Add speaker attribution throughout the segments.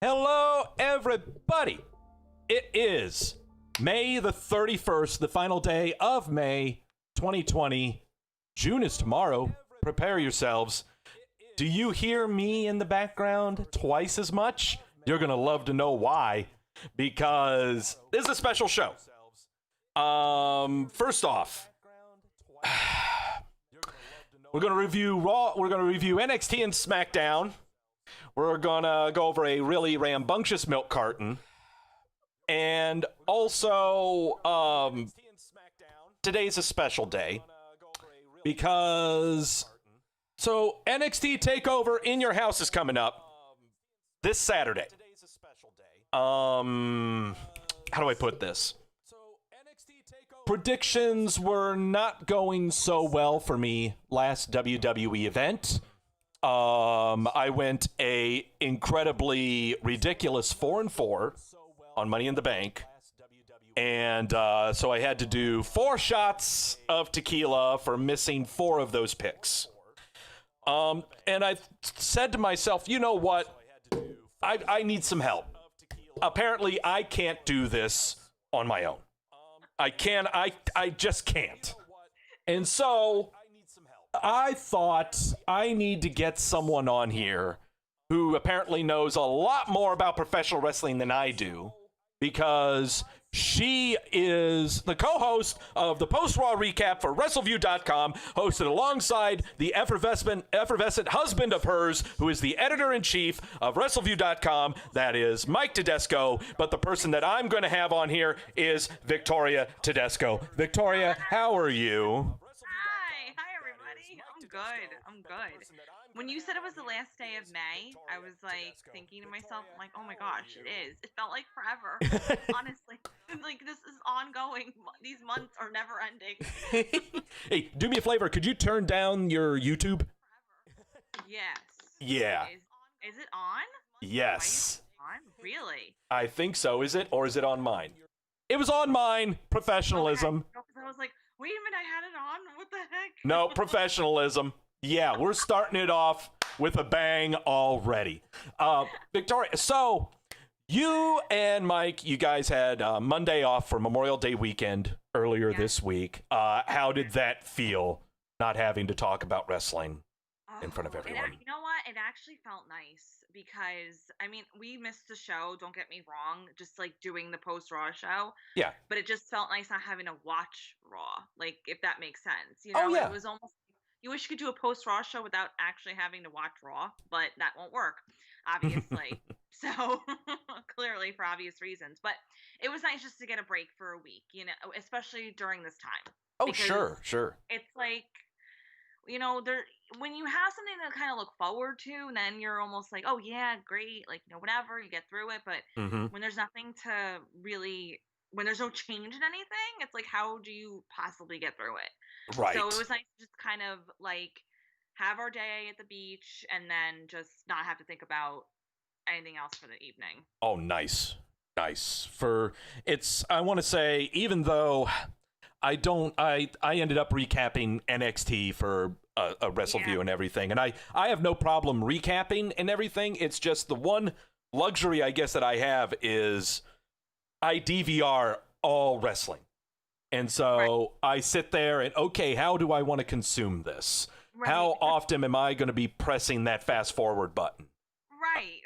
Speaker 1: Hello, everybody. It is May the 31st, the final day of May 2020. June is tomorrow. Prepare yourselves. Do you hear me in the background twice as much? You're going to love to know why, because this is a special show. First off, we're going to review Raw. We're going to review NXT and SmackDown. We're going to go over a really rambunctious milk carton. And also, today's a special day because, so NXT Takeover in Your House is coming up this Saturday. How do I put this? Predictions were not going so well for me last WWE event. I went a incredibly ridiculous 4-4 on Money in the Bank, and so I had to do 4 shots of tequila for missing 4 of those picks. And I said to myself, you know what? I need some help. Apparently, I can't do this on my own. I just can't. And so I thought I need to get someone on here who apparently knows a lot more about professional wrestling than I do, because she is the co-host of the Post-Raw Recap for Wrestleview.com, hosted alongside the effervescent husband of hers, who is the editor-in-chief of Wrestleview.com. That is Mike Tedesco, but the person that I'm going to have on here is Victoria Tedesco. Victoria, how are you?
Speaker 2: Hi everybody. I'm good. When you said it was the last day of May, I was like thinking to myself, I'm like, oh my gosh, it is. It felt like forever. Honestly, like this is ongoing. These months are never ending.
Speaker 1: Hey, do me a favor. Could you turn down your YouTube?
Speaker 2: Yes.
Speaker 1: Yeah.
Speaker 2: Is it on?
Speaker 1: Yes.
Speaker 2: On? Really?
Speaker 1: I think so. Is it? Or is it on mine? It was on mine. Professionalism.
Speaker 2: Okay. I was like, wait a minute, I had it on? What the heck?
Speaker 1: No, professionalism. Yeah, we're starting it off with a bang already. Victoria, so you and Mike, you guys had Monday off for Memorial Day weekend earlier this week. How did that feel, not having to talk about wrestling in front of everyone?
Speaker 2: You know what? It actually felt nice because, I mean, we missed the show, don't get me wrong, just like doing the post-Raw show.
Speaker 1: Yeah.
Speaker 2: But it just felt nice not having to watch Raw, like, if that makes sense. You know,
Speaker 1: oh, yeah.
Speaker 2: It was almost, you wish you could do a post-Raw show without actually having to watch Raw, but that won't work, obviously. So, clearly for obvious reasons. But it was nice just to get a break for a week, you know, especially during this time.
Speaker 1: Oh, sure.
Speaker 2: It's like, you know, when you have something to kind of look forward to, then you're almost like, oh yeah, great, like, you know, whatever, you get through it. But when there's nothing to really, when there's no change in anything, it's like, how do you possibly get through it?
Speaker 1: Right.
Speaker 2: So it was nice to just kind of like have our day at the beach and then just not have to think about anything else for the evening.
Speaker 1: Oh, nice. I want to say, even though I ended up recapping NXT for a Wrestleview and everything, and I have no problem recapping and everything. It's just the one luxury I guess that I have is I DVR all wrestling. And so I sit there and, okay, how do I want to consume this? Right. How often am I going to be pressing that fast forward button?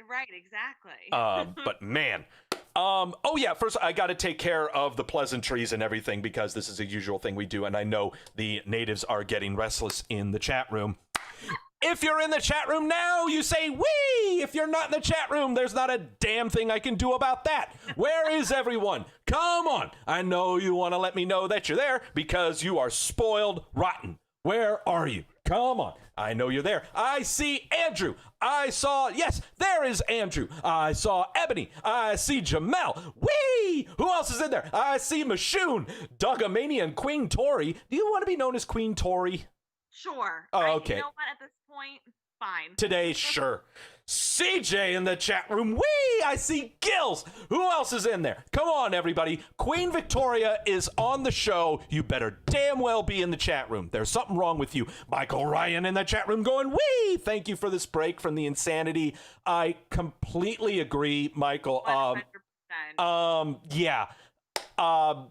Speaker 2: Right, exactly.
Speaker 1: But man, oh yeah, first I got to take care of the pleasantries and everything, because this is a usual thing we do, and I know the natives are getting restless in the chat room. If you're in the chat room now, you say, wee! If you're not in the chat room, there's not a damn thing I can do about that. Where is everyone? Come on. I know you want to let me know that you're there because you are spoiled rotten. Where are you? Come on. I know you're there. I see Andrew. Yes, there is Andrew. I saw Ebony. I see Jamel. Wee! Who else is in there? I see Mashoon, Dogomania, and Queen Tori. Do you want to be known as Queen Tori?
Speaker 2: Sure.
Speaker 1: Oh, okay.
Speaker 2: You know what? At this point, Fine.
Speaker 1: Today, sure. CJ in the chat room. Whee! I see Gills. Who else is in there? Come on, everybody. Queen Victoria is on the show. You better damn well be in the chat room. There's something wrong with you. Michael Ryan in the chat room going, whee! Thank you for this break from the insanity. I completely agree, Michael.
Speaker 2: 100%.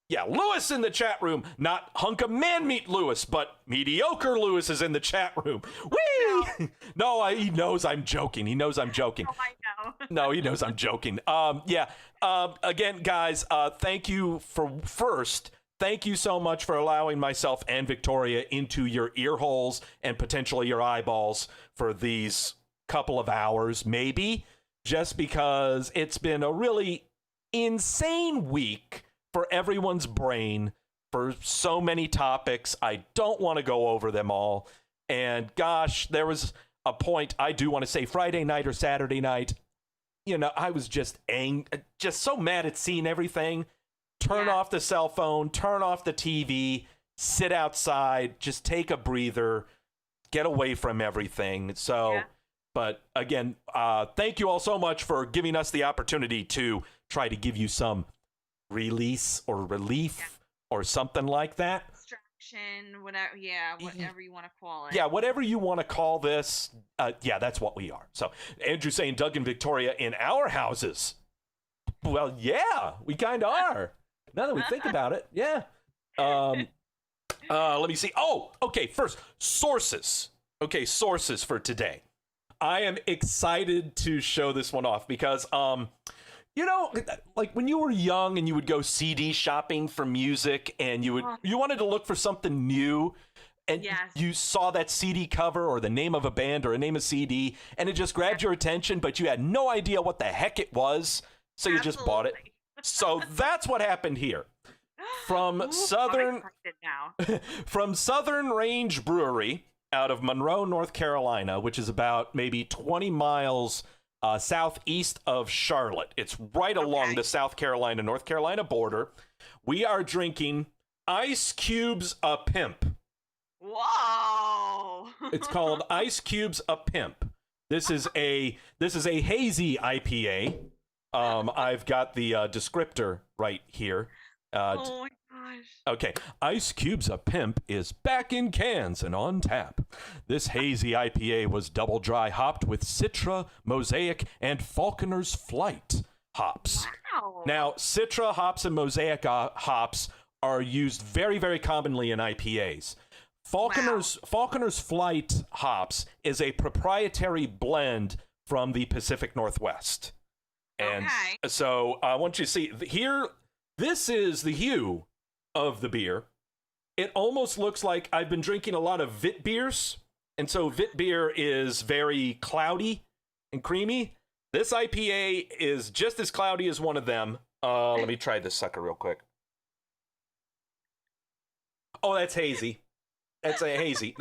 Speaker 1: Yeah, Lewis in the chat room. Not hunk of man meat Lewis, but mediocre Lewis is in the chat room. Whee! No, he knows I'm joking. He knows I'm joking.
Speaker 2: Oh, I know.
Speaker 1: No, he knows I'm joking. Again, guys, thank you Thank you so much for allowing myself and Victoria into your ear holes and potentially your eyeballs for these couple of hours, maybe, just because it's been a really insane week for everyone's brain, for so many topics. I don't want to go over them all. And gosh, there was a point, I do want to say Friday night or Saturday night, I was just so mad at seeing everything. Turn off the cell phone, turn off the TV, sit outside, just take a breather, get away from everything. So, but again, thank you all so much for giving us the opportunity to try to give you some release or relief or something like that.
Speaker 2: Distraction, whatever you want to call it.
Speaker 1: Yeah, whatever you want to call this. That's what we are. So Andrew saying Doug and Victoria in our houses. Well, yeah, we kind of are. Now that we think about it, yeah. Let me see. Oh, okay. First, sources. Okay, sources for today. I am excited to show this one off because like when you were young and you would go CD shopping for music and you wanted to look for something new and you saw that CD cover or the name of a band or a name of CD and it just grabbed your attention, but you had no idea what the heck it was. So you just bought it. So that's what happened here. From Southern Range Brewery out of Monroe, North Carolina, which is about maybe 20 miles southeast of Charlotte. It's right along the South Carolina-North Carolina border. We are drinking Ice Cubes a Pimp.
Speaker 2: Whoa!
Speaker 1: It's called Ice Cubes a Pimp. This is a hazy IPA. I've got the descriptor right here.
Speaker 2: Oh my gosh.
Speaker 1: Okay, Ice Cubes a Pimp is back in cans and on tap. This hazy IPA was double dry hopped with Citra, Mosaic, and Falconer's Flight hops.
Speaker 2: Wow.
Speaker 1: Now, Citra hops and Mosaic hops are used very, very commonly in IPAs. Falconer's Flight hops is a proprietary blend from the Pacific Northwest. And so I want you to see here, this is the hue of the beer. It almost looks like I've been drinking a lot of Vit beers. And so Vit beer is very cloudy and creamy. This IPA is just as cloudy as one of them. Let me try this sucker real quick. Oh, that's hazy. That's hazy.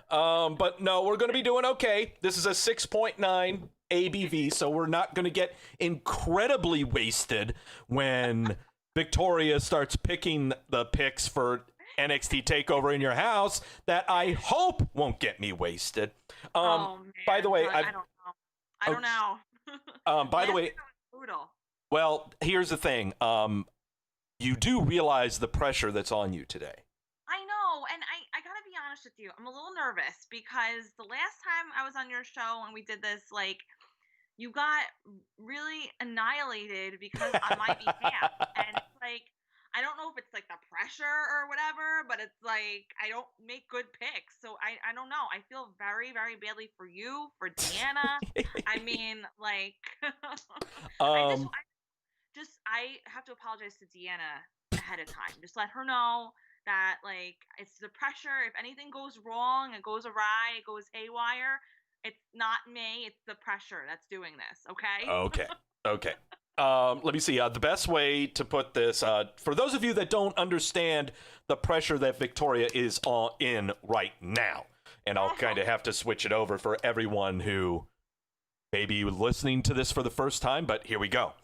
Speaker 1: But no, we're going to be doing okay. This is a 6.9 ABV, so we're not going to get incredibly wasted when Victoria starts picking the picks for NXT Takeover in your house that I hope won't get me wasted. By the way,
Speaker 2: I don't know.
Speaker 1: By the way, well, here's the thing. You do realize the pressure that's on you today.
Speaker 2: I know, and I gotta be honest with you, I'm a little nervous because the last time I was on your show and we did this, like, you got really annihilated because on my behalf, and it's like, I don't know if it's like the pressure or whatever, but it's like I don't make good picks, so I don't know. I feel very, very badly for you, for Deanna. I mean, like, I have to apologize to Deanna ahead of time. Just let her know that, like, it's the pressure. If anything goes wrong, it goes awry, it goes haywire, it's not me, it's the pressure that's doing this, okay?
Speaker 1: Okay. Let me see. The best way to put this, for those of you that don't understand the pressure that Victoria is in right now, and I'll kind of have to switch it over for everyone who may be listening to this for the first time, but here we go.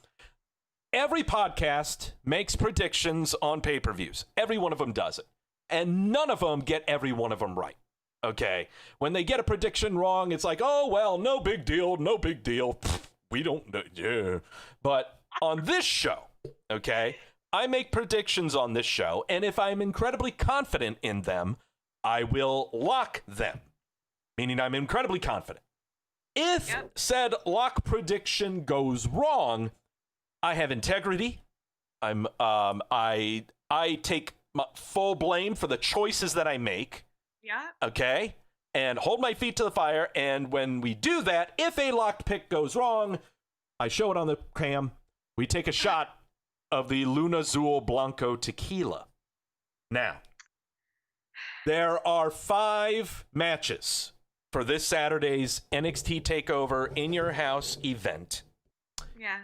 Speaker 1: Every podcast makes predictions on pay-per-views. Every one of them does it. And none of them get every one of them right. Okay. When they get a prediction wrong, it's like, oh, well, no big deal. No big deal. Pfft, we don't know. Yeah. But on this show, okay, I make predictions on this show. And if I'm incredibly confident in them, I will lock them, meaning I'm incredibly confident. If said lock prediction goes wrong, I have integrity. I take full blame for the choices that I make.
Speaker 2: Yeah.
Speaker 1: Okay. And hold my feet to the fire. And when we do that, if a locked pick goes wrong, I show it on the cam. We take a shot of the Luna Azul Blanco tequila. Now, there are 5 matches for this Saturday's NXT Takeover In Your House event.
Speaker 2: Yeah.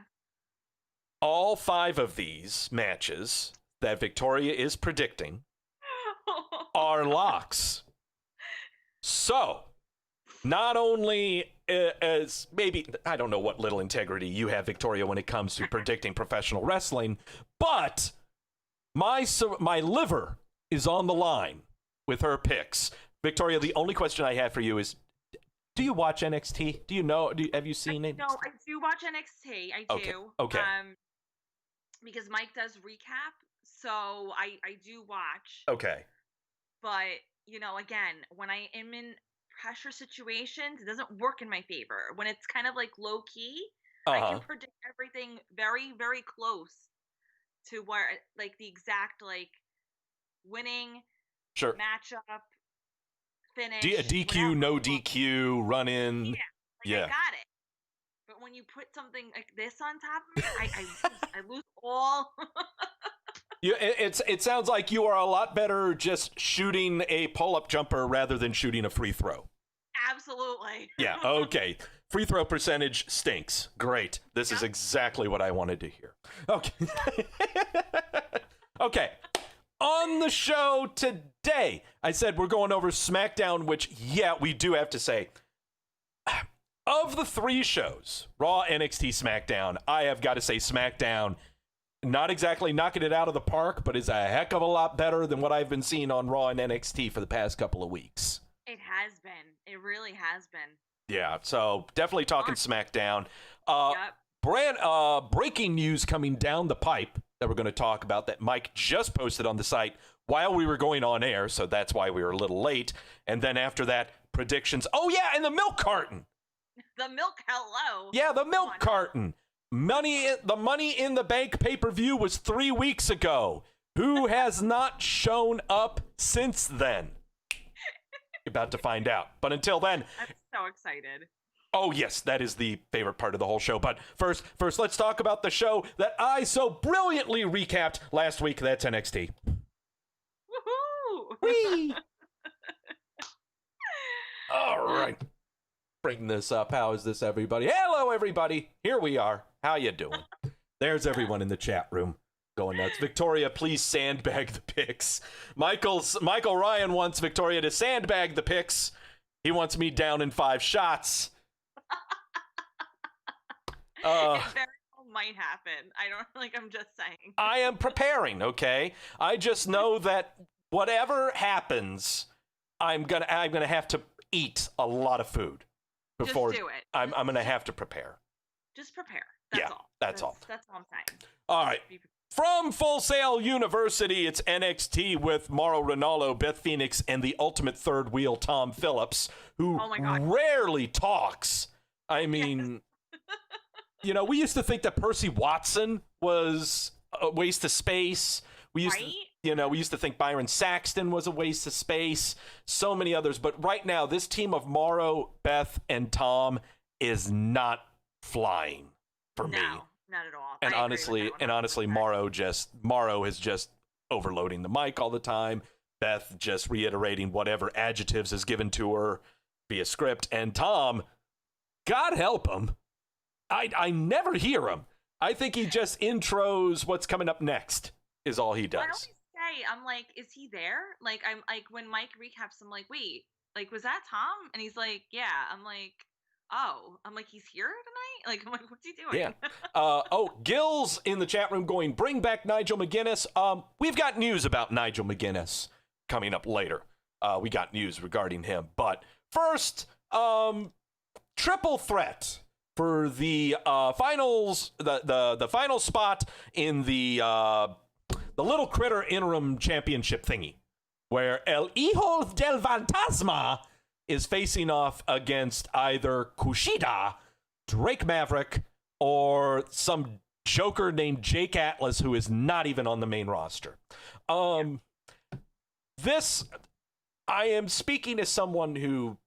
Speaker 1: All 5 of these matches that Victoria is predicting are locks. So, not only as maybe, I don't know what little integrity you have, Victoria, when it comes to predicting professional wrestling, but my liver is on the line with her picks. Victoria, the only question I have for you is, do you watch NXT? Do you know? Have you seen it?
Speaker 2: No, I do watch NXT. I do.
Speaker 1: Okay.
Speaker 2: Because Mike does recap, so I do watch.
Speaker 1: Okay.
Speaker 2: But, you know, again, when I am in pressure situations, it doesn't work in my favor. When it's kind of like low key, I can predict everything very, very close to where, like, the exact, like, winning matchup, finish.
Speaker 1: DQ, whatever. No DQ, run in.
Speaker 2: Yeah, I got it. But when you put something like this on top of me, I lose all.
Speaker 1: It sounds like you are a lot better just shooting a pull-up jumper rather than shooting a free throw.
Speaker 2: Absolutely.
Speaker 1: Yeah, okay. Free throw percentage stinks. Great. This is exactly what I wanted to hear. Okay. Okay. On the show today, I said we're going over SmackDown, which, yeah, we do have to say, of the 3 shows, Raw, NXT, SmackDown, I have got to say SmackDown, not exactly knocking it out of the park, but is a heck of a lot better than what I've been seeing on Raw and NXT for the past couple of weeks.
Speaker 2: It has been. It really has been.
Speaker 1: Yeah, so definitely talking SmackDown. Breaking news coming down the pipe that we're going to talk about that Mike just posted on the site while we were going on air, so that's why we were a little late. And then after that, predictions. Oh, yeah, and the milk carton.
Speaker 2: The milk, hello.
Speaker 1: Yeah, the milk carton. The Money in the Bank pay-per-view was 3 weeks ago. Who has not shown up since then? You're about to find out. But until then...
Speaker 2: I'm so excited.
Speaker 1: Oh, yes, that is the favorite part of the whole show. But first, let's talk about the show that I so brilliantly recapped last week. That's NXT.
Speaker 2: Woohoo!
Speaker 1: Whee! All right. Bring this up. How is this, everybody? Hello, everybody. Here we are. How you doing? There's everyone in the chat room going nuts. Victoria, please sandbag the picks. Michael Ryan wants Victoria to sandbag the picks. He wants me down in 5 shots.
Speaker 2: It very well might happen. I'm just saying.
Speaker 1: I am preparing, okay? I just know that whatever happens, I'm gonna have to eat a lot of food before.
Speaker 2: Just do it.
Speaker 1: I'm gonna have to prepare.
Speaker 2: Just prepare. That's all.
Speaker 1: That's all.
Speaker 2: That's all I'm saying.
Speaker 1: All right. From Full Sail University, it's NXT with Mauro Ranallo, Beth Phoenix, and the ultimate third wheel, Tom Phillips, who rarely talks. I mean, you know, we used to think that Percy Watson was a waste of space. We used to think Byron Saxton was a waste of space. So many others. But right now, this team of Mauro, Beth, and Tom is not flying for me.
Speaker 2: Not at all.
Speaker 1: And honestly, Mauro is just overloading the mic all the time. Beth just reiterating whatever adjectives is given to her via script. And Tom, God help him, I never hear him. I think he just intros what's coming up next is all he does.
Speaker 2: I always say, I'm like, is he there? Like, I'm like, when Mike recaps, I'm like, wait, like, was that Tom? And he's like, yeah. I'm like, oh, I'm like, he's here tonight? Like, I'm like, what's he doing?
Speaker 1: Yeah. Gil's in the chat room going, bring back Nigel McGuinness. We've got news about Nigel McGuinness coming up later. we got news regarding him. But first, triple threat for the finals, the final spot in the Little Critter Interim Championship thingy, where El Hijo del Fantasma is facing off against either Kushida, Drake Maverick, or some joker named Jake Atlas, who is not even on the main roster. This, I am speaking as someone who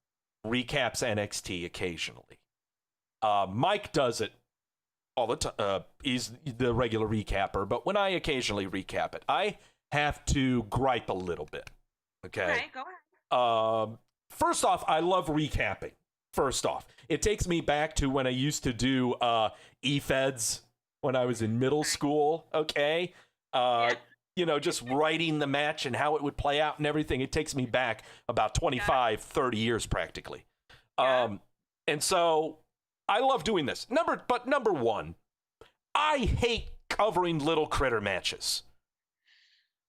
Speaker 1: recaps NXT occasionally. Mike does it all the time. He's the regular recapper, but when I occasionally recap it, I have to gripe a little bit. Okay,
Speaker 2: go ahead.
Speaker 1: First off, I love recapping. First off, it takes me back to when I used to do E-Feds when I was in middle school. Okay, you know, just writing the match and how it would play out and everything. It takes me back about 25, 30 years practically. And so I love doing this. Number one, I hate covering Little Critter matches.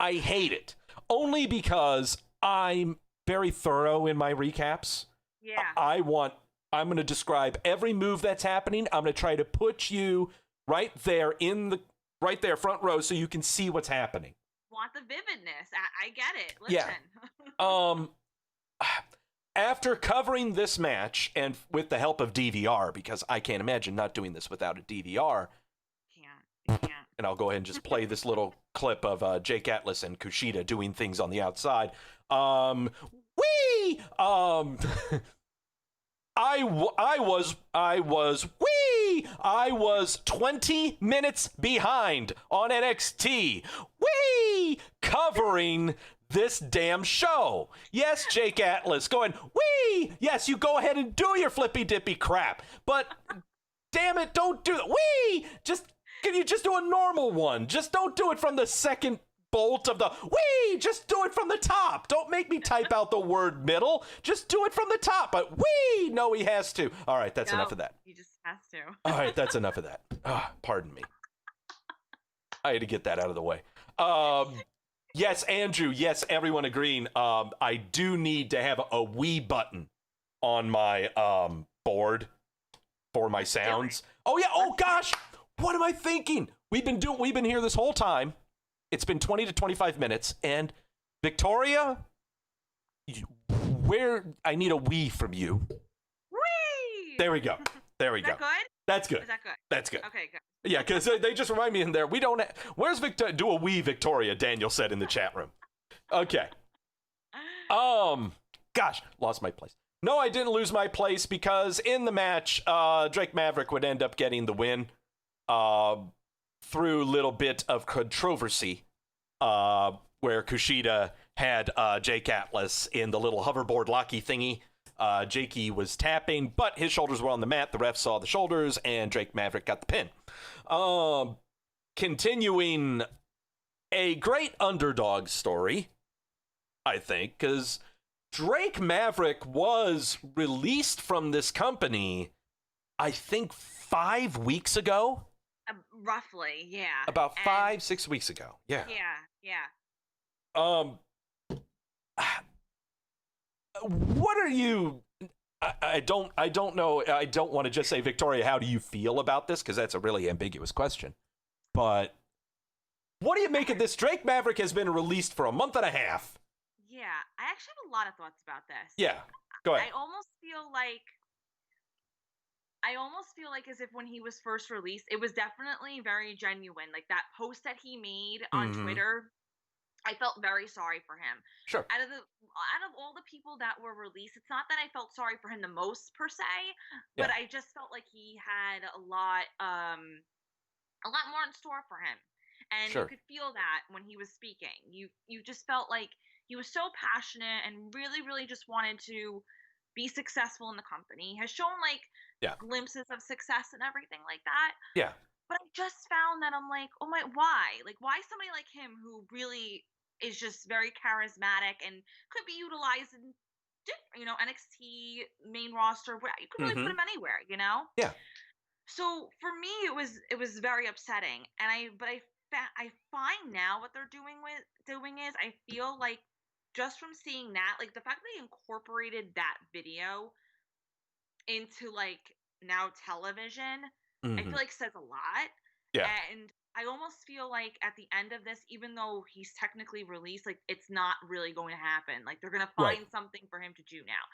Speaker 1: I hate it. Only because I'm very thorough in my recaps.
Speaker 2: Yeah.
Speaker 1: I'm going to describe every move that's happening. I'm going to try to put you right there front row so you can see what's happening.
Speaker 2: Want the vividness. I get it. Listen.
Speaker 1: Yeah. After covering this match and with the help of DVR, because I can't imagine not doing this without a DVR.
Speaker 2: You can't.
Speaker 1: And I'll go ahead and just play this little clip of Jake Atlas and Kushida doing things on the outside. I was 20 minutes behind on NXT. Covering this damn show. Yes, Jake Atlas going, yes, you go ahead and do your flippy dippy crap. But damn it, don't do that. Can you just do a normal one? Just don't do it from the second bolt of the just do it from the top. Don't make me type out the word middle. Just do it from the top. But no, he has to. All right, that's enough of that.
Speaker 2: He just has to.
Speaker 1: All right, that's enough of that. Pardon me. I had to get that out of the way. Yes, Andrew. Yes, everyone agreeing. I do need to have a button on my board for my sounds. Oh yeah. Oh gosh. What am I thinking? We've been here this whole time. It's been 20 to 25 minutes, and Victoria, I need a from you. There we go. There we go.
Speaker 2: Good?
Speaker 1: That's good.
Speaker 2: Is that good?
Speaker 1: That's good.
Speaker 2: Okay, good.
Speaker 1: Yeah, because they just remind me in there. Where's Victoria? Do a Victoria, Daniel said in the chat room. Okay. Gosh, lost my place. No, I didn't lose my place because in the match, Drake Maverick would end up getting the win. Through a little bit of controversy, where Kushida had Jake Atlas in the little hoverboard locky thingy. Jakey was tapping, but his shoulders were on the mat. The ref saw the shoulders, and Drake Maverick got the pin. Continuing a great underdog story, I think, because Drake Maverick was released from this company, I think, 5 weeks ago.
Speaker 2: Roughly, yeah.
Speaker 1: About 5-6 weeks ago. Yeah.
Speaker 2: Yeah.
Speaker 1: What are you? I don't know. I don't want to just say, Victoria, how do you feel about this? Because that's a really ambiguous question. But what do you make of this? Drake Maverick has been released for a month and a half.
Speaker 2: Yeah, I actually have a lot of thoughts about this.
Speaker 1: Yeah, go ahead.
Speaker 2: I almost feel like as if when he was first released, it was definitely very genuine. Like that post that he made on Twitter, I felt very sorry for him.
Speaker 1: Sure.
Speaker 2: Out of all the people that were released, it's not that I felt sorry for him the most per se, but I just felt like he had a lot more in store for him. And you could feel that when he was speaking. You just felt like he was so passionate and really, really just wanted to be successful in the company. Has shown glimpses of success and everything like that.
Speaker 1: Yeah.
Speaker 2: But I just found that I'm like, oh my, why? Like, why somebody like him who really is just very charismatic and could be utilized in, NXT main roster. You could really put him anywhere,
Speaker 1: Yeah.
Speaker 2: So for me, it was very upsetting, and I find now what they're doing is I feel like just from seeing that, like the fact that they incorporated that video into like now television, I feel like says a lot.
Speaker 1: Yeah.
Speaker 2: And I almost feel like at the end of this, even though he's technically released, like it's not really going to happen. Like they're going to find something for him to do now.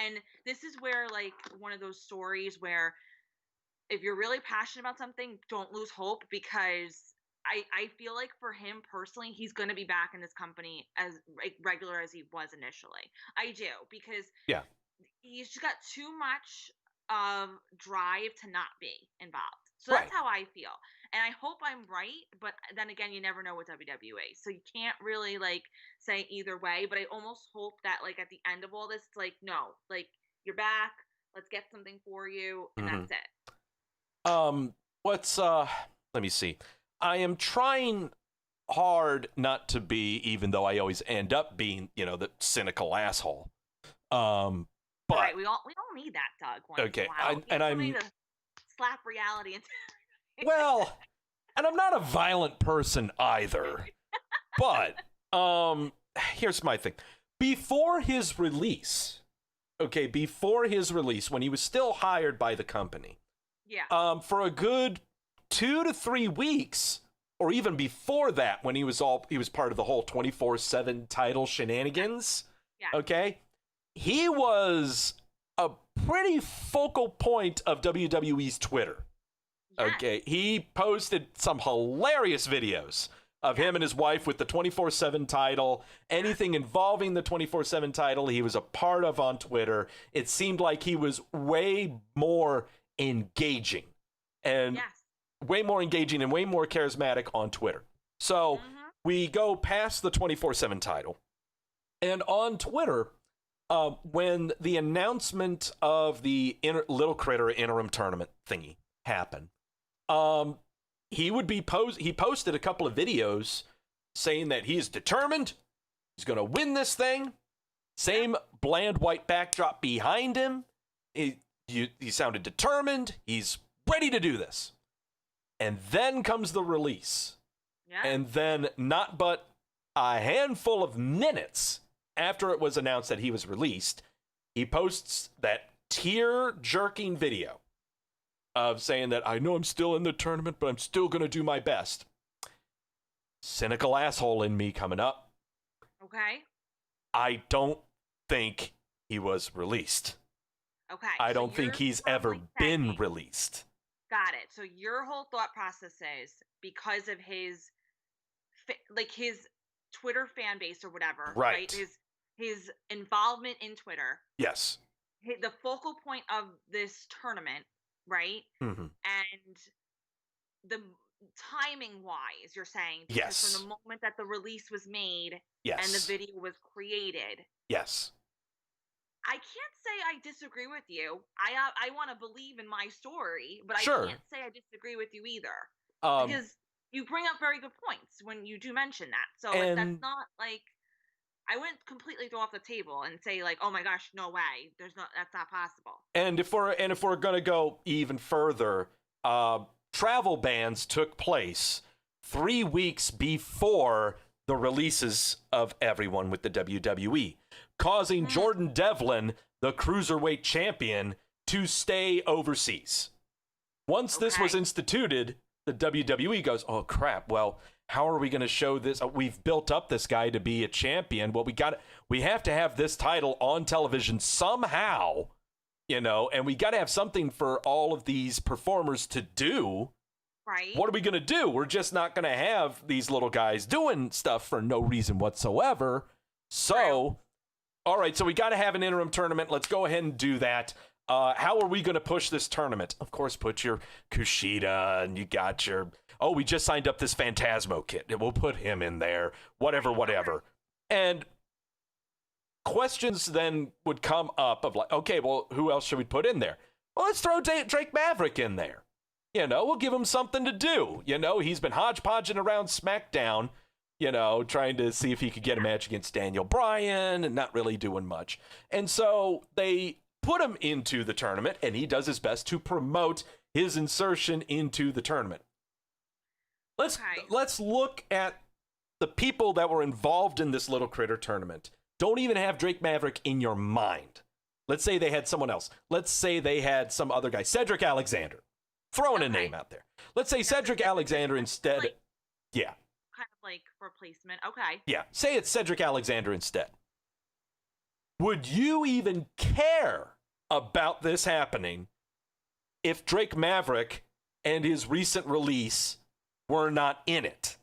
Speaker 2: And this is where like one of those stories where if you're really passionate about something, don't lose hope, because I feel like for him personally, he's going to be back in this company as like, regular as he was initially. I do, because he's just got too much drive to not be involved. So that's how I feel. And I hope I'm right, but then again, you never know with WWE. So you can't really like say either way, but I almost hope that like at the end of all this, it's like, no, like you're back, let's get something for you, and that's it.
Speaker 1: Let me see. I am trying hard not to be, even though I always end up being, the cynical asshole. But
Speaker 2: right, we all need that, Doug. Once in a while. I'm to slap reality into.
Speaker 1: Well, and I'm not a violent person either. But here's my thing. Before his release, when he was still hired by the company, for a good 2 to 3 weeks, or even before that, when he was part of the whole 24/7 title shenanigans. Okay, he was a pretty focal point of WWE's Twitter. Okay, he posted some hilarious videos of him and his wife with the 24/7 title. Anything involving the 24/7 title, he was a part of on Twitter. It seemed like he was way more engaging and way more charismatic on Twitter. So we go past the 24/7 title, and on Twitter, when the announcement of the Little Critter interim tournament thingy happened, he posted a couple of videos saying that he is determined, he's going to win this thing. Same bland white backdrop behind him. He sounded determined. He's ready to do this. And then comes the release. And then not but a handful of minutes after it was announced that he was released, he posts that tear-jerking video of saying that, I know I'm still in the tournament, but I'm still going to do my best. Cynical asshole in me coming up.
Speaker 2: Okay.
Speaker 1: I don't think he was released.
Speaker 2: Okay.
Speaker 1: I don't think he's ever been released.
Speaker 2: Got it. So your whole thought process is because of his Twitter fan base or whatever, right? His involvement in Twitter.
Speaker 1: Yes.
Speaker 2: The focal point of this tournament, right? And the timing wise, you're saying, because from the moment that the release was made and the video was created.
Speaker 1: Yes.
Speaker 2: I can't say I disagree with you. I want to believe in my story, but I can't say I disagree with you either. Because you bring up very good points when you do mention that. So like, that's not like I wouldn't completely throw off the table and say like, oh my gosh, no way. That's not possible. And if
Speaker 1: we're gonna go even further, travel bans took place 3 weeks before the releases of everyone with the WWE, causing Jordan Devlin, the cruiserweight champion, to stay overseas. Once this was instituted, the WWE goes, oh crap, well, how are we going to show this? We've built up this guy to be a champion. Well, we have to have this title on television somehow, and we got to have something for all of these performers to do.
Speaker 2: Right.
Speaker 1: What are we going to do? We're just not going to have these little guys doing stuff for no reason whatsoever. So, all right, so we got to have an interim tournament. Let's go ahead and do that. How are we going to push this tournament? Of course, put your Kushida and you got your, we just signed up this Phantasmo kid. We'll put him in there, whatever. And questions then would come up of like, okay, well, who else should we put in there? Well, let's throw Drake Maverick in there. We'll give him something to do. He's been hodgepodging around SmackDown, trying to see if he could get a match against Daniel Bryan and not really doing much. And so they put him into the tournament, and he does his best to promote his insertion into the tournament. Let's look at the people that were involved in this Little Critter tournament Don't even have Drake Maverick in your mind. Let's say they had someone else. Let's say they had some other guy, Cedric Alexander. Throwing a name out there. Let's say Cedric Alexander instead.
Speaker 2: Like,
Speaker 1: yeah.
Speaker 2: Kind of like replacement. Okay.
Speaker 1: Yeah. Say it's Cedric Alexander instead. Would you even care about this happening if Drake Maverick and his recent release were not in it?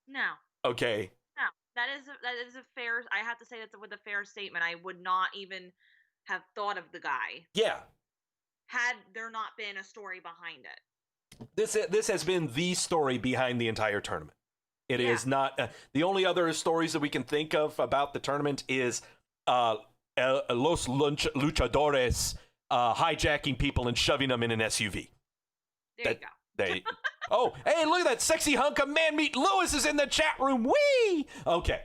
Speaker 2: No.
Speaker 1: Okay.
Speaker 2: No. That is a fair. I have to say that's with a fair statement. I would not even have thought of the guy.
Speaker 1: Yeah.
Speaker 2: Had there not been a story behind it.
Speaker 1: This has been the story behind the entire tournament. It is not the only other stories that we can think of about the tournament is Los Luchadores hijacking people and shoving them in an SUV.
Speaker 2: There you go.
Speaker 1: Oh, hey, look at that sexy hunk of man meat. Lewis is in the chat room. Whee! Okay.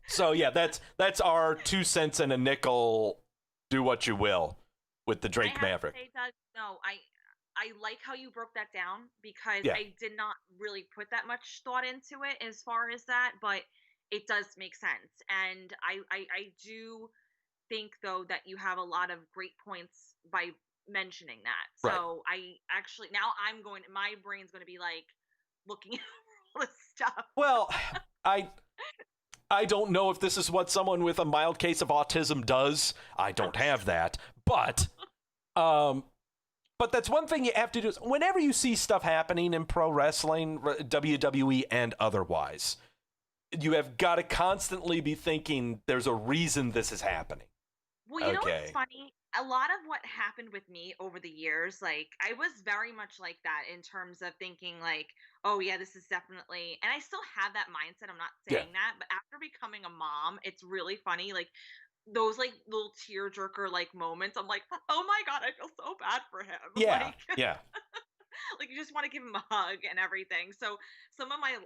Speaker 1: So yeah, that's our 2 cents and a nickel. Do what you will with the Drake Maverick.
Speaker 2: To say, Doug, no, I like how you broke that down because I did not really put that much thought into it as far as that, but it does make sense. And I do think, though, that you have a lot of great points by mentioning that.
Speaker 1: Right.
Speaker 2: So I actually, now my brain's going to be like looking at all this stuff.
Speaker 1: Well, I don't know if this is what someone with a mild case of autism does. I don't have that. But that's one thing you have to do. Is whenever you see stuff happening in pro wrestling, WWE and otherwise, you have got to constantly be thinking there's a reason this is happening.
Speaker 2: Well, you know what's funny? A lot of what happened with me over the years, like, I was very much like that in terms of thinking, like, oh, yeah, this is definitely, and I still have that mindset. I'm not saying that, but after becoming a mom, it's really funny. Like, those, like, little tearjerker, like, moments, I'm like, oh my God, I feel so bad for him.
Speaker 1: Yeah,
Speaker 2: like,
Speaker 1: yeah.
Speaker 2: Like, you just want to give him a hug and everything. So some of my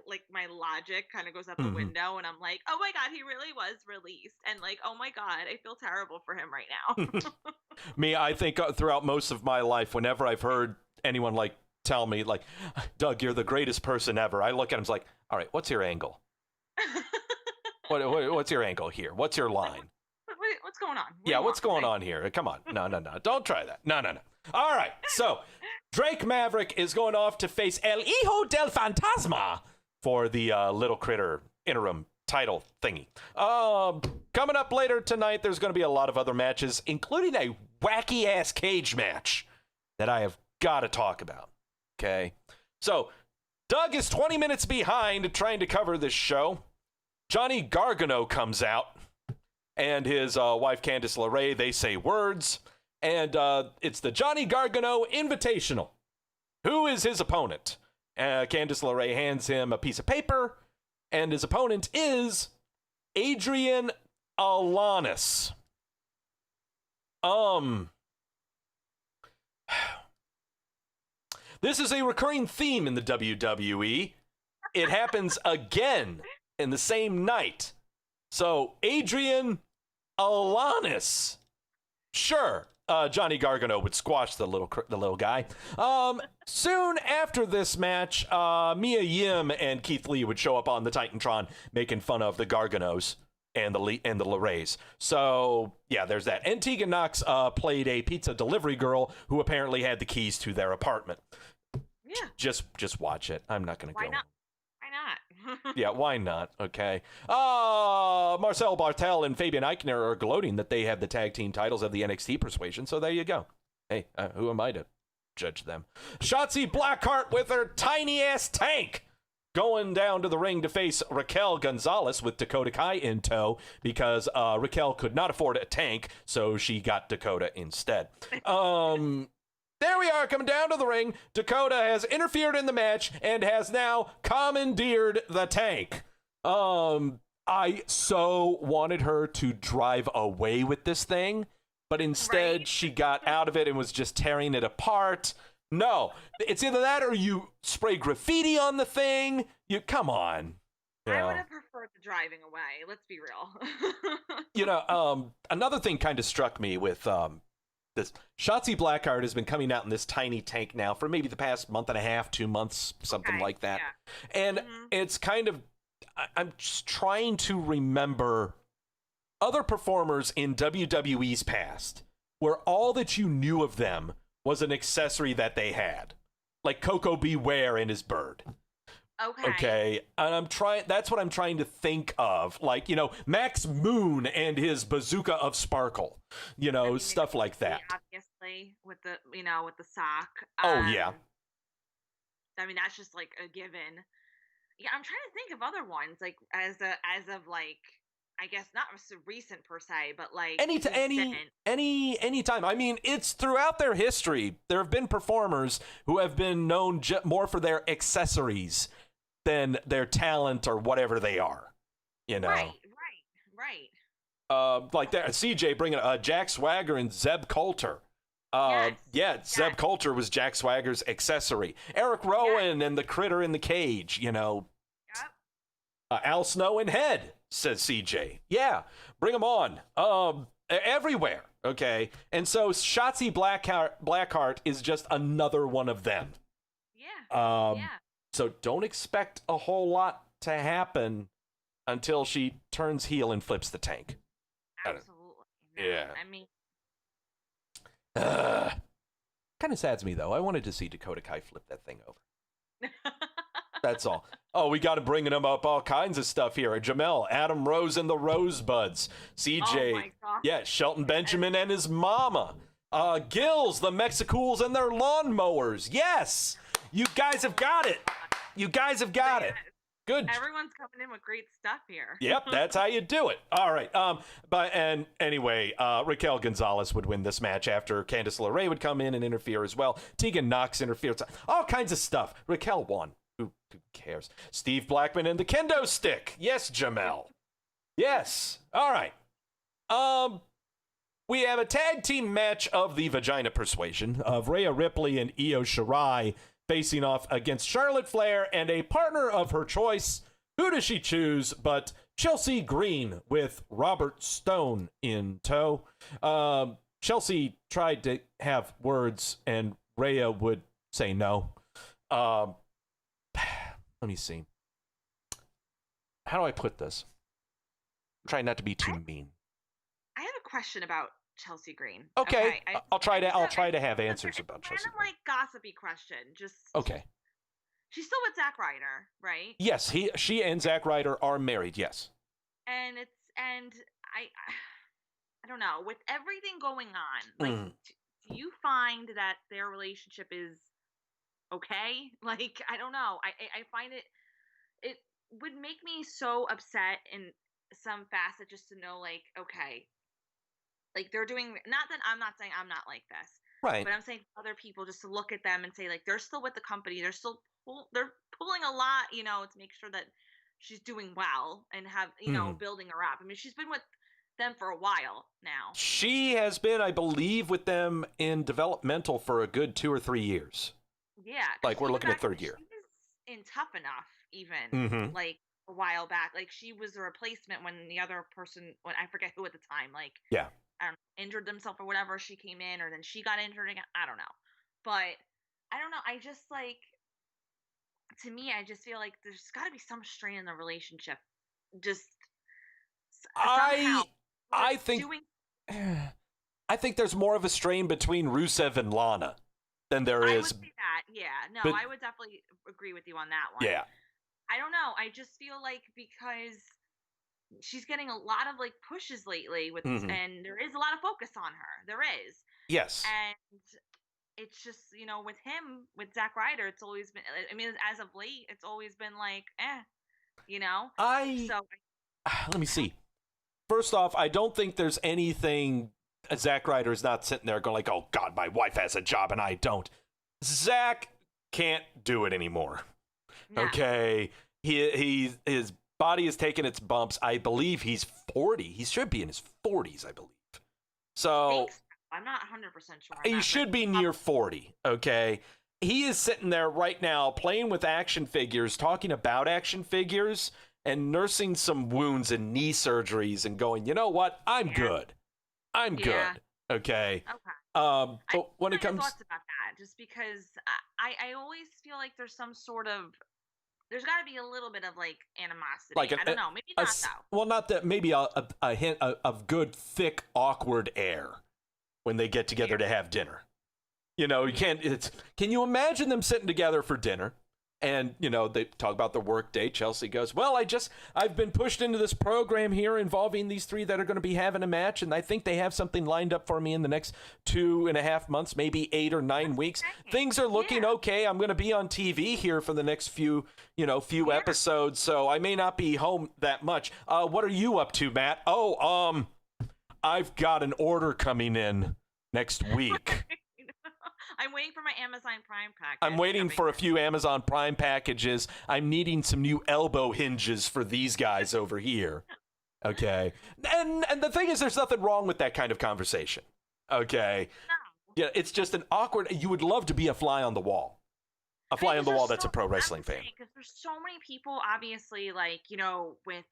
Speaker 2: logic kind of goes out the window, and I'm like, oh my God, he really was released. And like, oh my God, I feel terrible for him right now.
Speaker 1: Me, I think throughout most of my life, whenever I've heard anyone like tell me like, Doug, you're the greatest person ever, I look at him like, all right, what's your angle? What's your angle here? What's your line?
Speaker 2: What's going on?
Speaker 1: What's going on here? Come on. No. Don't try that. No. All right. So Drake Maverick is going off to face El Hijo del Fantasma for the Little Critter interim title thingy. Coming up later tonight, there's going to be a lot of other matches, including a wacky-ass cage match that I have got to talk about. Okay? So Doug is 20 minutes behind trying to cover this show. Johnny Gargano comes out, and his wife Candice LeRae, they say words, and it's the Johnny Gargano Invitational. Who is his opponent? Candice LeRae hands him a piece of paper, and his opponent is Adrian Alanis. This is a recurring theme in the WWE. It happens again in the same night. So, Adrian Alanis. Sure, Johnny Gargano would squash the little guy. Soon after this match, Mia Yim and Keith Lee would show up on the Titantron making fun of the Garganos and the LeRaes. So, yeah, there's that. And Tegan Knox played a pizza delivery girl who apparently had the keys to their apartment.
Speaker 2: Yeah.
Speaker 1: Just watch it. I'm not going to go.
Speaker 2: Why not?
Speaker 1: Yeah, why not? Okay. Marcel Bartel and Fabian Eichner are gloating that they have the tag team titles of the NXT Persuasion, so there you go. Hey, who am I to judge them? Shotzi Blackheart with her tiny-ass tank going down to the ring to face Raquel Gonzalez with Dakota Kai in tow because Raquel could not afford a tank, so she got Dakota instead. There we are, coming down to the ring. Dakota has interfered in the match and has now commandeered the tank. I so wanted her to drive away with this thing, but instead she got out of it and was just tearing it apart. No, it's either that or you spray graffiti on the thing. Come on.
Speaker 2: I would have preferred the driving away. Let's be
Speaker 1: real. Another thing kind of struck me with this. Shotzi Blackheart has been coming out in this tiny tank now for maybe the past month and a half, 2 months, something like that. Yeah. And it's kind of, I'm just trying to remember other performers in WWE's past where all that you knew of them was an accessory that they had, like Coco Beware and his bird. Okay, and that's what I'm trying to think of, like, Max Moon and his bazooka of sparkle, stuff like that.
Speaker 2: Obviously, with the with the sock.
Speaker 1: Oh yeah.
Speaker 2: I mean, that's just like a given. Yeah, I'm trying to think of other ones, like as of like, I guess not so recent per se, but like
Speaker 1: any time. I mean, it's throughout their history. There have been performers who have been known more for their accessories than their talent or whatever they are.
Speaker 2: Right.
Speaker 1: Like that, CJ bringing Jack Swagger and Zeb Coulter. Zeb Coulter was Jack Swagger's accessory. Eric Rowan and the critter in the cage, Al Snow and Head, says CJ. Yeah, bring them on. Everywhere, okay? And so Shotzi Blackheart is just another one of them.
Speaker 2: Yeah.
Speaker 1: So don't expect a whole lot to happen until she turns heel and flips the tank.
Speaker 2: Absolutely.
Speaker 1: Yeah.
Speaker 2: I mean,
Speaker 1: kind of sads me, though. I wanted to see Dakota Kai flip that thing over. That's all. Oh, we got to bring them up all kinds of stuff here. Jamel, Adam Rose and the Rosebuds. CJ.
Speaker 2: Oh my gosh.
Speaker 1: Yeah, Shelton Benjamin and his mama. Gills, the Mexicools and their lawnmowers. Yes. You guys have got it. It. Good.
Speaker 2: Everyone's coming in with great stuff here.
Speaker 1: Yep, that's how you do it. All right. Anyway, Raquel Gonzalez would win this match after Candice LeRae would come in and interfere as well. Tegan Knox interfered. All kinds of stuff. Raquel won. Who cares? Steve Blackman and the kendo stick. Yes, Jamel. Yes. All right. We have a tag team match of the Vagina Persuasion of Rhea Ripley and Io Shirai facing off against Charlotte Flair and a partner of her choice. Who does she choose but Chelsea Green with Robert Stone in tow? Chelsea tried to have words and Rhea would say no. Let me see. How do I put this? I'm trying not to be too mean.
Speaker 2: I have a question about Chelsea Green.
Speaker 1: Okay, I'll try to have answers about Chelsea Green.
Speaker 2: Like gossipy question, just
Speaker 1: okay.
Speaker 2: She's still with Zack Ryder, right?
Speaker 1: Yes, she and Zack Ryder are married. Yes.
Speaker 2: And I don't know, with everything going on, like, do you find that their relationship is okay? Like, I don't know. I find it would make me so upset in some facet just to know, like, okay. Like, they're doing, not that I'm not saying I'm not like this,
Speaker 1: right?
Speaker 2: But I'm saying other people just to look at them and say, like, they're still with the company. They're still they're pulling a lot, to make sure that she's doing well and have, building her up. I mean, she's been with them for a while now.
Speaker 1: She has been, I believe, with them in developmental for a good 2 or 3 years.
Speaker 2: Yeah.
Speaker 1: Like, we're looking at third year.
Speaker 2: She was in Tough Enough, even, like, a while back. Like, she was a replacement when the other person, when I forget who at the time, like,
Speaker 1: yeah.
Speaker 2: I don't know, injured themselves or whatever, she came in, or then she got injured again. I don't know. But I don't know. I just, like, to me, I just feel like there's got to be some strain in the relationship. Just somehow.
Speaker 1: I think there's more of a strain between Rusev and Lana than there is.
Speaker 2: I would say that. Yeah. No, but I would definitely agree with you on that one.
Speaker 1: Yeah.
Speaker 2: I don't know. I just feel like because she's getting a lot of, like, pushes lately with and there is a lot of focus on her. There is.
Speaker 1: Yes.
Speaker 2: And it's just, with him, with Zack Ryder, it's always been, I mean, as of late, it's always been like,
Speaker 1: let me see. First off, I don't think there's anything Zack Ryder is not sitting there going like, oh God, my wife has a job and I don't. Zack can't do it anymore. No. Okay. His body has taken its bumps. I believe he's 40. He should be in his 40s, I believe. So
Speaker 2: I'm not 100% sure.
Speaker 1: He should be near 40. Okay. He is sitting there right now playing with action figures, talking about action figures, and nursing some wounds and knee surgeries and going, you know what? I'm good. I'm good. Okay. But when it comes,
Speaker 2: thoughts about that, just because I always feel like there's some sort of there's got to be a little bit of like animosity.
Speaker 1: Like
Speaker 2: I don't know, maybe not though.
Speaker 1: Well, not that. Maybe a hint of good, thick, awkward air when they get together to have dinner. You know, you can't. Can you imagine them sitting together for dinner? And, you know, they talk about the work day. Chelsea goes, well, I've been pushed into this program here involving these three that are going to be having a match. And I think they have something lined up for me in the next 2.5 months, maybe 8 or 9 weeks. Things are looking okay. I'm going to be on TV here for the next few episodes. So I may not be home that much. What are you up to, Matt? Oh, I've got an order coming in next week.
Speaker 2: I'm waiting for my Amazon Prime package.
Speaker 1: I'm waiting for a few Amazon Prime packages. I'm needing some new elbow hinges for these guys over here. Okay. And the thing is, there's nothing wrong with that kind of conversation. Okay. No. Yeah, it's just an awkward. You would love to be a fly on the wall. A fly on the wall that's a pro wrestling fan.
Speaker 2: Because there's so many people, obviously, like, you know, with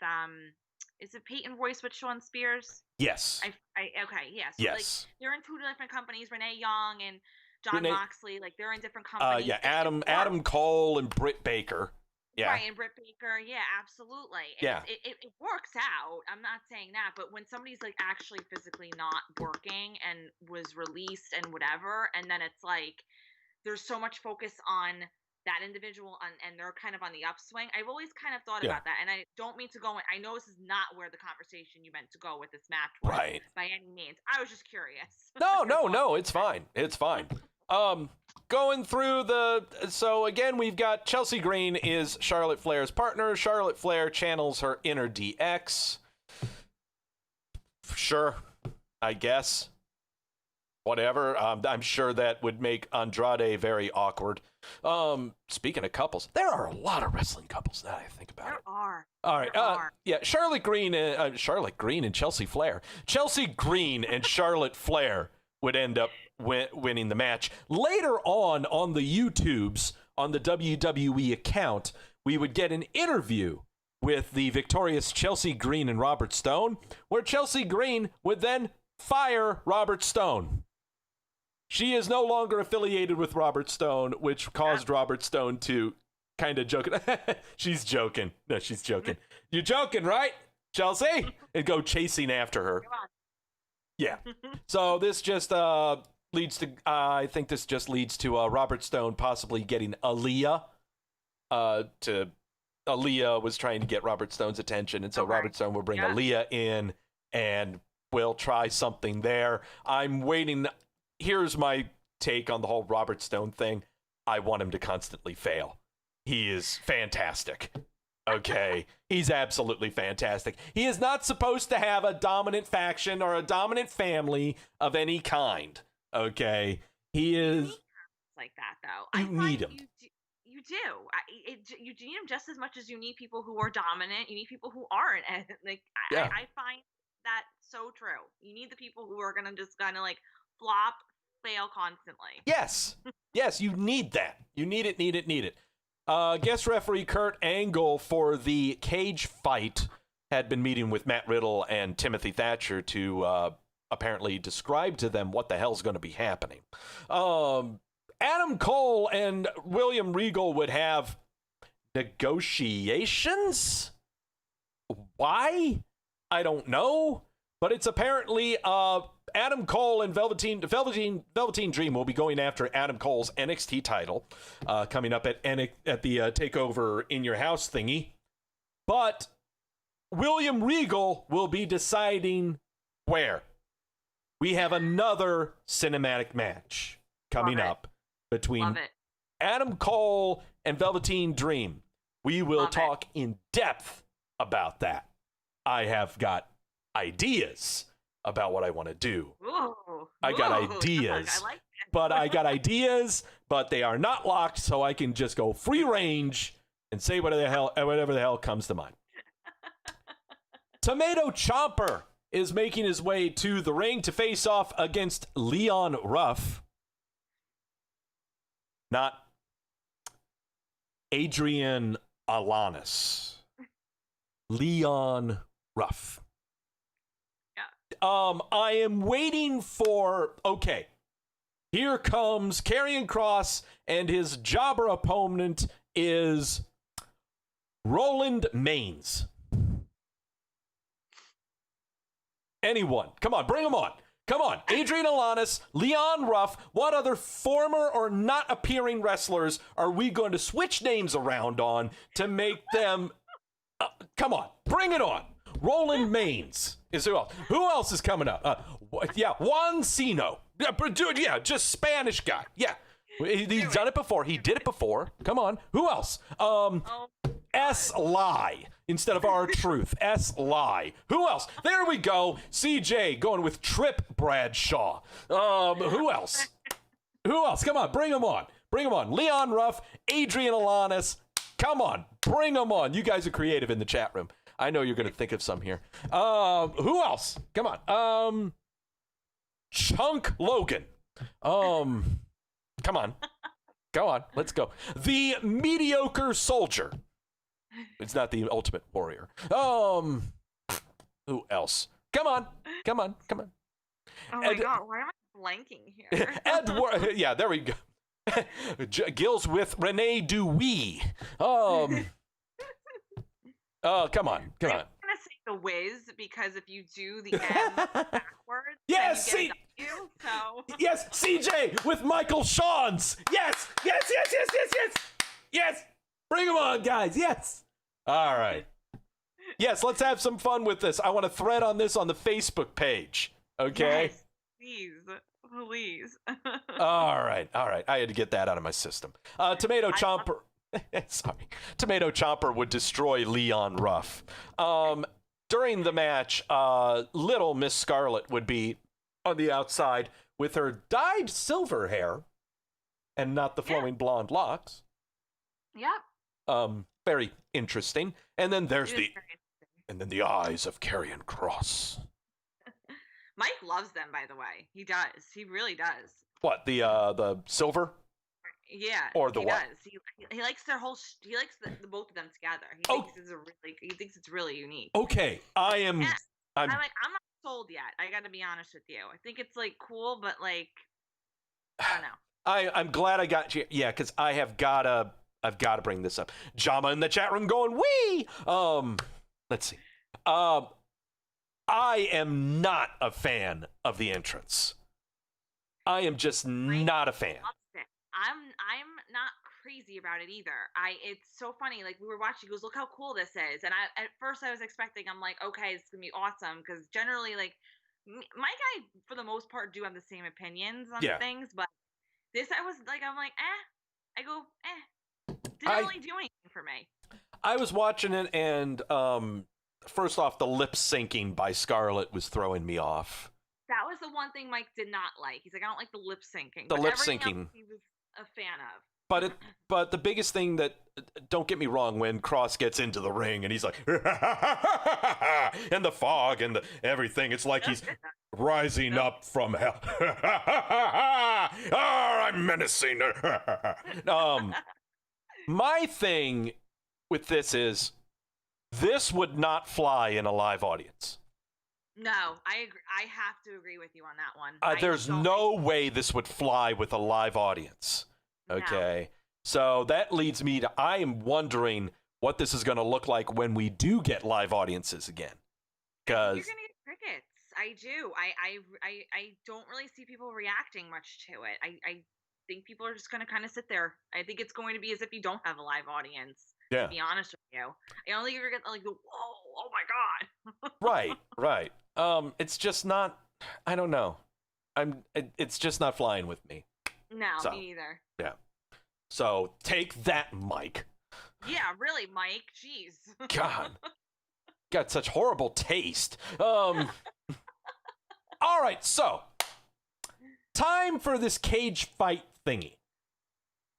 Speaker 2: is it Peyton Royce with Sean Spears?
Speaker 1: Yes.
Speaker 2: Okay, yes.
Speaker 1: Yeah, so,
Speaker 2: yes. Like, they're in 2 different companies, Renee Young and John Moxley, like they're in different companies.
Speaker 1: Yeah, Adam Cole and Britt Baker. Yeah.
Speaker 2: Right, and Britt Baker, yeah, absolutely. And yeah. It works out. I'm not saying that, but when somebody's like actually physically not working and was released and whatever, and then it's like there's so much focus on that individual and they're kind of on the upswing. I've always kind of thought about that, and I don't mean to go in. I know this is not where the conversation you meant to go with this match was, by any means. I was just curious.
Speaker 1: No, it's fine. It's fine. Going through so again, we've got Chelsea Green is Charlotte Flair's partner. Charlotte Flair channels her inner DX. Sure, I guess. Whatever. I'm sure that would make Andrade very awkward. Speaking of couples, there are a lot of wrestling couples now I think about it.
Speaker 2: There are.
Speaker 1: All right. Yeah, Charlotte Green and Chelsea Flair. Chelsea Green and Charlotte Flair would end up winning the match. Later on the YouTubes, on the WWE account, we would get an interview with the victorious Chelsea Green and Robert Stone, where Chelsea Green would then fire Robert Stone. She is no longer affiliated with Robert Stone, which caused Robert Stone to kind of joke. She's joking. No, she's joking. You're joking, right, Chelsea? And go chasing after her. Yeah. So this just leads to, I think this just leads to Robert Stone possibly getting Aaliyah. Aaliyah was trying to get Robert Stone's attention, and so Robert Stone will bring Aaliyah in, and we'll try something there. I'm waiting. Here's my take on the whole Robert Stone thing. I want him to constantly fail. He is fantastic. Okay, he's absolutely fantastic. He is not supposed to have a dominant faction or a dominant family of any kind. Okay, he is
Speaker 2: like that though.
Speaker 1: You need him.
Speaker 2: You do. You need him just as much as you need people who are dominant. You need people who aren't. And I find that so true. You need the people who are gonna just kind of like flop, fail constantly.
Speaker 1: Yes, you need that. You need it. Guest referee Kurt Angle for the cage fight had been meeting with Matt Riddle and Timothy Thatcher to apparently describe to them what the hell's going to be happening. Adam Cole and William Regal would have negotiations? Why? I don't know. But it's apparently Adam Cole and Velveteen Dream will be going after Adam Cole's NXT title coming up at the Takeover in Your House thingy. But William Regal will be deciding where. We have another cinematic match coming up between Adam Cole and Velveteen Dream. We will talk in depth about that. I have got ideas about what I want to do. I got ideas, I got ideas, but they are not locked, so I can just go free range and say whatever the hell comes to mind. Tomato Ciampa is making his way to the ring to face off against Leon Ruff. Not Adrian Alanis. Leon Ruff. I am waiting for, here comes Karrion Kross, and his jobber opponent is Roland Maines. Anyone. Come on, bring them on. Come on. Adrian Alanis, Leon Ruff. What other former or not appearing wrestlers are we going to switch names around on to make them... come on. Bring it on. Roland Maines is who else? Who else is coming up? Juan Cino. Yeah, just Spanish guy. Yeah. He's done it before. He did it before. Come on. Who else? S. Lie instead of R-Truth. S. Lie. Who else? There we go. CJ going with Trip Bradshaw. Who else? Who else? Come on. Bring them on. Bring them on. Leon Ruff, Adrian Alanis. Come on. Bring them on. You guys are creative in the chat room. I know you're going to think of some here. Who else? Come on. Chunk Logan. Come on. Go on. Let's go. The Mediocre Soldier. It's not the Ultimate Warrior. Who else? Come on. Come on. Come on.
Speaker 2: Oh my God. Why am I blanking here?
Speaker 1: Edward. Yeah, there we go. Gills with Renee Dewey. Oh, come on. Come on.
Speaker 2: I'm going to say the Wiz because if you do the M backwards,
Speaker 1: yes,
Speaker 2: then you get a W, so.
Speaker 1: Yes, CJ with Michael Shawns. Yes. Yes. Bring them on, guys. Yes. All right. Yes, let's have some fun with this. I want a thread on this on the Facebook page. Okay?
Speaker 2: Yes, please.
Speaker 1: All right. I had to get that out of my system. Tomato Chomper. Sorry. Tomato Chomper would destroy Leon Ruff. During the match, little Miss Scarlet would be on the outside with her dyed silver hair and not the flowing blonde locks.
Speaker 2: Yep.
Speaker 1: Very interesting. And then there's the eyes of Karrion Kross.
Speaker 2: Mike loves them, by the way. He does. He really does.
Speaker 1: What, the silver?
Speaker 2: Yeah.
Speaker 1: Or the
Speaker 2: he
Speaker 1: what?
Speaker 2: Does. He likes their whole. He likes the both of them together. He thinks it's really unique.
Speaker 1: Okay, I'm like,
Speaker 2: I'm not sold yet. I got to be honest with you. I think it's like cool, but like, I don't know.
Speaker 1: I'm glad I got you. Yeah, because I've got to bring this up. Jama in the chat room going, wee! Let's see. I am not a fan of the entrance. I am just not a fan.
Speaker 2: I'm not crazy about it either. It's so funny. Like we were watching, he goes, "Look how cool this is." And at first I was expecting, I'm like, okay, it's gonna be awesome because generally, like, Mike and I, for the most part, do have the same opinions on things, but this, I'm like, I go, didn't really do anything for me.
Speaker 1: I was watching it, and first off, the lip syncing by Scarlett was throwing me off.
Speaker 2: That was the one thing Mike did not like. He's like, I don't like the lip syncing.
Speaker 1: The lip syncing.
Speaker 2: He was a fan of.
Speaker 1: But the biggest thing that, don't get me wrong, when Cross gets into the ring and he's like, and the fog and everything, it's like he's rising up from hell. I'm menacing. My thing with this is, this would not fly in a live audience.
Speaker 2: No, I agree. I have to agree with you on that one.
Speaker 1: There's no way this would fly with a live audience. Okay. No. So that leads me to, I am wondering what this is going to look like when we do get live audiences again. Because
Speaker 2: you're going to get crickets. I do. I don't really see people reacting much to it. I think people are just going to kind of sit there. I think it's going to be as if you don't have a live audience.
Speaker 1: Yeah.
Speaker 2: To be honest with you. I don't think you're going to like go, whoa, oh my God.
Speaker 1: Right. It's just not, I don't know. It's just not flying with me.
Speaker 2: No, me neither.
Speaker 1: Yeah. So take that, Mike.
Speaker 2: Yeah, really, Mike. Jeez.
Speaker 1: God. Got such horrible taste. All right, so time for this cage fight thingy.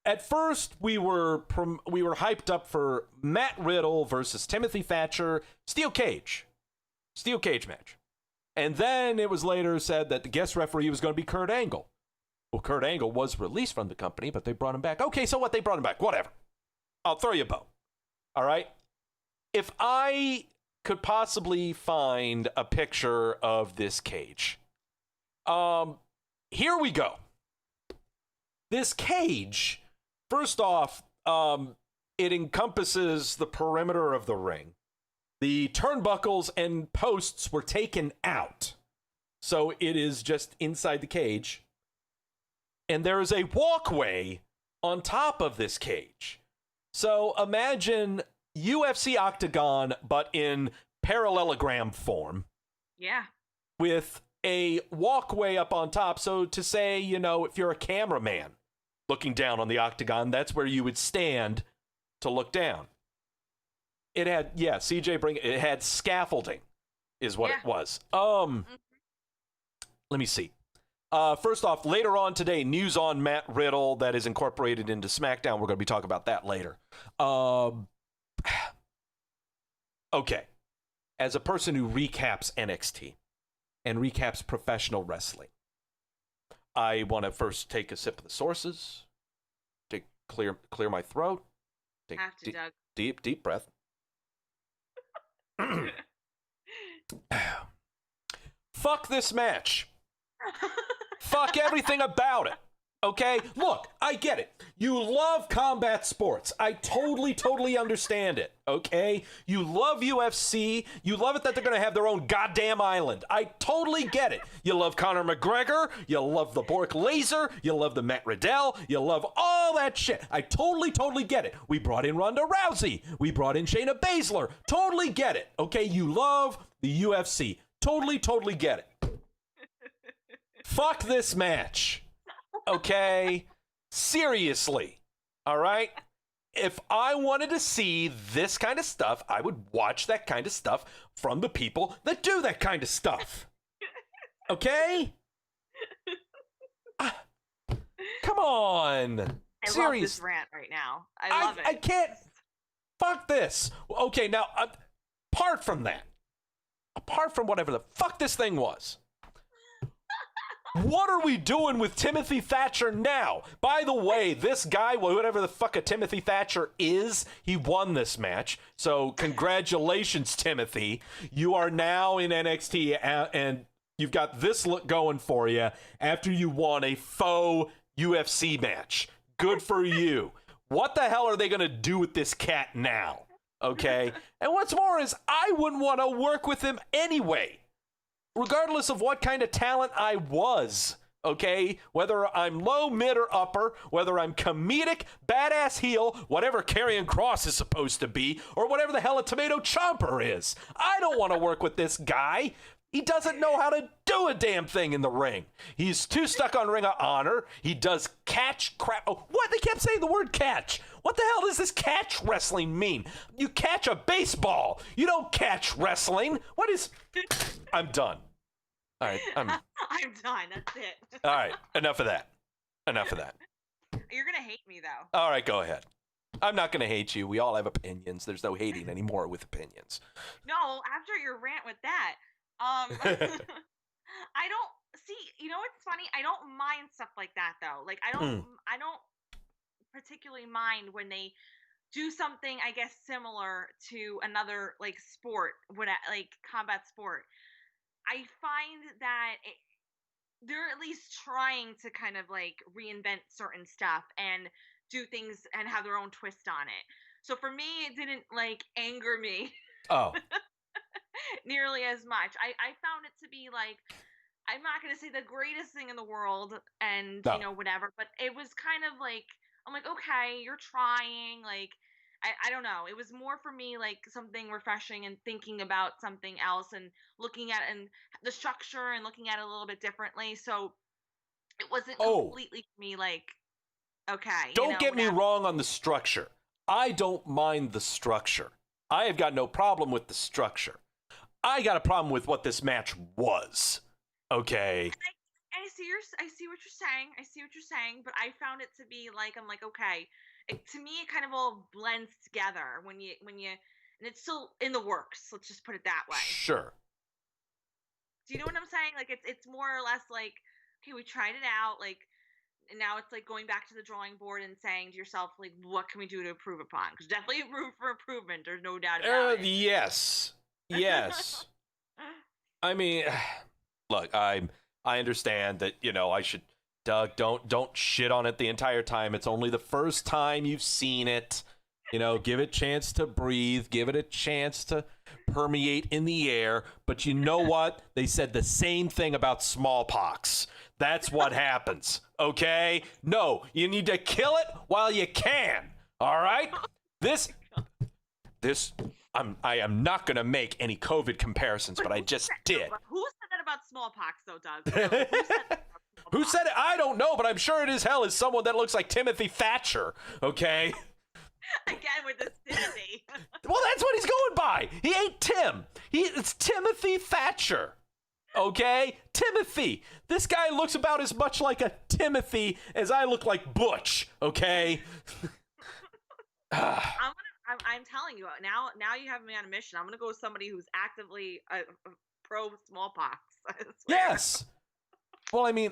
Speaker 1: At first, we were hyped up for Matt Riddle versus Timothy Thatcher steel cage match. And then it was later said that the guest referee was going to be Kurt Angle. Well, Kurt Angle was released from the company, but they brought him back. Okay, so what? They brought him back. Whatever. I'll throw you a bone. All right? If I could possibly find a picture of this cage. Here we go. This cage, first off, It encompasses the perimeter of the ring. The turnbuckles and posts were taken out. So it is just inside the cage. And there is a walkway on top of this cage. So imagine UFC Octagon, but in parallelogram form.
Speaker 2: Yeah.
Speaker 1: With a walkway up on top. So to say, you know, if you're a cameraman looking down on the Octagon, that's where you would stand to look down. It had, yeah, it had scaffolding is what it was. Let me see. First off, later on today, news on Matt Riddle that is incorporated into SmackDown. We're going to be talking about that later. Okay. As a person who recaps NXT and recaps professional wrestling, I want to first take a sip of the sources, clear my throat, take deep breath. Fuck this match. Fuck everything about it. Okay? Look, I get it. You love combat sports. I totally understand it. Okay? You love UFC. You love it that they're going to have their own goddamn island. I totally get it. You love Conor McGregor. You love the Bork Laser. You love the Matt Riddell. You love all that shit. I totally get it. We brought in Ronda Rousey. We brought in Shayna Baszler. Totally get it. Okay? You love the UFC. Totally get it. Fuck this match. Okay? Seriously. All right? If I wanted to see this kind of stuff, I would watch that kind of stuff from the people that do that kind of stuff. Okay? Come on.
Speaker 2: I love this rant right now. I love it.
Speaker 1: I can't. Fuck this. Okay, now, apart from whatever the fuck this thing was, what are we doing with Timothy Thatcher now? By the way, this guy, whatever the fuck a Timothy Thatcher is, he won this match. So congratulations, Timothy. You are now in NXT and you've got this look going for you after you won a faux UFC match. Good for you. What the hell are they going to do with this cat now? Okay? And what's more is I wouldn't want to work with him anyway. Regardless of what kind of talent I was, okay? Whether I'm low, mid, or upper, whether I'm comedic, badass heel, whatever Karrion Kross is supposed to be, or whatever the hell a tomato chomper is. I don't want to work with this guy. He doesn't know how to do a damn thing in the ring. He's too stuck on Ring of Honor. He does catch crap. Oh, what? They kept saying the word catch. What the hell does this catch wrestling mean? You catch a baseball. You don't catch wrestling. What is... I'm done. All right, I'm
Speaker 2: done. That's it.
Speaker 1: All right, enough of that.
Speaker 2: You're going to hate me, though.
Speaker 1: All right, go ahead. I'm not going to hate you. We all have opinions. There's no hating anymore with opinions.
Speaker 2: No, after your rant with that, I don't see, you know what's funny? I don't mind stuff like that though. Like I don't particularly mind when they do something, I guess, similar to another like sport, like combat sport. I find that they're at least trying to kind of like reinvent certain stuff and do things and have their own twist on it. So for me, it didn't like anger me.
Speaker 1: Oh.
Speaker 2: Nearly as much. I found it to be like, I'm not going to say the greatest thing in the world and, you know, whatever, but it was kind of like, I'm like, okay, you're trying. Like, I don't know. It was more for me like something refreshing and thinking about something else and looking at it and the structure and looking at it a little bit differently. So it wasn't completely for me like, okay.
Speaker 1: Don't get me wrong on the structure. I don't mind the structure. I have got no problem with the structure. I got a problem with what this match was. Okay.
Speaker 2: I see what you're saying, but I found it to be like, I'm like, okay. To me, it kind of all blends together when you, and it's still in the works. Let's just put it that way.
Speaker 1: Sure.
Speaker 2: Do you know what I'm saying? Like, it's more or less like, okay, we tried it out. Like, and now it's like going back to the drawing board and saying to yourself, like, what can we do to improve upon? Because definitely room for improvement. There's no doubt about it.
Speaker 1: Yes. I mean, look, I understand that, you know, I should, Doug, don't shit on it the entire time. It's only the first time you've seen it. You know, give it a chance to breathe, give it a chance to permeate in the air. But you know what? They said the same thing about smallpox. That's what happens, okay? No, you need to kill it while you can, all right? I am not going to make any COVID comparisons, but I just did.
Speaker 2: Who said that about smallpox, though, Doug? Really?
Speaker 1: Who said it? I don't know, but I'm sure it as hell is someone that looks like Timothy Thatcher, okay?
Speaker 2: Again with this Timothy.
Speaker 1: Well, that's what he's going by. He ain't Tim. It's Timothy Thatcher, okay? Timothy. This guy looks about as much like a Timothy as I look like Butch, okay?
Speaker 2: I'm telling you, now you have me on a mission. I'm going to go with somebody who's actively pro smallpox.
Speaker 1: Yes. Well, I mean,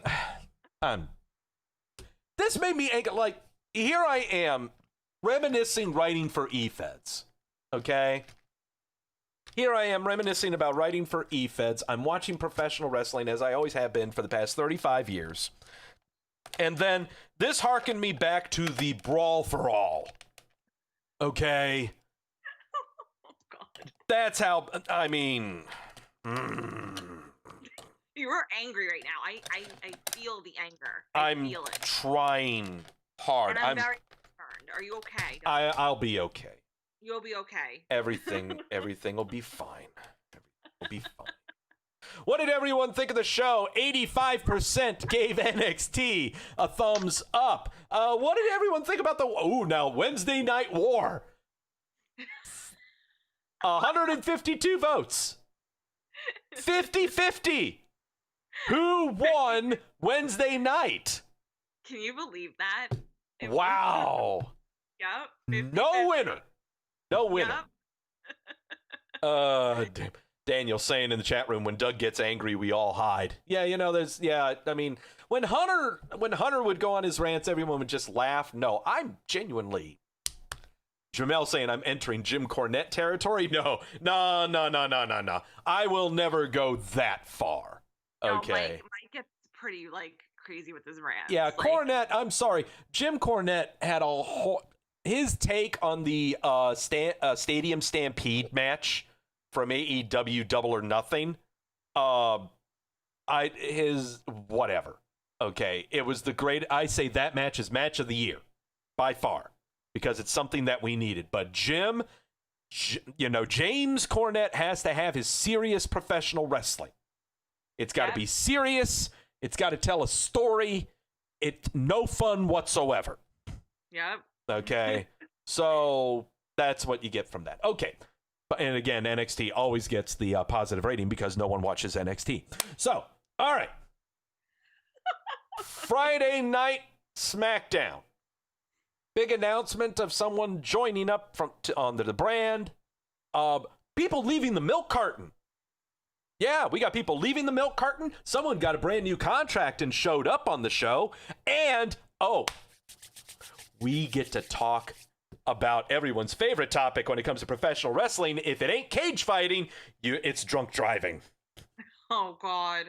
Speaker 1: this made me angry. Like, here I am reminiscing writing for eFeds, okay? Here I am reminiscing about writing for eFeds. I'm watching professional wrestling, as I always have been for the past 35 years. And then this harkened me back to the Brawl for All. Okay?
Speaker 2: Oh, God.
Speaker 1: That's how, I mean...
Speaker 2: You're angry right now. I feel the anger.
Speaker 1: I'm
Speaker 2: feel it.
Speaker 1: Trying hard.
Speaker 2: And I'm very concerned. Are you okay?
Speaker 1: I'll be okay.
Speaker 2: You'll be okay.
Speaker 1: Everything will be fine. Everything will be fine. What did everyone think of the show? 85% gave NXT a thumbs up. What did everyone think about now Wednesday Night War? 152 votes. 50-50. Who won Wednesday night?
Speaker 2: Can you believe that?
Speaker 1: Wow.
Speaker 2: Yep.
Speaker 1: No winner. No winner.
Speaker 2: Yep.
Speaker 1: Daniel saying in the chat room, when Doug gets angry, we all hide. Yeah, you know, I mean, when Hunter would go on his rants, everyone would just laugh. No, I'm genuinely... Jamel saying I'm entering Jim Cornette territory? No. I will never go that far. Okay.
Speaker 2: No, Mike gets pretty, crazy with his rants.
Speaker 1: Yeah, Cornette, I'm sorry. Jim Cornette had his take on the Stadium Stampede match from AEW Double or Nothing. Whatever. Okay, it was I say that match is match of the year. By far. Because it's something that we needed. But James Cornette has to have his serious professional wrestling. It's got to be serious. It's got to tell a story. It's no fun whatsoever.
Speaker 2: Yep.
Speaker 1: Okay. So that's what you get from that. Okay. And again, NXT always gets the positive rating because no one watches NXT. So, all right. Friday Night SmackDown. Big announcement of someone joining up onto the brand. People leaving the milk carton. Yeah, we got people leaving the milk carton. Someone got a brand new contract and showed up on the show. And, we get to talk about everyone's favorite topic when it comes to professional wrestling. If it ain't cage fighting, it's drunk driving.
Speaker 2: Oh, God.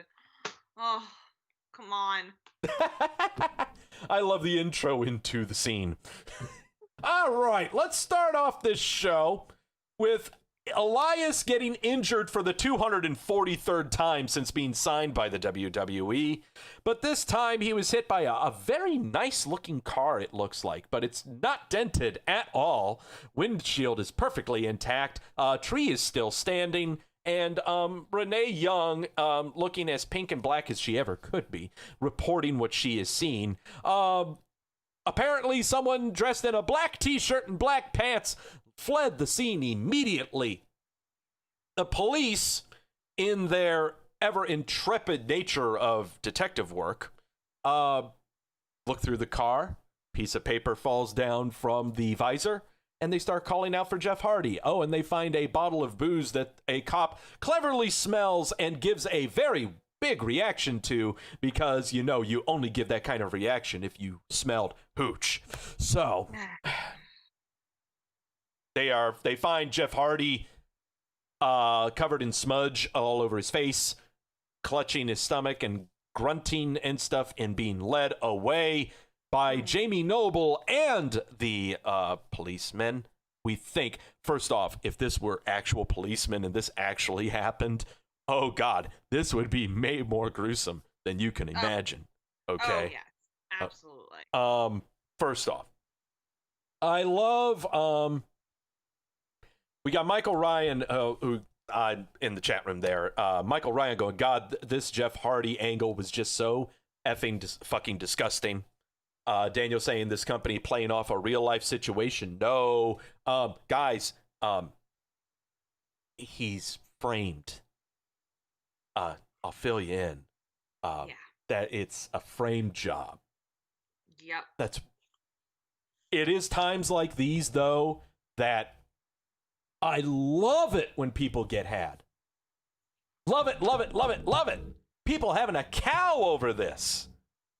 Speaker 2: Oh, come on.
Speaker 1: I love the intro into the scene. All right, let's start off this show with Elias getting injured for the 243rd time since being signed by the WWE. But this time he was hit by a very nice-looking car, it looks like. But it's not dented at all. Windshield is perfectly intact. Tree is still standing. And Renee Young, looking as pink and black as she ever could be, reporting what she has seen. Apparently someone dressed in a black t-shirt and black pants fled the scene immediately. The police, in their ever-intrepid nature of detective work, look through the car. Piece of paper falls down from the visor. And they start calling out for Jeff Hardy. Oh, and they find a bottle of booze that a cop cleverly smells and gives a very big reaction to, because, you only give that kind of reaction if you smelled hooch. So, they find Jeff Hardy covered in smudge all over his face, clutching his stomach and grunting and stuff, and being led away by Jamie Noble and the policemen. we think, first off, if this were actual policemen and this actually happened, oh God, this would be made more gruesome than you can imagine. Okay.
Speaker 2: Oh yes, absolutely.
Speaker 1: First off, I love we got Michael Ryan who in the chat room there. Michael Ryan going, God, this Jeff Hardy angle was just so effing fucking disgusting. Daniel saying this company playing off a real life situation. No, guys, he's framed. I'll fill you in. That it's a framed job.
Speaker 2: Yep.
Speaker 1: It is times like these though that I love it when people get had. Love it, love it, love it, love it. People having a cow over this.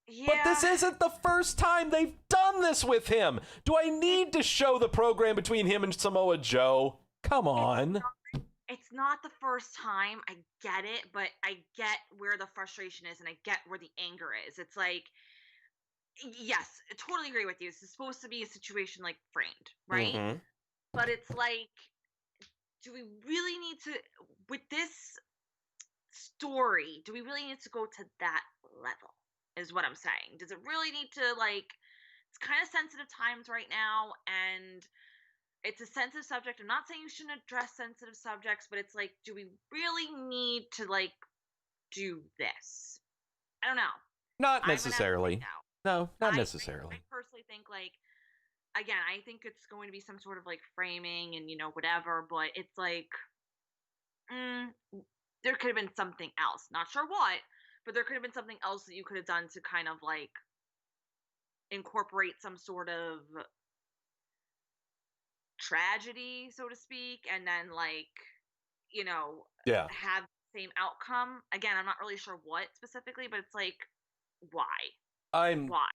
Speaker 2: Yeah.
Speaker 1: But this isn't the first time they've done this with him. Do I need to show the program between him and Samoa Joe? Come on.
Speaker 2: It's not the first time. I get it, but I get where the frustration is and I get where the anger is. It's like, yes, I totally agree with you. This is supposed to be a situation like framed, right?
Speaker 1: Mm-hmm.
Speaker 2: But it's like, do we really need to, with this story, do we really need to go to that level? Is what I'm saying. Does it really need to, like, it's kind of sensitive times right now, and it's a sensitive subject. I'm not saying you shouldn't address sensitive subjects, but it's like, do we really need to, like, do this? I don't know.
Speaker 1: Not necessarily. No, not
Speaker 2: I
Speaker 1: necessarily.
Speaker 2: I personally think, like, again, I think it's going to be some sort of, like, framing and, you know, whatever, but it's like, there could have been something else. Not sure what, but there could have been something else that you could have done to kind of, like, incorporate some sort of tragedy, so to speak, and then, like, you know, have the same outcome. Again, I'm not really sure what specifically, but it's like, why? Why?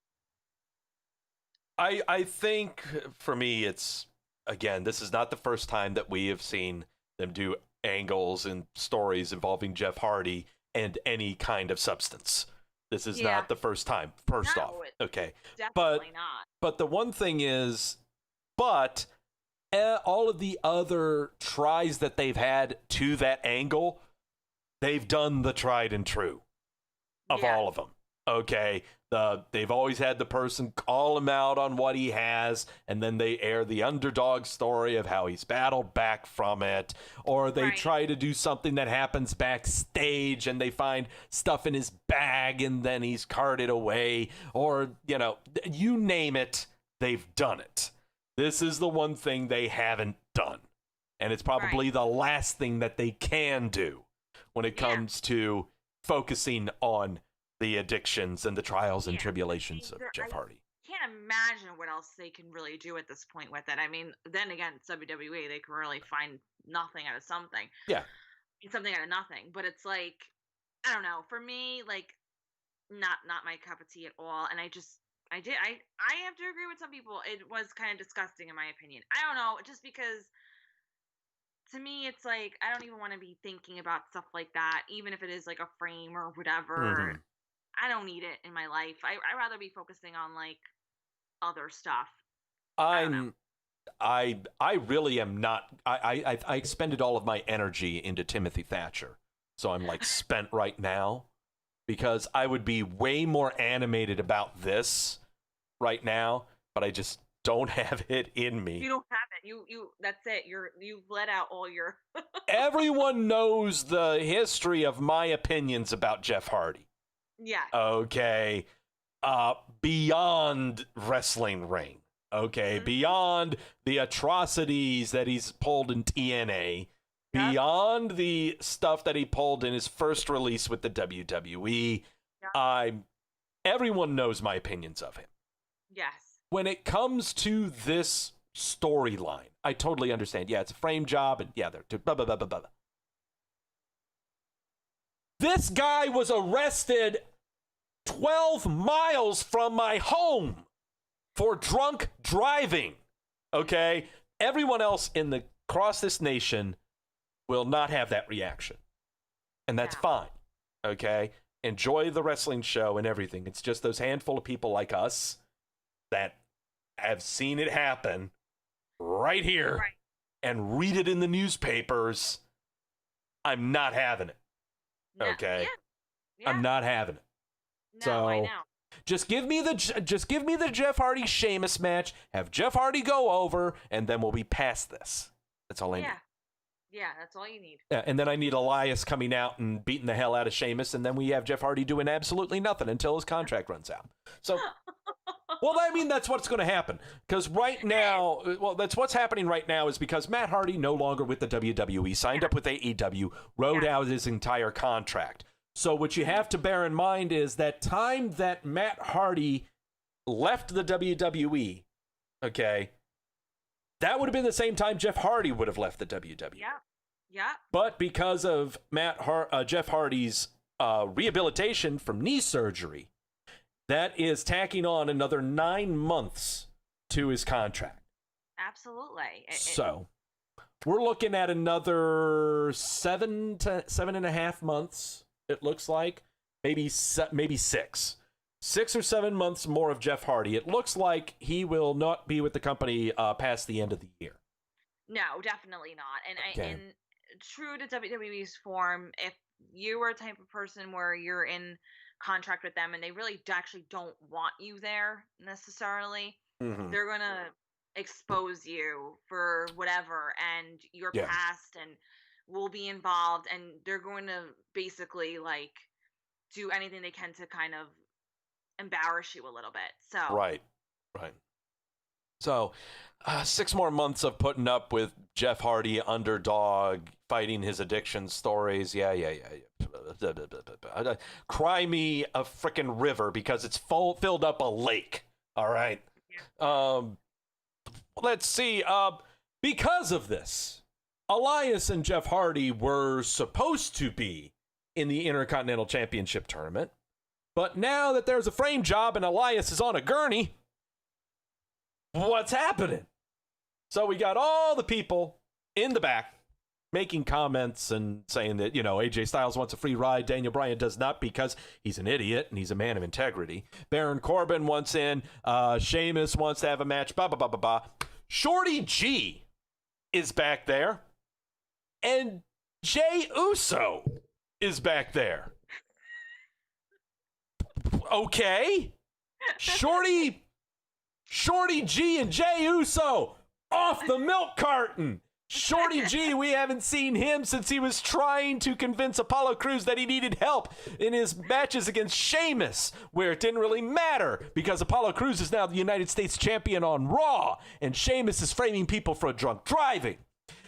Speaker 1: I think for me, it's, again, this is not the first time that we have seen them do angles and stories involving Jeff Hardy and any kind of substance. This is not the first time, first off. Okay.
Speaker 2: Definitely not.
Speaker 1: But the one thing is, all of the other tries that they've had to that angle, they've done the tried and true of all of them. Okay. They've always had the person call him out on what he has, and then they air the underdog story of how he's battled back from it, or they try to do something that happens backstage and they find stuff in his bag and then he's carted away, or, you know, you name it, they've done it. This is the one thing they haven't done, and it's probably the last thing that they can do when it comes to focusing on the addictions and the trials and tribulations of Jeff Hardy.
Speaker 2: I can't imagine what else they can really do at this point with it. I mean, then again, it's WWE. They can really find nothing out of something. Yeah. Something out of nothing. But it's like, I don't know. For me, like, not my cup of tea at all. And I have to agree with some people. It was kind of disgusting in my opinion. I don't know. Just because to me, it's like, I don't even want to be thinking about stuff like that, even if it is like a frame or whatever. Mm-hmm. I don't need it in my life. I'd rather be focusing on, like, other stuff.
Speaker 1: I really am not. I expended all of my energy into Timothy Thatcher, so I'm, like, spent right now, because I would be way more animated about this right now, but I just don't have it in me.
Speaker 2: You don't have it. You that's it. You've let out all your
Speaker 1: Everyone knows the history of my opinions about Jeff Hardy.
Speaker 2: Yeah.
Speaker 1: Okay. Beyond wrestling ring. Okay. Mm-hmm. Beyond the atrocities that he's pulled in TNA. Yep. Beyond the stuff that he pulled in his first release with the WWE. Yep. Everyone knows my opinions of him.
Speaker 2: Yes.
Speaker 1: When it comes to this storyline, I totally understand. Yeah, it's a frame job, and yeah, they're blah, blah, blah, blah, blah. This guy was arrested 12 miles from my home for drunk driving. Okay? Everyone else across this nation will not have that reaction. And that's fine. Okay? Enjoy the wrestling show and everything. It's just those handful of people like us that have seen it happen right here and read it in the newspapers, I'm not having it. Okay? Yeah. I'm not having it.
Speaker 2: No,
Speaker 1: so
Speaker 2: I know.
Speaker 1: just give me the Jeff Hardy Sheamus match, have Jeff Hardy go over, and then we'll be past this. That's all I need.
Speaker 2: Yeah, that's all you need.
Speaker 1: Yeah, and then I need Elias coming out and beating the hell out of Sheamus, and then we have Jeff Hardy doing absolutely nothing until his contract runs out. So, well, I mean, that's what's going to happen. Because right now, that's what's happening right now is because Matt Hardy, no longer with the WWE, signed up with AEW, wrote out his entire contract. So what you have to bear in mind is that time that Matt Hardy left the WWE, okay, that would have been the same time Jeff Hardy would have left the WWE.
Speaker 2: Yeah.
Speaker 1: But because of Jeff Hardy's rehabilitation from knee surgery, that is tacking on another 9 months to his contract.
Speaker 2: Absolutely.
Speaker 1: So we're looking at another 7 to 7.5 months. It looks like maybe 6. 6 or 7 months more of Jeff Hardy. It looks like he will not be with the company past the end of the year.
Speaker 2: No, definitely not. And true to WWE's form, if you are a type of person where you're in contract with them and they really actually don't want you there necessarily, they're going to expose you for whatever and your past and will be involved, and they're going to basically like do anything they can to kind of embarrass you a little bit. So
Speaker 1: right. So 6 more months of putting up with Jeff Hardy, underdog, fighting his addiction stories. Yeah. Cry me a freaking river because it's filled up a lake. All right. Let's see. Because of this, Elias and Jeff Hardy were supposed to be in the Intercontinental Championship tournament. But now that there's a frame job and Elias is on a gurney, what's happening? So we got all the people in the back making comments and saying that, AJ Styles wants a free ride. Daniel Bryan does not because he's an idiot and he's a man of integrity. Baron Corbin wants in. Sheamus wants to have a match. Shorty G is back there. And Jey Uso is back there. Okay. Shorty G and Jey Uso off the milk carton. Shorty G, we haven't seen him since he was trying to convince Apollo Crews that he needed help in his matches against Sheamus, where it didn't really matter because Apollo Crews is now the United States champion on Raw, and Sheamus is framing people for drunk driving.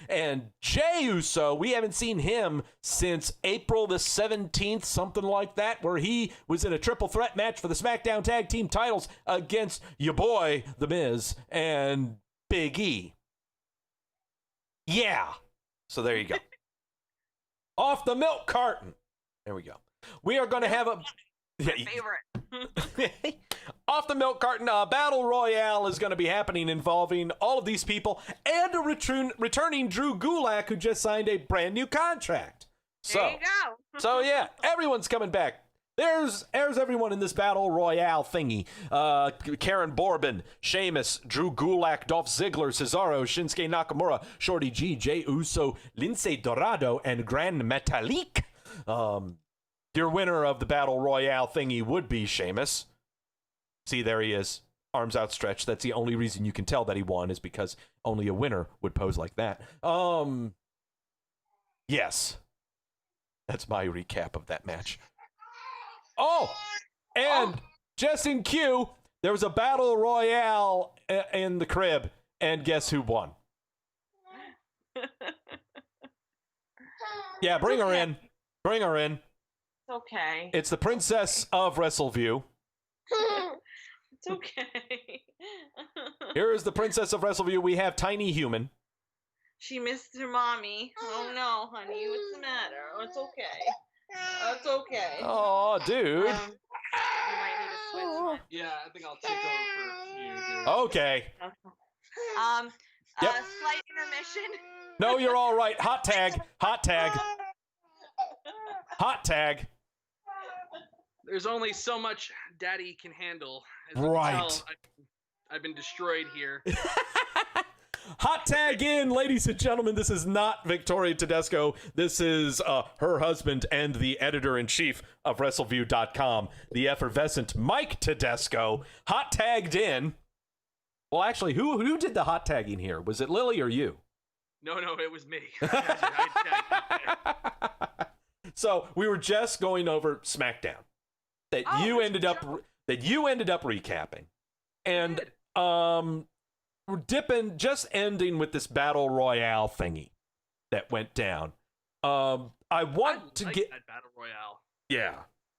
Speaker 1: And Jey Uso, we haven't seen him since April the 17th, something like that, where he was in a triple threat match for the SmackDown Tag Team titles against your boy, The Miz, and Big E. Yeah. So there you go. Off the milk carton. There we go. We are going to have a... favorite. Off the milk carton, Battle Royale is going to be happening involving all of these people and a returning Drew Gulak who just signed a brand new contract.
Speaker 2: There you go.
Speaker 1: So yeah, everyone's coming back. There's everyone in this Battle Royale thingy. Karen Borbin, Sheamus, Drew Gulak, Dolph Ziggler, Cesaro, Shinsuke Nakamura, Shorty G, Jey Uso, Lince Dorado, and Grand Metalik. Your winner of the Battle Royale thingy would be Sheamus. See, there he is. Arms outstretched. That's the only reason you can tell that he won is because only a winner would pose like that. Yes. That's my recap of that match. Oh, and just in cue, there was a Battle Royale in the crib, and guess who won? Yeah, bring her in. Bring her in.
Speaker 2: It's okay.
Speaker 1: It's the Princess of Wrestleview.
Speaker 2: It's okay.
Speaker 1: Here is the Princess of Wrestleview. We have Tiny Human.
Speaker 2: She missed her mommy. Oh no, honey, what's the matter? It's okay. It's okay.
Speaker 1: Oh, dude.
Speaker 2: You might need to switch one.
Speaker 3: Yeah, I think I'll take over for you. Dude.
Speaker 1: Okay.
Speaker 2: Yep. Slight intermission.
Speaker 1: No, you're all right. Hot tag. Hot tag. Hot tag.
Speaker 3: There's only so much Daddy can handle. As
Speaker 1: right.
Speaker 3: You can tell, I've been destroyed here.
Speaker 1: Hot tag in, ladies and gentlemen. This is not Victoria Tedesco. This is her husband and the editor-in-chief of Wrestleview.com, the effervescent Mike Tedesco. Hot tagged in. Well, actually, who did the hot tagging here? Was it Lily or you?
Speaker 3: No, it was me.
Speaker 1: So we were just going over SmackDown that you ended up recapping, and we're ending with this battle royale thingy that went down. I want to get
Speaker 3: that battle royale.
Speaker 1: Yeah,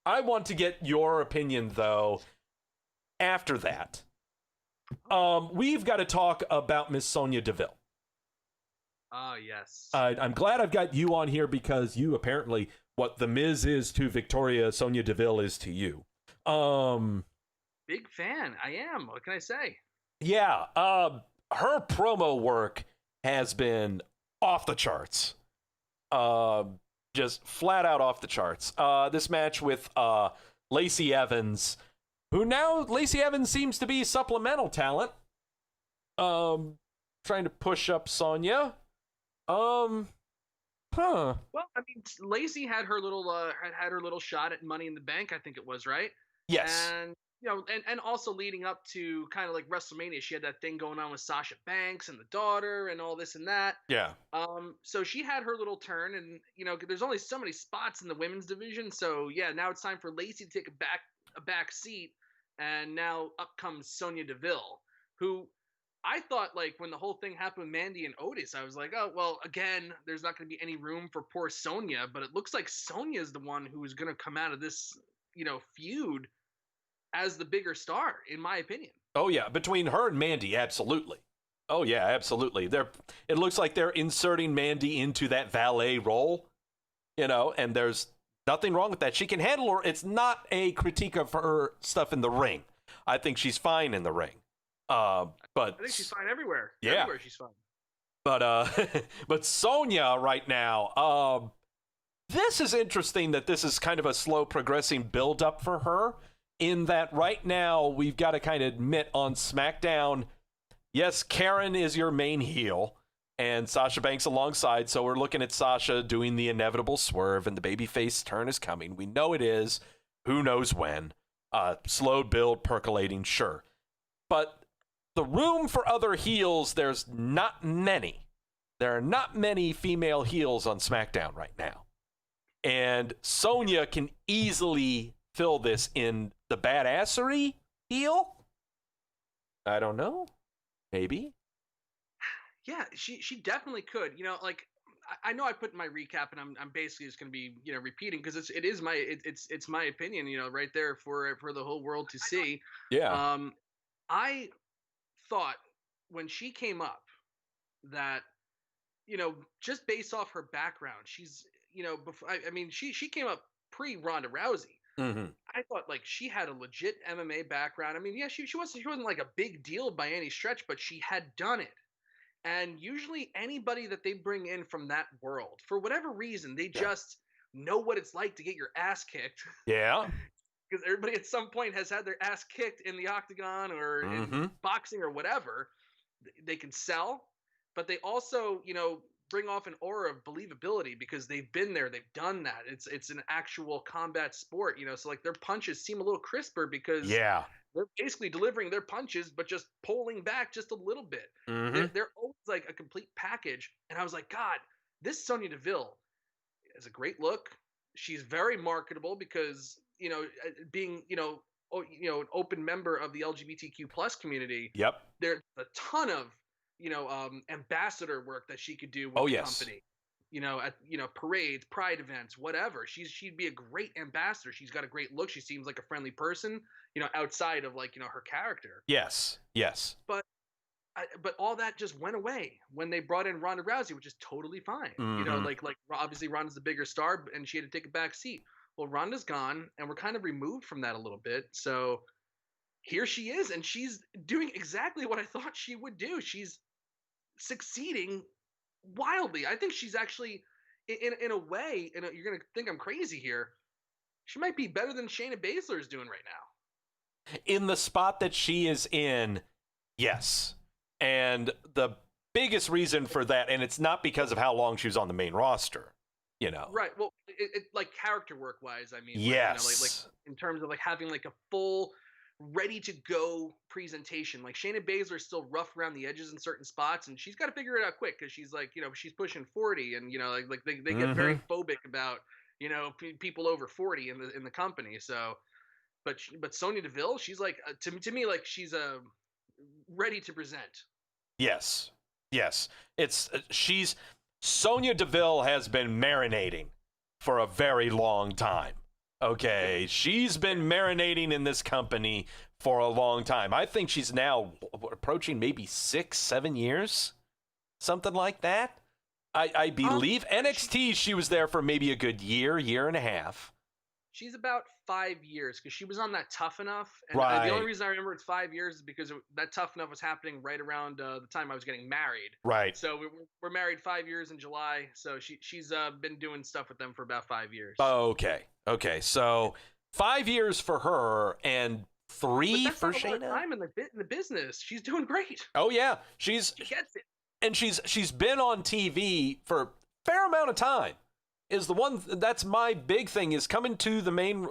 Speaker 1: I want to get your opinion though. After that, we've got to talk about Miss Sonya Deville.
Speaker 3: Yes.
Speaker 1: I'm glad I've got you on here because you apparently, what The Miz is to Victoria, Sonya Deville is to you.
Speaker 3: Big fan. I am. What can I say?
Speaker 1: Yeah. Her promo work has been off the charts. Just flat out off the charts. This match with Lacey Evans, who now Lacey Evans seems to be supplemental talent. Trying to push up Sonya. Huh.
Speaker 3: Well, I mean, Lacey had her little had her little shot at Money in the Bank, I think it was, right?
Speaker 1: Yes.
Speaker 3: And and also leading up to kind of like WrestleMania, she had that thing going on with Sasha Banks and the daughter and all this and that.
Speaker 1: Yeah.
Speaker 3: So she had her little turn, and there's only so many spots in the women's division. So yeah, now it's time for Lacey to take a back seat, and now up comes Sonya Deville, who I thought, like, when the whole thing happened with Mandy and Otis, I was like, oh, well, again, there's not going to be any room for poor Sonya, but it looks like Sonya is the one who is going to come out of this, feud as the bigger star, in my opinion.
Speaker 1: Oh, yeah. Between her and Mandy, absolutely. Oh, yeah, absolutely. It looks like they're inserting Mandy into that valet role, and there's nothing wrong with that. She can handle her. It's not a critique of her stuff in the ring. I think she's fine in the ring. But
Speaker 3: I think she's fine everywhere.
Speaker 1: Yeah.
Speaker 3: Everywhere she's fine.
Speaker 1: But but Sonya right now, this is interesting that this is kind of a slow progressing build up for her, in that right now we've got to kind of admit on SmackDown, yes, Karen is your main heel and Sasha Banks alongside, so we're looking at Sasha doing the inevitable swerve and the babyface turn is coming. We know it is. Who knows when? Slow build, percolating, sure. But the room for other heels, there's not many. There are not many female heels on SmackDown right now. And Sonya can easily fill this in the badassery heel? I don't know. Maybe.
Speaker 3: Yeah, she definitely could. I know I put in my recap, and I'm basically just going to be repeating because it's my opinion, right there for the whole world to see.
Speaker 1: Yeah.
Speaker 3: I thought when she came up that just based off her background, she's before she came up pre Ronda Rousey.
Speaker 1: Mm-hmm.
Speaker 3: I thought like she had a legit MMA background. I mean, yeah, she wasn't like a big deal by any stretch, but she had done it. And usually anybody that they bring in from that world, for whatever reason, they just know what it's like to get your ass kicked.
Speaker 1: Yeah.
Speaker 3: Because everybody at some point has had their ass kicked in the octagon or in boxing or whatever. They can sell, but they also, bring off an aura of believability because they've been there, they've done that. It's an actual combat sport, so like their punches seem a little crisper because they're basically delivering their punches, but just pulling back just a little bit. They're always like a complete package. And I was like, God, this Sonya Deville is a great look. She's very marketable because, being, an open member of the LGBTQ plus community.
Speaker 1: Yep.
Speaker 3: There's a ton of, ambassador work that she could do with the company. At parades, pride events, whatever. She'd be a great ambassador. She's got a great look. She seems like a friendly person, outside of like, her character.
Speaker 1: Yes.
Speaker 3: But all that just went away when they brought in Ronda Rousey, which is totally fine. Like obviously Ronda's the bigger star and she had to take a back seat. Well, Ronda's gone and we're kind of removed from that a little bit. So here she is and she's doing exactly what I thought she would do. She's succeeding wildly. I think she's actually in a way, you're going to think I'm crazy here, she might be better than Shayna Baszler is doing right now.
Speaker 1: In the spot that she is in, yes. And the biggest reason for that, and it's not because of how long she was on the main roster,
Speaker 3: Right. Well, it like character work wise, I mean,
Speaker 1: Yes.
Speaker 3: like in terms of like having like a full, ready to go presentation. Like Shayna Baszler's still rough around the edges in certain spots, and she's got to figure it out quick because she's like, she's pushing 40, and like they get very phobic about people over 40 in the company. So, but Sonya Deville, she's like to me like she's ready to present.
Speaker 1: Yes. It's Sonya Deville has been marinating for a very long time. Okay, she's been marinating in this company for a long time. I think she's now approaching maybe 6-7 years, something like that. I believe NXT, she was there for maybe a good year and a half.
Speaker 3: She's about 5 years because she was on that Tough Enough. And
Speaker 1: right.
Speaker 3: The only reason I remember it's 5 years is because that Tough Enough was happening right around the time I was getting married.
Speaker 1: Right.
Speaker 3: So we're married 5 years in July. So she's been doing stuff with them for about 5 years.
Speaker 1: Okay. So 5 years for her and 3 for Shayna.
Speaker 3: That's time in the business. She's doing great.
Speaker 1: Oh yeah,
Speaker 3: she gets it.
Speaker 1: And she's been on TV for a fair amount of time. Is the one that's my big thing is coming to the main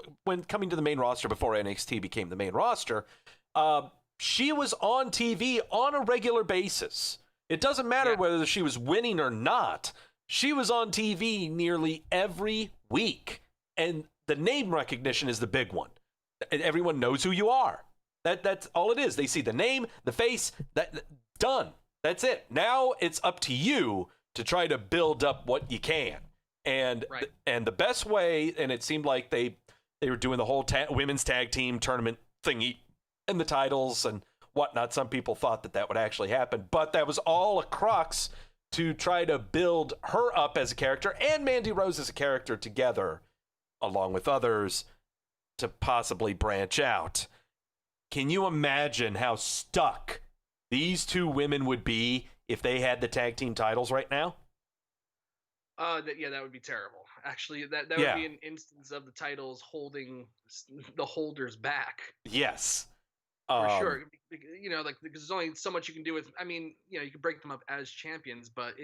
Speaker 1: roster before NXT became the main roster. She was on TV on a regular basis. It doesn't matter whether she was winning or not. She was on TV nearly every week, and the name recognition is the big one. Everyone knows who you are. That's all it is. They see the name, the face. Done. That's it. Now it's up to you to try to build up what you can. And the best way, and it seemed like they were doing the whole women's tag team tournament thingy and the titles and whatnot. Some people thought that would actually happen, but that was all a crux to try to build her up as a character and Mandy Rose as a character together, along with others, to possibly branch out. Can you imagine how stuck these two women would be if they had the tag team titles right now?
Speaker 3: That would be terrible. Actually, that would be an instance of the titles holding the holders back.
Speaker 1: Yes.
Speaker 3: For sure. Like because there's only so much you can do with. I mean, you can break them up as champions, but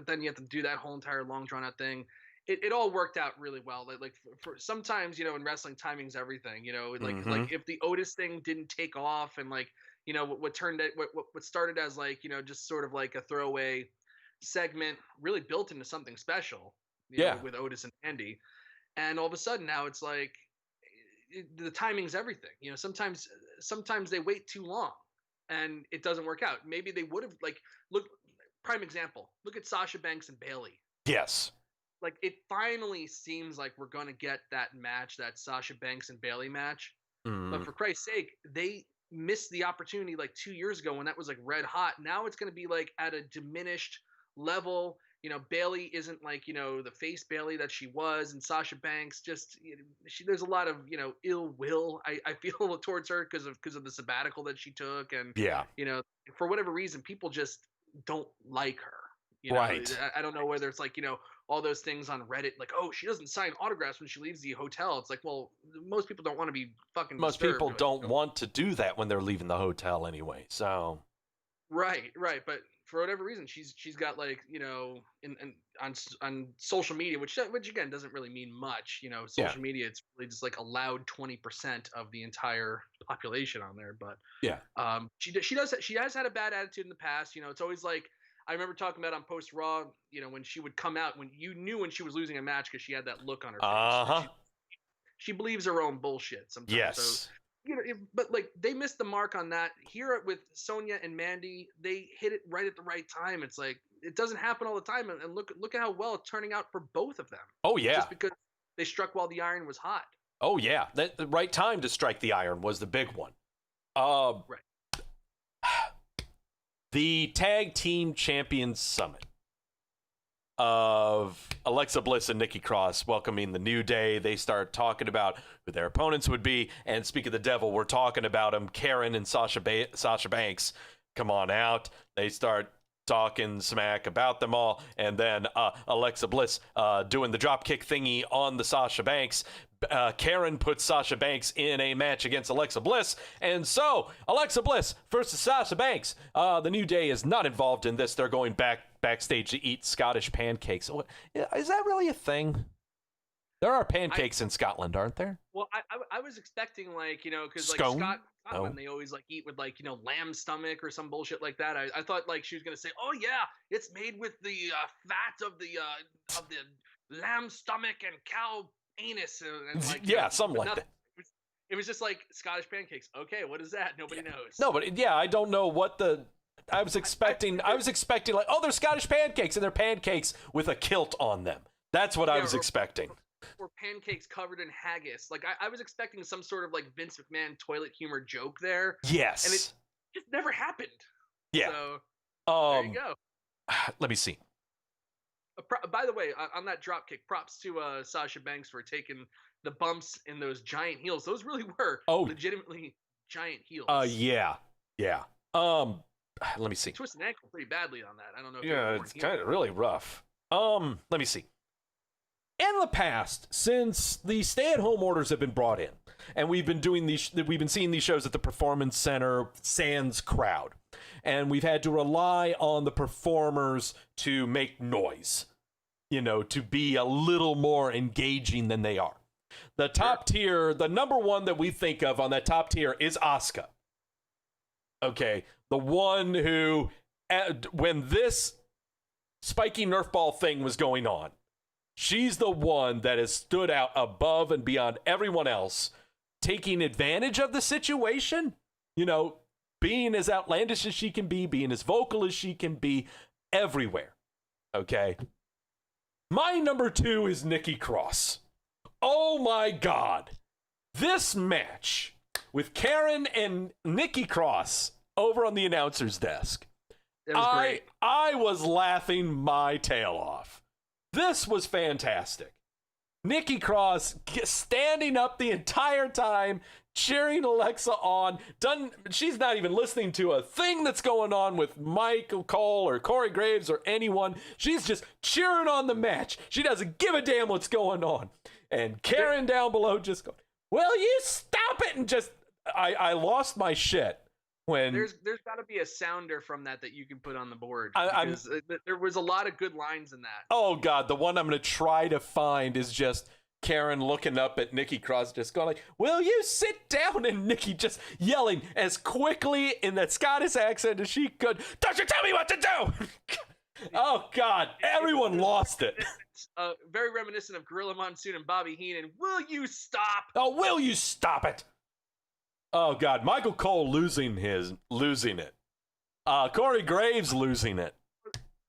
Speaker 3: then you have to do that whole entire long drawn out thing. It all worked out really well. Like for sometimes in wrestling, timing's everything. Like if the Otis thing didn't take off, and like what started as like just sort of like a throwaway segment really built into something special with Otis and Andy, and all of a sudden now it's like the timing's everything. Sometimes they wait too long and it doesn't work out. Maybe they would have prime example, look at Sasha Banks and Bayley.
Speaker 1: Yes,
Speaker 3: like it finally seems like we're going to get that match, that Sasha Banks and Bayley match. But for Christ's sake, they missed the opportunity like 2 years ago when that was like red hot. Now it's going to be like at a diminished level. Bayley isn't like the face Bayley that she was, and Sasha Banks just there's a lot of ill will I feel towards her because of the sabbatical that she took, and for whatever reason people just don't like her.
Speaker 1: Right.
Speaker 3: I don't know whether it's like all those things on Reddit like, oh, she doesn't sign autographs when she leaves the hotel. It's like, well, most people don't want to be fucking
Speaker 1: most
Speaker 3: disturbed.
Speaker 1: People don't want to do that when they're leaving the hotel anyway, so
Speaker 3: right, but for whatever reason, she's got like on social media, which again doesn't really mean much. Social media, it's really just like a loud 20% of the entire population on there. But she has had a bad attitude in the past. It's always like I remember talking about on Post Raw. When she would come out, when you knew when she was losing a match because she had that look on her face. She believes her own bullshit sometimes.
Speaker 1: Yes.
Speaker 3: So, but like they missed the mark on that here with Sonya and Mandy. They hit it right at the right time. It's like it doesn't happen all the time, and look at how well it's turning out for both of them.
Speaker 1: Oh yeah,
Speaker 3: just because they struck while the iron was hot.
Speaker 1: Oh yeah, the right time to strike the iron was the big one. Right. The Tag Team Champions Summit of Alexa Bliss and Nikki Cross welcoming the New Day. They start talking about who their opponents would be. And speak of the devil, we're talking about them. Karen and Sasha Banks come on out. They start talking smack about them all, and then Alexa Bliss doing the dropkick thingy on the Sasha Banks. Karen puts Sasha Banks in a match against Alexa Bliss, and so Alexa Bliss versus Sasha Banks. The New Day is not involved in this. They're going backstage to eat Scottish pancakes. Is that really a thing? There are pancakes in Scotland, aren't there?
Speaker 3: Well, I was expecting, like, you know, because like Scotland, they always like eat with, like, you know, lamb stomach or some bullshit like that. I thought like she was gonna say, oh yeah, it's made with the fat of the lamb stomach and cow anus and like,
Speaker 1: yeah, something like that.
Speaker 3: It was just like Scottish pancakes. Okay, what is that? Nobody knows.
Speaker 1: No, but yeah, I don't know what the. I was expecting like, oh, they're Scottish pancakes, and they're pancakes with a kilt on them. That's what I was expecting.
Speaker 3: Or pancakes covered in haggis. Like I was expecting some sort of like Vince McMahon toilet humor joke there.
Speaker 1: Yes.
Speaker 3: And it just never happened.
Speaker 1: Yeah.
Speaker 3: So there you go.
Speaker 1: Let me see.
Speaker 3: By the way, on that dropkick, props to Sasha Banks for taking the bumps in those giant heels. Those really were legitimately giant heels.
Speaker 1: Yeah. Let me see.
Speaker 3: Twisted ankle pretty badly on that. I don't know.
Speaker 1: Yeah, it's kind of really rough. Let me see. In the past, since the stay-at-home orders have been brought in, and we've been seeing these shows at the Performance Center sans crowd, and we've had to rely on the performers to make noise, you know, to be a little more engaging than they are. The top tier, the number one that we think of on that top tier is Asuka. Okay, the one who, when this spiky Nerf ball thing was going on, she's the one that has stood out above and beyond everyone else, taking advantage of the situation, you know, being as outlandish as she can be, being as vocal as she can be, everywhere. Okay? My number 2 is Nikki Cross. Oh my God. This match with Karen and Nikki Cross over on the announcer's desk.
Speaker 3: That was great.
Speaker 1: I was laughing my tail off. This was fantastic. Nikki Cross standing up the entire time, cheering Alexa on. She's not even listening to a thing that's going on with Michael Cole or Corey Graves or anyone. She's just cheering on the match. She doesn't give a damn what's going on. And Karen down below just going, will you stop it? And just, I lost my shit. When
Speaker 3: there's got to be a sounder from that you can put on the board, because there was a lot of good lines in that.
Speaker 1: Oh God, the one I'm going to try to find is just Karen looking up at Nikki Cross, just going like, "Will you sit down?" And Nikki just yelling as quickly in that Scottish accent as she could, "Don't you tell me what to do!" Oh God, everyone lost it.
Speaker 3: Very reminiscent of Gorilla Monsoon and Bobby Heenan. Will you stop?
Speaker 1: Oh, will you stop it? Oh God, Michael Cole losing it. Corey Graves losing it.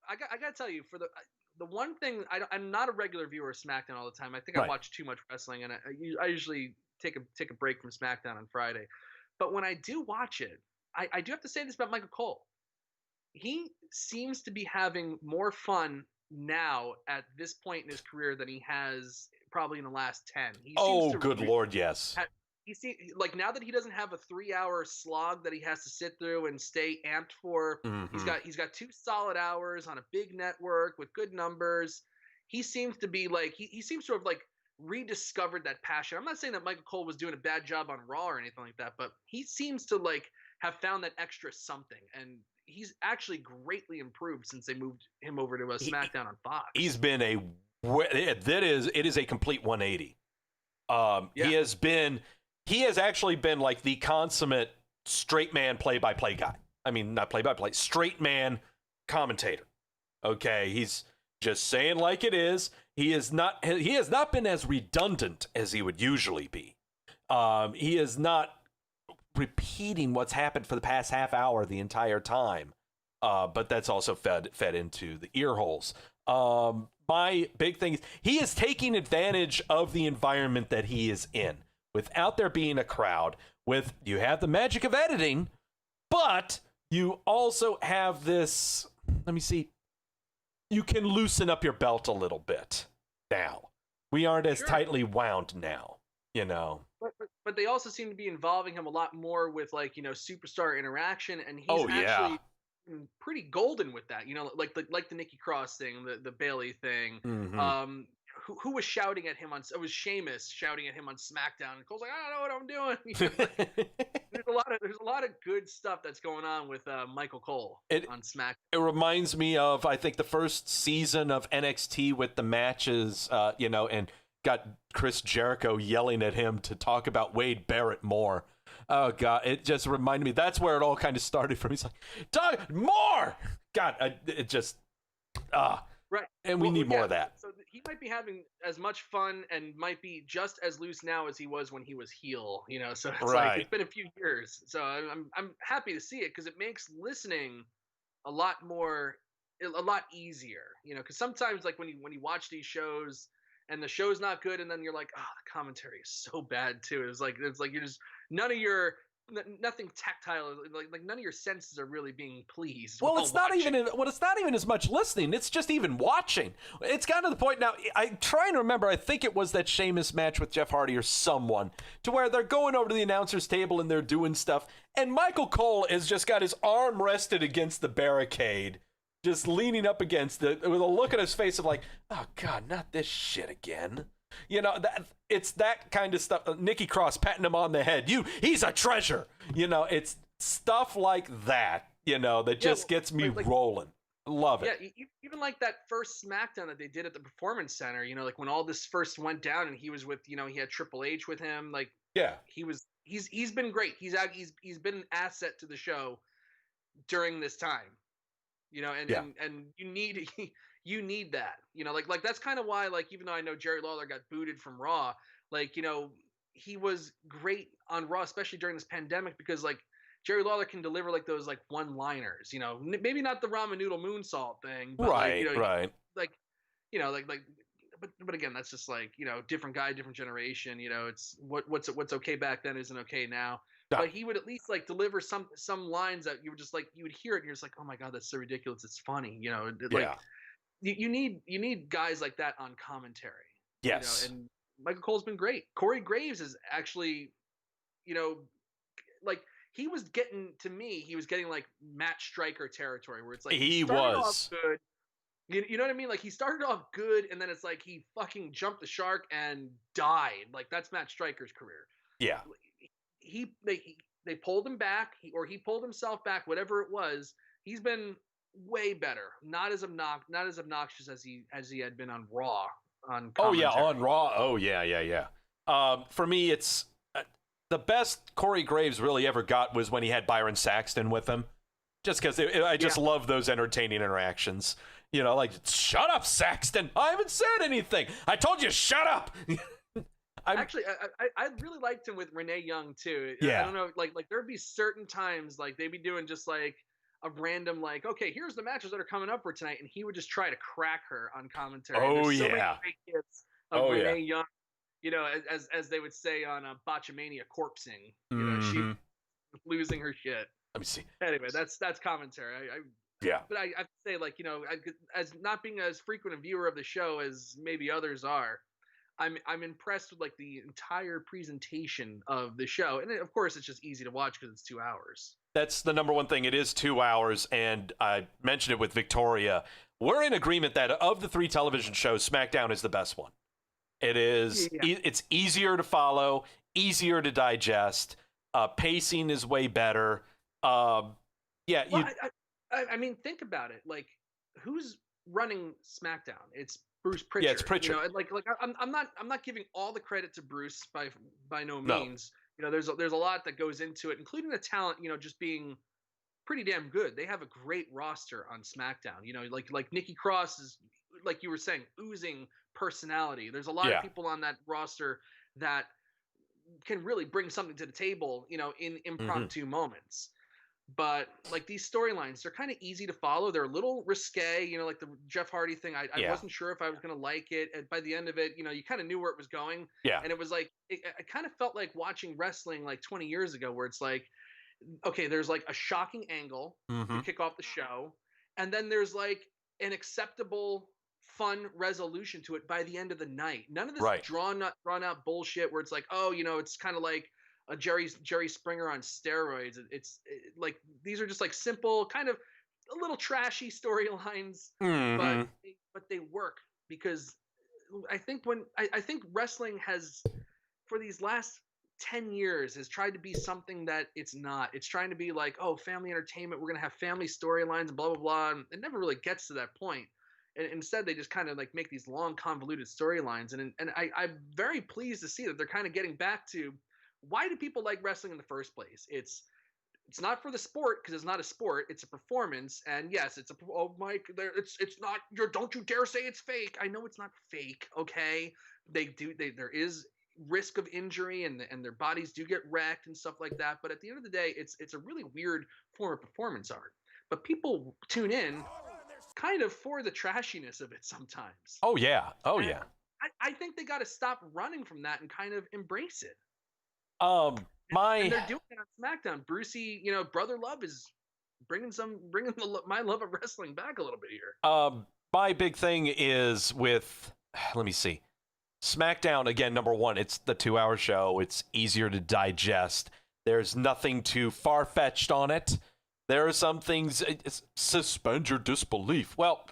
Speaker 3: I got to tell you, for the one thing, I'm not a regular viewer of SmackDown all the time. I think I watch too much wrestling, and I usually take a break from SmackDown on Friday. But when I do watch it, I do have to say this about Michael Cole. He seems to be having more fun now at this point in his career than he has probably in the last 10.
Speaker 1: Good Lord, yes.
Speaker 3: You see, like, now that he doesn't have a 3-hour slog that he has to sit through and stay amped for, he's got 2 solid hours on a big network with good numbers. He seems to be like, he seems to have like rediscovered that passion. I'm not saying that Michael Cole was doing a bad job on Raw or anything like that, but he seems to like have found that extra something, and he's actually greatly improved since they moved him over to a SmackDown on Fox.
Speaker 1: He's been it is a complete 180. He has actually been like the consummate straight man play-by-play guy. I mean, not play-by-play, straight man commentator. Okay, he's just saying like it is. He has not been as redundant as he would usually be. He is not repeating what's happened for the past half hour the entire time. But that's also fed into the ear holes. My big thing is he is taking advantage of the environment that he is in. Without there being a crowd, you have the magic of editing, but you also have this, let me see, you can loosen up your belt a little bit now. We aren't as tightly wound now, you know.
Speaker 3: But they also seem to be involving him a lot more with, like, you know, superstar interaction, and he's pretty golden with that. Like the Nikki Cross thing, the Bailey thing.
Speaker 1: Mm-hmm.
Speaker 3: Who was shouting at him on? It was Sheamus shouting at him on SmackDown, and Cole's like, I don't know what I'm doing. Like, there's a lot of good stuff that's going on with Michael Cole on SmackDown.
Speaker 1: It reminds me of, I think, the first season of NXT with the matches, and got Chris Jericho yelling at him to talk about Wade Barrett more. Oh God, it just reminded me. That's where it all kind of started from. He's like, talk more. God, it just
Speaker 3: right.
Speaker 1: And we need more of that.
Speaker 3: So he might be having as much fun and might be just as loose now as he was when he was heel. So it's like it's been a few years. So I'm happy to see it because it makes listening a lot easier. Because sometimes like when you watch these shows and the show's not good, and then you're like, the commentary is so bad too. It's like you're just nothing tactile, like none of your senses are really being pleased.
Speaker 1: Well, it's not even as much listening. It's just even watching. It's gotten to the point now. I'm trying to remember. I think it was that Sheamus match with Jeff Hardy or someone, to where they're going over to the announcer's table and they're doing stuff, and Michael Cole has just got his arm rested against the barricade, just leaning up against it with a look on his face of like, oh God, not this shit again. It's that kind of stuff. Nikki Cross patting him on the head. He's a treasure. It's stuff like that, that just gets me rolling. Love it.
Speaker 3: Yeah, even like that first SmackDown that they did at the Performance Center, like when all this first went down and he was with, he had Triple H with him. Like,
Speaker 1: yeah,
Speaker 3: he's been great. He's been an asset to the show during this time, and you need that, like that's kind of why, like, even though I know Jerry Lawler got booted from Raw, like, he was great on Raw, especially during this pandemic, because like Jerry Lawler can deliver like those like one-liners, maybe not the ramen noodle moonsault thing, but
Speaker 1: right.
Speaker 3: But again, that's just like, different guy, different generation, it's what's okay back then isn't okay now. But he would at least like deliver some lines that you were just like, you would hear it and you're just like, oh my God, that's so ridiculous, it's funny, like you need guys like that on commentary.
Speaker 1: Yes.
Speaker 3: And Michael Cole's been great. Corey Graves is actually, like he was getting like Matt Striker territory, where it's like
Speaker 1: he was
Speaker 3: off good. You know what I mean? Like he started off good, and then it's like he fucking jumped the shark and died. Like that's Matt Striker's career.
Speaker 1: Yeah.
Speaker 3: They pulled him back, he pulled himself back, whatever it was. He's been way better. Not as obnoxious as he had been on Raw. On commentary.
Speaker 1: On Raw. Oh yeah. For me, it's the best Corey Graves really ever got was when he had Byron Saxton with him. Just because I just love those entertaining interactions. Like, shut up, Saxton. I haven't said anything. I told you, shut up.
Speaker 3: Actually, I really liked him with Renee Young too.
Speaker 1: Yeah.
Speaker 3: I don't know, like there'd be certain times like they'd be doing just like a random like, okay, here's the matches that are coming up for tonight, and he would just try to crack her on commentary.
Speaker 1: Oh,
Speaker 3: There's so
Speaker 1: yeah.
Speaker 3: many great hits of Renee Young, as they would say on Botchamania, corpsing. She losing her shit.
Speaker 1: Let me see.
Speaker 3: Anyway, that's commentary. But I have to say, like, as not being as frequent a viewer of the show as maybe others are, I'm impressed with like the entire presentation of the show, and of course it's just easy to watch because it's 2 hours. That's
Speaker 1: the number one thing. It is 2 hours, and I mentioned it with Victoria. We're in agreement that of the 3 television shows, SmackDown is the best one. It is. Yeah. It's easier to follow, easier to digest. Pacing is way better. I mean, think about it. Like, who's running SmackDown? It's Bruce Pritchard. Yeah, it's Pritchard.
Speaker 3: I'm not giving all the credit to Bruce by no means. There's a lot that goes into it, including the talent. Just being pretty damn good. They have a great roster on SmackDown. Like Nikki Cross is, like you were saying, oozing personality. There's a lot of people on that roster that can really bring something to the table. In impromptu moments. But like these storylines, they're kind of easy to follow. They're a little risque, like the Jeff Hardy thing. I wasn't sure if I was going to like it. And by the end of it, you kind of knew where it was going. Yeah. And it was like, it kind of felt like watching wrestling like 20 years ago, where it's like, okay, there's like a shocking angle to kick off the show. And then there's like an acceptable, fun resolution to it by the end of the night. None of this drawn out bullshit where it's like, oh, it's kind of like a Jerry Springer on steroids. It's like, these are just like simple kind of a little trashy storylines, but they work because I think I think wrestling has, for these last 10 years, has tried to be something that it's not. It's trying to be like, oh, family entertainment, we're going to have family storylines and blah, blah, blah. And it never really gets to that point. And instead, they just kind of like make these long, convoluted storylines. And I'm very pleased to see that they're kind of getting back to, why do people like wrestling in the first place? It's not for the sport, because it's not a sport. It's a performance. And yes, oh, Mike, it's not, don't you dare say it's fake. I know it's not fake, okay? There is risk of injury, and their bodies do get wrecked and stuff like that. But at the end of the day, it's a really weird form of performance art. But people tune in kind of for the trashiness of it sometimes.
Speaker 1: Oh, yeah.
Speaker 3: And I think they got to stop running from that and kind of embrace it. And they're doing it on SmackDown. Brucey, Brother Love is bringing my love of wrestling back a little bit here.
Speaker 1: My big thing is with, let me see, SmackDown, again, number one, it's the 2-hour show. It's easier to digest. There's nothing too far-fetched on it. There are some things, suspend your disbelief. Well,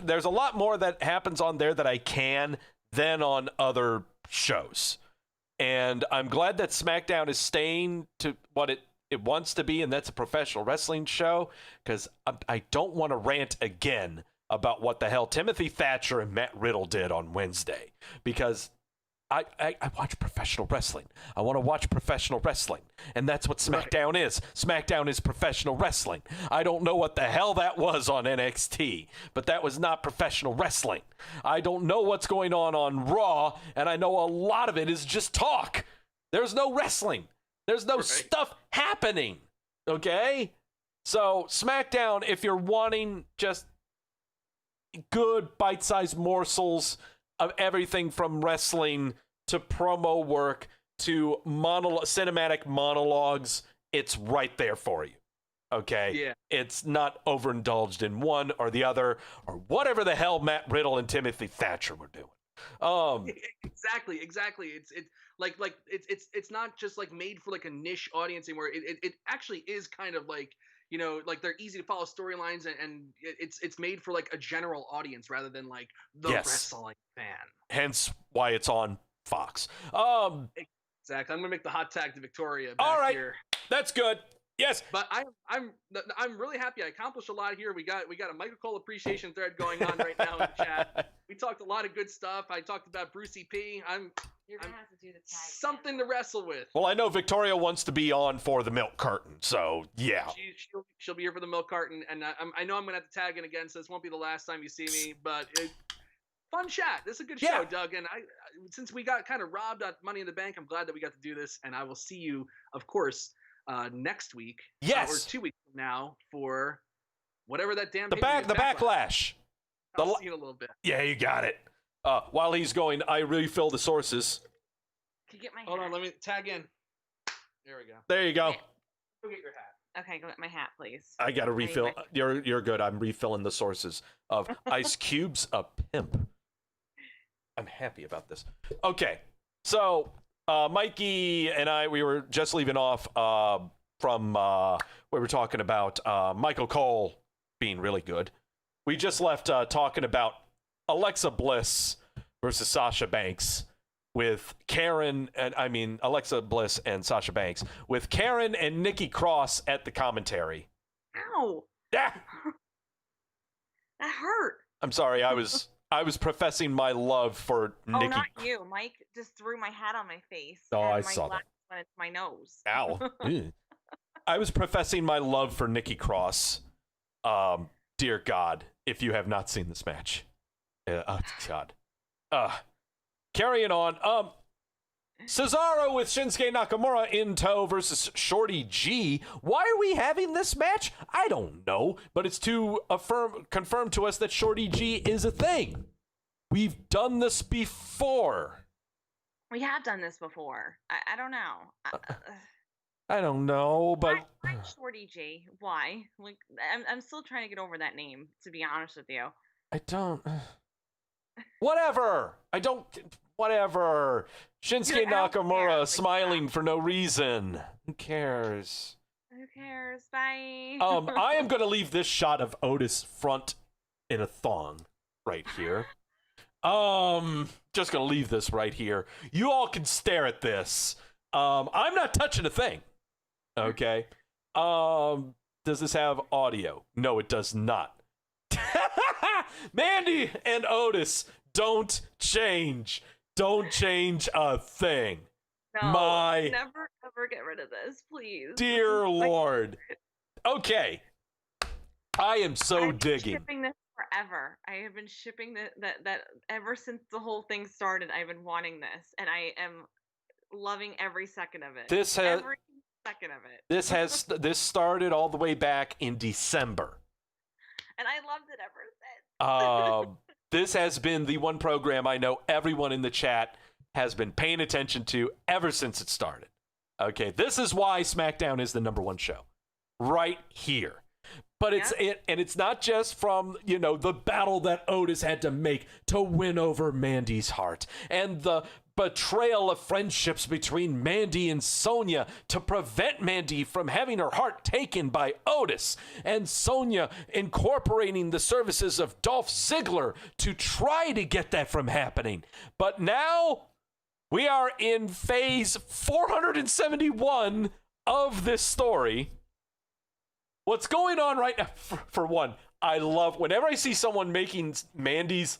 Speaker 1: there's a lot more that happens on there that I can than on other shows. And I'm glad that SmackDown is staying to what it wants to be, and that's a professional wrestling show, because I don't want to rant again about what the hell Timothy Thatcher and Matt Riddle did on Wednesday, because I watch professional wrestling. I want to watch professional wrestling, and that's what SmackDown is. SmackDown is professional wrestling. I don't know what the hell that was on NXT, but that was not professional wrestling. I don't know what's going on Raw, and I know a lot of it is just talk. There's no wrestling. There's no stuff happening, okay? So SmackDown, if you're wanting just good bite-sized morsels of everything from wrestling to promo work to cinematic monologues, it's right there for you. Okay? Yeah. It's not overindulged in one or the other or whatever the hell Matt Riddle and Timothy Thatcher were doing.
Speaker 3: Exactly. It's not just like made for like a niche audience anymore. It actually is kind of like, like they're easy to follow storylines, and it's made for like a general audience rather than like the wrestling fan.
Speaker 1: Hence why it's on Fox.
Speaker 3: Exactly. I'm gonna make the hot tag to Victoria back
Speaker 1: all right.
Speaker 3: here.
Speaker 1: That's good. Yes.
Speaker 3: But I'm really happy. I accomplished a lot here. We got a Michael Cole appreciation thread going on right now in the chat. We talked a lot of good stuff. I talked about Brucey P.
Speaker 2: You're gonna have to do the tag.
Speaker 3: Something to wrestle with.
Speaker 1: Well, I know Victoria wants to be on for the milk carton, so yeah.
Speaker 3: She'll be here for the milk carton, and I know I'm gonna have to tag in again, so this won't be the last time you see me. But fun chat. This is a good show, Doug. And since we got kind of robbed at Money in the Bank, I'm glad that we got to do this. And I will see you, of course, next week.
Speaker 1: Yes.
Speaker 3: Or 2 weeks from now for whatever that damn
Speaker 1: the backlash.
Speaker 3: I'll see you in a little bit.
Speaker 1: Yeah, you got it. While he's going, I refill the sources.
Speaker 2: Can you get my
Speaker 3: Hold
Speaker 2: hat?
Speaker 3: on, let me tag in. There we go.
Speaker 1: There you go.
Speaker 3: Go get your hat.
Speaker 2: Okay, go get my hat, please.
Speaker 1: I got to refill. You're good. I'm refilling the sources of Ice Cube's a pimp. I'm happy about this. Okay, so Mikey and I, we were just leaving off from we were talking about Michael Cole being really good. We just left talking about Alexa Bliss versus Sasha Banks with Alexa Bliss and Sasha Banks with Karen and Nikki Cross at the commentary.
Speaker 2: Ow!
Speaker 1: Yeah.
Speaker 2: That hurt.
Speaker 1: I'm sorry. I was professing my love for Nikki.
Speaker 2: Oh, not you. Mike just threw my hat on my face.
Speaker 1: Oh, I saw that.
Speaker 2: When it's my nose.
Speaker 1: Ow. I was professing my love for Nikki Cross. Dear God, if you have not seen this match. Oh, God. Carrying on. Cesaro with Shinsuke Nakamura in tow versus Shorty G. Why are we having this match? I don't know, but it's to confirm to us that Shorty G is a thing. We've done this before.
Speaker 2: We have done this before. I don't know.
Speaker 1: I don't know, but
Speaker 2: why Shorty G? Why? Like, I'm still trying to get over that name. To be honest with you,
Speaker 1: I don't. Whatever. Whatever. Shinsuke Nakamura smiling for no reason. Who cares?
Speaker 2: cares? Bye.
Speaker 1: I am going to leave this shot of Otis front in a thong right here. Just going to leave this right here. You all can stare at this. I'm not touching a thing. Okay. Does this have audio? No, it does not. Mandy and Otis, don't change. Don't change a thing.
Speaker 2: No,
Speaker 1: My
Speaker 2: never ever get rid of this, please.
Speaker 1: dear Lord. Okay. I am so
Speaker 2: I've been
Speaker 1: digging.
Speaker 2: shipping this forever. I have been shipping that ever since the whole thing started. I've been wanting this, and I am loving every second of it. Every second of it.
Speaker 1: This started all the way back in December.
Speaker 2: And I loved it ever since.
Speaker 1: This has been the one program I know everyone in the chat has been paying attention to ever since it started. Okay, this is why SmackDown is the number one show. Right here. But it's not just from, the battle that Otis had to make to win over Mandy's heart, and the betrayal of friendships between Mandy and Sonya to prevent Mandy from having her heart taken by Otis, and Sonya incorporating the services of Dolph Ziggler to try to get that from happening. But now we are in phase 471 of this story. What's going on right now, for one, I love whenever I see someone making Mandy's,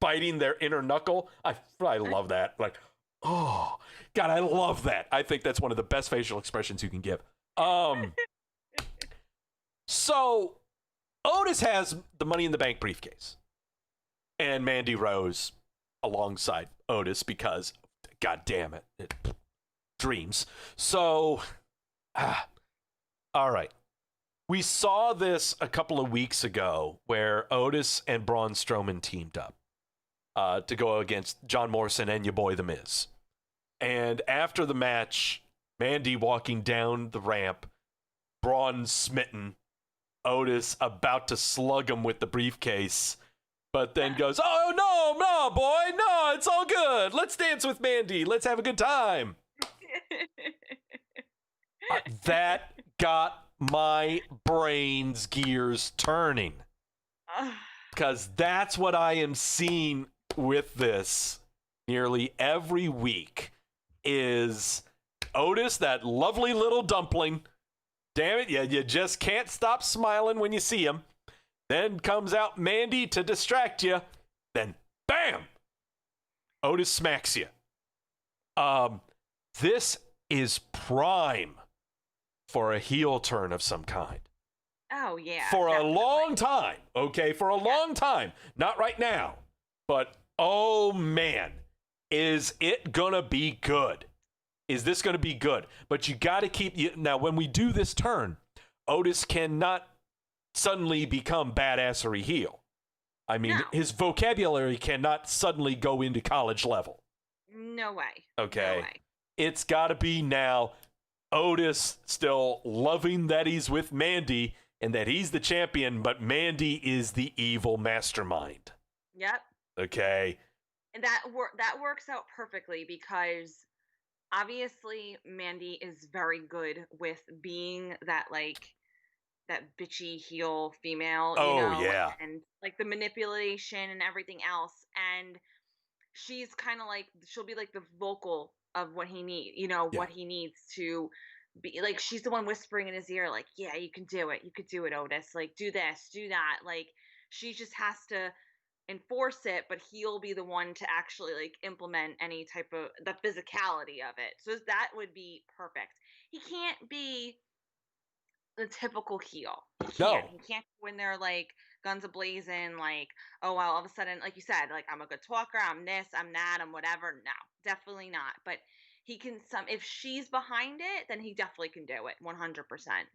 Speaker 1: biting their inner knuckle. I love that. Oh, God, I love that. I think that's one of the best facial expressions you can give. So, Otis has the Money in the Bank briefcase. And Mandy Rose alongside Otis because, God damn it, dreams. So, all right. We saw this a couple of weeks ago where Otis and Braun Strowman teamed up to go against John Morrison and your boy The Miz. And after the match, Mandy walking down the ramp, Braun smitten, Otis about to slug him with the briefcase, but then goes, "Oh, no, boy, no, it's all good. Let's dance with Mandy. Let's have a good time." That got my brain's gears turning, because that's what I am seeing with this nearly every week is Otis, that lovely little dumpling. Damn it, you just can't stop smiling when you see him. Then comes out Mandy to distract you. Then, bam! Otis smacks you. This is prime for a heel turn of some kind.
Speaker 2: Oh, yeah.
Speaker 1: For
Speaker 2: definitely.
Speaker 1: a long time, okay? For a long time. Not right now. But, oh, man. Is it going to be good? Is this going to be good? But you got to keep... Now, when we do this turn, Otis cannot suddenly become badassery heel. I mean, his vocabulary cannot suddenly go into college level.
Speaker 2: No way.
Speaker 1: Okay?
Speaker 2: No way.
Speaker 1: It's got to be now... Otis still loving that he's with Mandy and that he's the champion, but Mandy is the evil mastermind.
Speaker 2: Yep.
Speaker 1: Okay.
Speaker 2: And that works out perfectly because obviously Mandy is very good with being that that bitchy heel female,
Speaker 1: yeah.
Speaker 2: and the manipulation and everything else. And she's kind of she'll be the vocal of what he needs, what he needs to be she's the one whispering in his ear, yeah, you can do it, Otis, do this, do that. She just has to enforce it, but he'll be the one to actually implement any type of the physicality of it. So that would be perfect. He can't be the typical heel. He can't go in there guns a-blazing, oh, well, all of a sudden, like you said, I'm a good talker, I'm this, I'm that, I'm whatever. No, definitely not. But he can if she's behind it, then he definitely can do it 100%.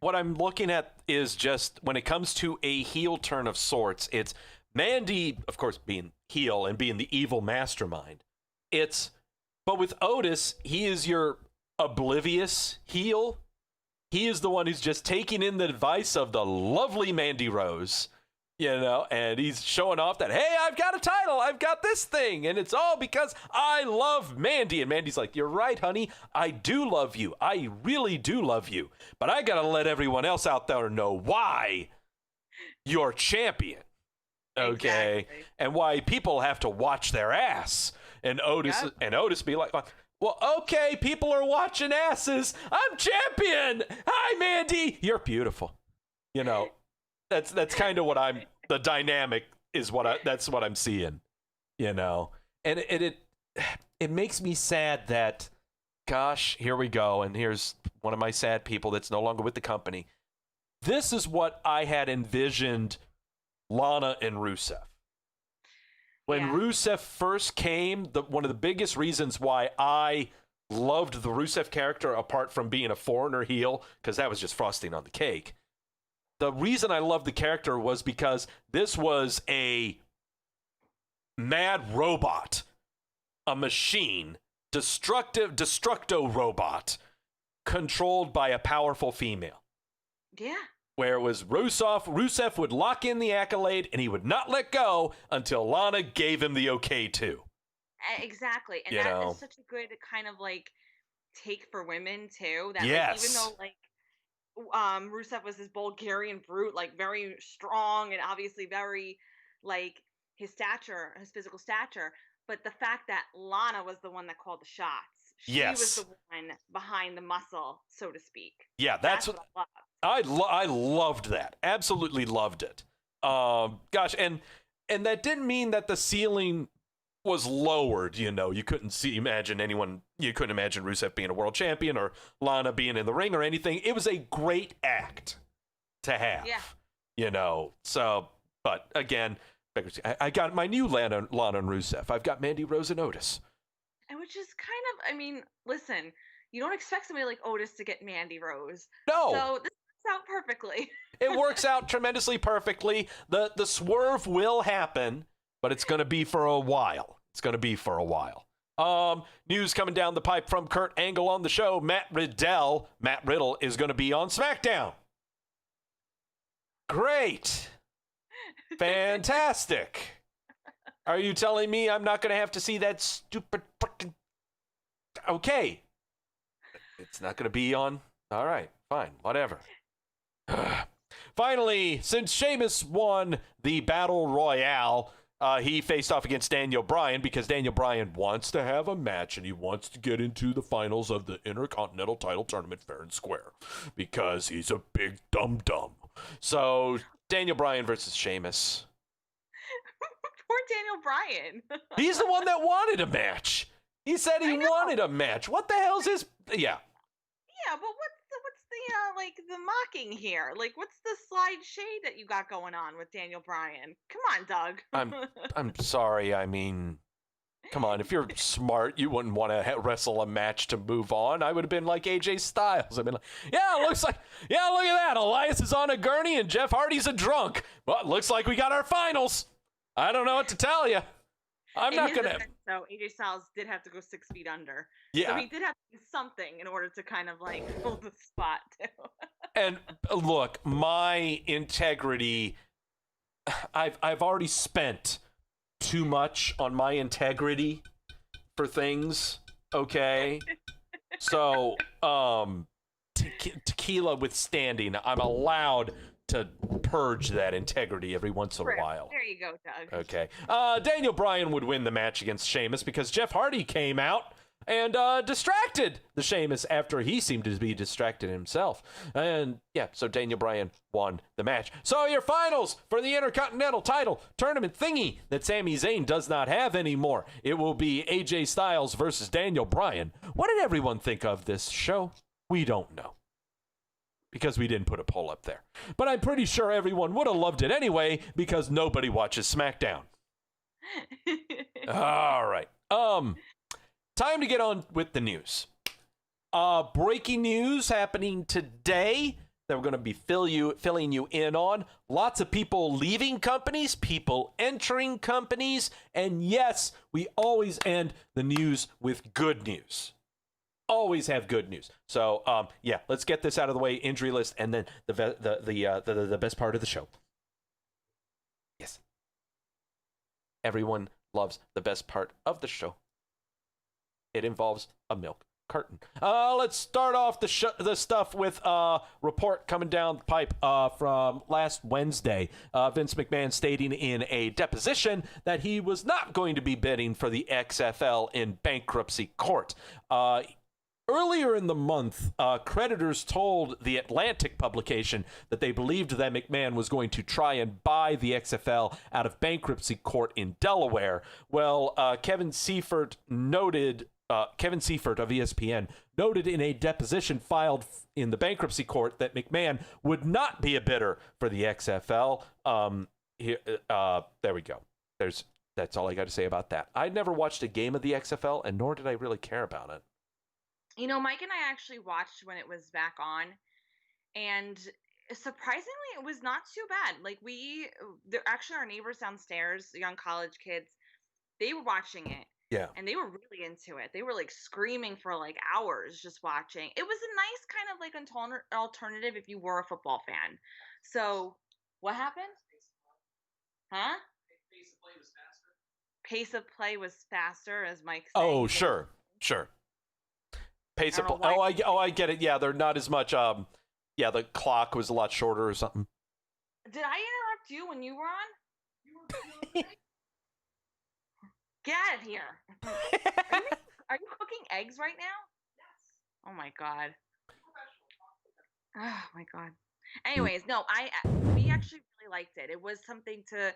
Speaker 1: What I'm looking at is just when it comes to a heel turn of sorts, it's Mandy, of course, being heel and being the evil mastermind. But with Otis, he is your oblivious heel. He is the one who's just taking in the advice of the lovely Mandy Rose and he's showing off that, hey, I've got a title, I've got this thing, and it's all because I love Mandy. And Mandy's like, you're right, honey, I do love you. I really do love you. But I gotta let everyone else out there know why you're champion. Okay?
Speaker 2: Exactly.
Speaker 1: And why people have to watch their ass. And Otis be like, well, okay, people are watching asses. I'm champion. Hi, Mandy. You're beautiful. That's kind of what the dynamic is that's what I'm seeing, and it makes me sad that, gosh, here we go. And here's one of my sad people that's no longer with the company. This is what I had envisioned Lana and Rusev. When Rusev first came, one of the biggest reasons why I loved the Rusev character, apart from being a foreigner heel, because that was just frosting on the cake. The reason I loved the character was because this was a mad robot, a machine, destructo robot, controlled by a powerful female.
Speaker 2: Yeah.
Speaker 1: Where it was Rusev would lock in the accolade, and he would not let go until Lana gave him the okay too.
Speaker 2: Exactly. And that is such a good kind of like take for women too. That like, even though like Rusev was this Bulgarian brute, like very strong and obviously very like his physical stature, but the fact that Lana was the one that called the shots. She was the one behind the muscle, so to speak.
Speaker 1: Yeah, that's what I loved. I loved that. Absolutely loved it. Gosh, and that didn't mean that the ceiling was lowered. You couldn't imagine Rusev being a world champion or Lana being in the ring or anything. It was a great act to have. Yeah. So, but again, I got my new Lana and Rusev. I've got Mandy Rose and Otis.
Speaker 2: And which is kind of, listen, you don't expect somebody like Otis to get Mandy Rose.
Speaker 1: No.
Speaker 2: So this works out perfectly.
Speaker 1: It works out tremendously perfectly. The swerve will happen, but it's going to be for a while. News coming down the pipe from Kurt Angle on the show. Matt Riddle is going to be on SmackDown. Great. Fantastic. Are you telling me I'm not going to have to see that stupid fucking... Okay. It's not going to be on... All right, fine, whatever. Finally, since Sheamus won the Battle Royale, he faced off against Daniel Bryan because Daniel Bryan wants to have a match and he wants to get into the finals of the Intercontinental title tournament fair and square because he's a big dum-dum. So, Daniel Bryan versus Sheamus.
Speaker 2: Poor Daniel Bryan.
Speaker 1: He's the one that wanted a match. He said he wanted a match. What the hell's his... Yeah.
Speaker 2: Yeah, but what's the the mocking here? Like, what's the slide shade that you got going on with Daniel Bryan? Come on, Doug.
Speaker 1: I'm sorry. Come on. If you're smart, you wouldn't want to wrestle a match to move on. I would have been like AJ Styles. I've been like, look at that. Elias is on a gurney and Jeff Hardy's a drunk. Well, it looks like we got our finals. I don't know what to tell you. I'm not going to...
Speaker 2: So AJ Styles did have to go 6 feet under.
Speaker 1: Yeah.
Speaker 2: So he did have to do something in order to kind of like hold the spot too.
Speaker 1: And look, my integrity, I've already spent too much on my integrity for things, okay? So, tequila withstanding, I'm allowed to purge that integrity every once in a while.
Speaker 2: There you go, Doug.
Speaker 1: Okay. Daniel Bryan would win the match against Sheamus because Jeff Hardy came out and distracted the Sheamus after he seemed to be distracted himself. And yeah, so Daniel Bryan won the match. So your finals for the Intercontinental title tournament thingy that Sami Zayn does not have anymore. It will be AJ Styles versus Daniel Bryan. What did everyone think of this show? We don't know, because we didn't put a poll up there. But I'm pretty sure everyone would have loved it anyway, because nobody watches SmackDown. All right. Time to get on with the news. Breaking news happening today that we're going to be filling you in on. Lots of people leaving companies, people entering companies, and yes, we always end the news with good news. Always have good news. So, yeah, let's get this out of the way. Injury list, and then the best part of the show. everyone loves the best part of the show. It involves a milk carton. Let's start off the stuff with a report coming down the pipe from last Wednesday. Vince McMahon stating in a deposition that he was not going to be bidding for the XFL in bankruptcy court. Earlier in the month, creditors told the Atlantic publication that they believed that McMahon was going to try and buy the XFL out of bankruptcy court in Delaware. Well, Kevin Seifert of ESPN noted in a deposition filed in the bankruptcy court that McMahon would not be a bidder for the XFL. There we go. That's all I got to say about that. I'd never watched a game of the XFL, and nor did I really care about it.
Speaker 2: You know, Mike and I actually watched when it was back on, and surprisingly, it was not too bad. Like, actually, our neighbors downstairs, the young college kids, they were watching it.
Speaker 1: Yeah.
Speaker 2: And they were really into it. They were like screaming for like hours just watching. It was a nice kind of like alternative if you were a football fan. So, what happened? Huh? Pace of play was faster, as Mike said.
Speaker 1: Oh, sure. Pace of play. I get it. Yeah, they're not as much. The clock was a lot shorter or something.
Speaker 2: Did I interrupt you when you were on? Get out of here. Are you cooking eggs right now? Yes. Oh my god. Oh my god. Anyways, no, we actually really liked it. It was something to,